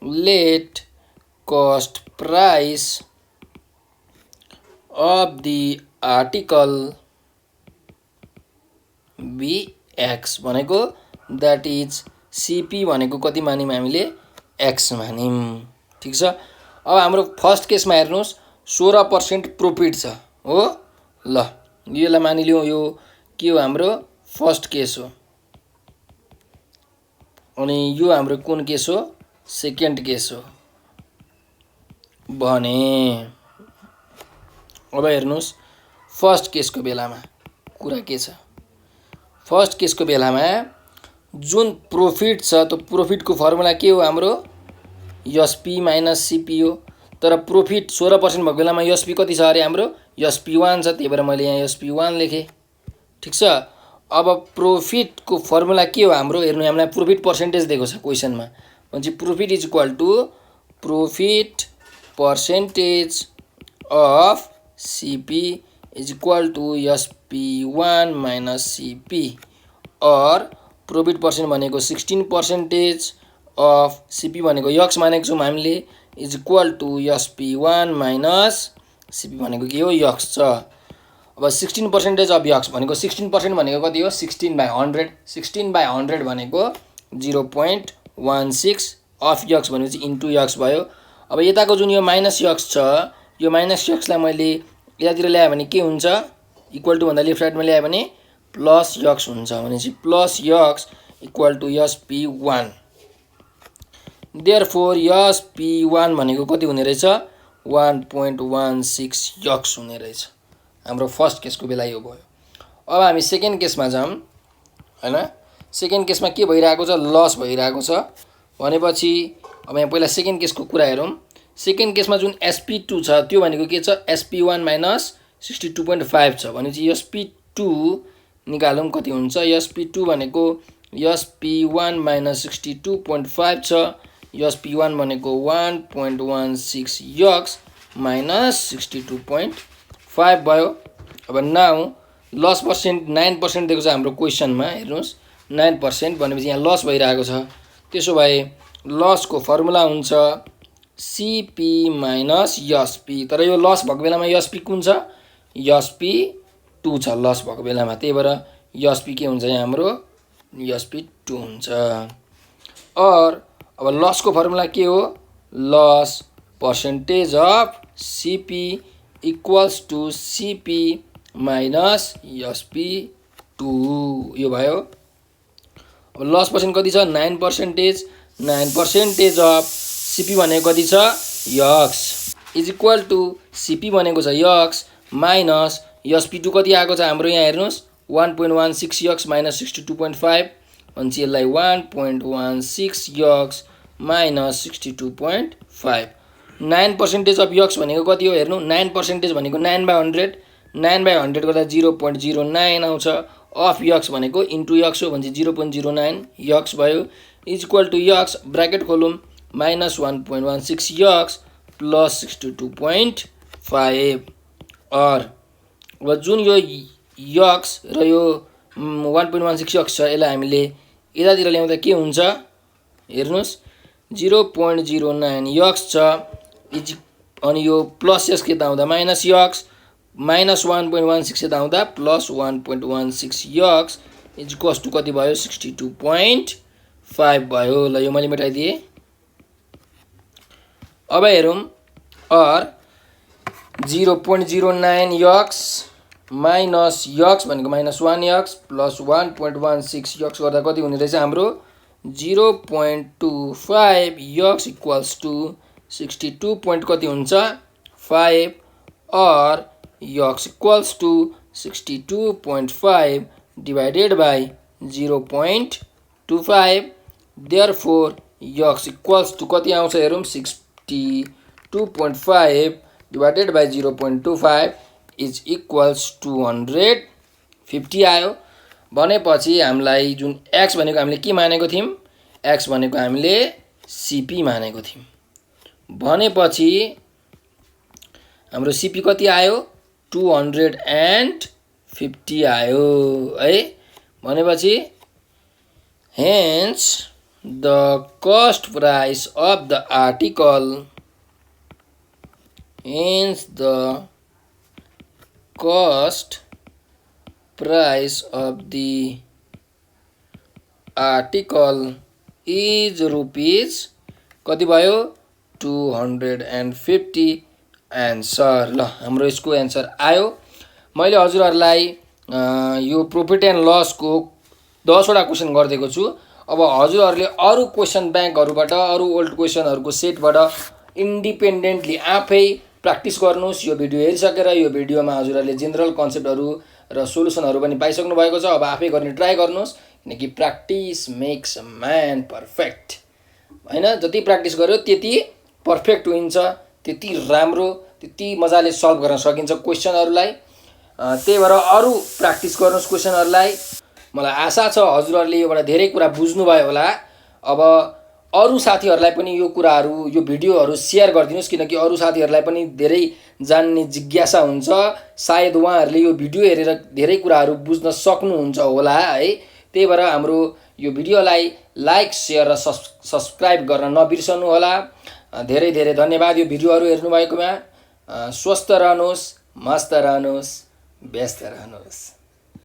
let cost price of the article be x भनेको द्याट इज सिपी भनेको कति मान्यौँ हामीले एक्स मान्यौँ। ठिक छ। अब हाम्रो फर्स्ट केसमा हेर्नुहोस् 16% प्रॉफिट छ हो। ल यसलाई मानिलिउँ यो के हो हाम्रो फर्स्ट केस हो अनि यो हाम्रो कुन केस हो सेकेन्ड केस हो भने अब हेर्नुहोस् फर्स्ट केसको बेलामा कुरा के छ। फर्स्ट केसको बेलामा जुन प्रॉफिट छ त्यो प्रॉफिटको फर्मुला के हो हाम्रो एसपी माइनस सिपी हो। तर प्रॉफिट 16% भएको बेलामा एसपी कति छ अरे हाम्रो एसपी1 छ, त्यही भएर मैले यहाँ एसपी1 लेखेँ। ठीक छ। अब प्रॉफिटको फर्मुला के हो हाम्रो हेर्नु, हामीलाई प्रॉफिट पर्सेन्टेज दिएको छ क्वेसनमा। भनेपछि profit is equal to profit percentage of CP is equal to SP1 minus CP और प्रॉफिट पर्सेन्ट भनेको 16% अफ सिपी भनेको यक्स मानेको छौँ हामीले is equal to SP1 minus CP भनेको के हो यक्स छ। अब 16% अफ यक्स भनेको 16% भनेको कति हो 16/100। 16/100 भनेको 0.16 अफ यक्स भनेपछि इन्टु यक्स भयो। अब यताको जुन यो माइनस यक्स छ यो माइनस यक्सलाई मैले यतातिर ल्याएँ भने के हुन्छ इक्वल टु भन्दा लेफ्ट साइडमा ल्याएँ भने प्लस यक्स हुन्छ। भनेपछि plus x equal to SP1. Therefore यस P1 भनेको कति हुने रहेछ 1.16 यक्स हुने रहेछ। हाम्रो फर्स्ट केसको बेला यो भयो। अब हामी सेकेन्ड केसमा जाऊँ हैन। सेकेन्ड केसमा के भइरहेको छ लस भइरहेको छ भनेपछि अब यहाँ पहिला सेकेन्ड केसको कुरा हेरौँ। सेकेन्ड केसमा जुन SP2 छ त्यो भनेको के छ SP1 माइनस 62.5 छ भनेपछि SP2 निकालौँ कति हुन्छ SP2 भनेको SP1 माइनस 62.5 छ SP1 भनेको 1.16 यक्स माइनस 62.5 भयो। अब नाउ लस पर्सेन्ट 9% दिएको छ हाम्रो क्वेसनमा हेर्नुस् 9% भनेपछि यहाँ लस भइरहेको छ। त्यसो भए लसको फर्मुला हुन्छ CP माइनस SP। तर यो लस भएको बेलामा SP कुन छ SP2 छ लस भएको बेलामा, त्यही भएर SP के हुन्छ यहाँ हाम्रो SP2 हुन्छ। और अब लसको फर्मुला के हो loss percentage of CP equals to CP minus SP2 यो भयो। अब लस पर्सेन्ट कति छ 9%। 9% अफ CP भनेको कति छ x is equal to CP भनेको छ यक्स माइनस SP2 कति आएको छ हाम्रो यहाँ हेर्नुस् 1.16 यक्स माइनस 62.5 अनि यसलाई 1.16 यक्स माइनस 62.5। 9% अफ यक्स भनेको कति हो हेर्नु 9% भनेको 9/100 9/100 गर्दा 0.09 आउँछ। अफ यक्स भनेको इन्टु यक्स हो भने 0.09 यक्स भयो is equal to x bracket खोलौँ माइनस 1.16 यक्स प्लस 62.5। और अब जुन यो यक्स र यो 1.16 यक्स छ यसलाई हामीले यतातिर ल्याउँदा के हुन्छ हेर्नुस् 0.09 यक्स छ इज अनि यो प्लस यस यता आउँदा माइनस यक्स माइनस 1.16 यता आउँदा plus 1.16 x is equals to कति भयो 62.5 भयो। ल यो मैले मेटाइदिएँ। अब हेरौँ और 0.09 यक्स माइनस यक्स भनेको माइनस 1 यक्स प्लस 1.16 यक्स गर्दा कति हुने रहेछ हाम्रो 0.25 यक्स इक्वल्स टु 62 point कति हुन्छ 5 और x equals to 62.5 divided by 0.25 therefore x equals to कति आउँछ हेरौँ 62.5 डिवाइडेड बाई 0.25 इज इक्वल्स 250 आयो। भनेपछि हामीलाई जुन x भनेको हामीले के मानेको थियौँ x भनेको हामीले CP मानेको थियौँ भनेपछि हाम्रो CP कति आयो 250 आयो है। भनेपछि hence the cost price of the article cost price of the article is rupees कति भयो 250 एन्सर। ल हाम्रो यसको एन्सर आयो। मैले हजुरहरूलाई यो प्रॉफिट एन्ड लस को 10 वटा क्वेशन गरिदिएको छु। अब हजुरहरूले अरु क्वेशन बैंकहरुबाट अरु ओल्ड क्वेशनहरुको सेटबाट इन्डिपेन्डेन्टली आफै प्र्याक्टिस गर्नुस्। यो भिडियो हेरिसकेर यो भिडियोमा हजुरहरूले जनरल कन्सेप्टहरु र सोलुसनहरु पनि पाइसक्नु भएको छ। अब आफै गर्ने ट्राई गर्नुस् किनकि practice makes a man perfect हैन। जति प्र्याक्टिस गर्यो त्यति पर्फेक्ट हुन्छ, त्यति राम्रो, त्यति मजाले सल्भ गर्न सकिन्छ क्वेशनहरुलाई। त्यही भएर अरु प्र्याक्टिस गर्नुस् क्वेशनहरुलाई। मलाई आशा छ हजुरहरूले योबाट धेरै कुरा बुझ्नु भयो होला। अब अरु साथीहरुलाई पनि यो कुराहरु यो भिडियोहरु शेयर गरिदिनुस् किनकि अरु साथीहरुलाई पनि धेरै जान्ने जिज्ञासा हुन्छ। सायद उहाँहरुले यो भिडियो हेरेर धेरै कुराहरु बुझ्न सक्नुहुन्छ होला है। त्यही भएर हाम्रो यो भिडियोलाई लाइक शेयर र सब्स्क्राइब गर्न नबिर्सनु होला। धेरै धेरै धन्यवाद यो भिडियोहरु हेर्नु भएकोमा। स्वस्थ रहनुस्, मस्त रहनुस्, व्यस्त रहनुस्।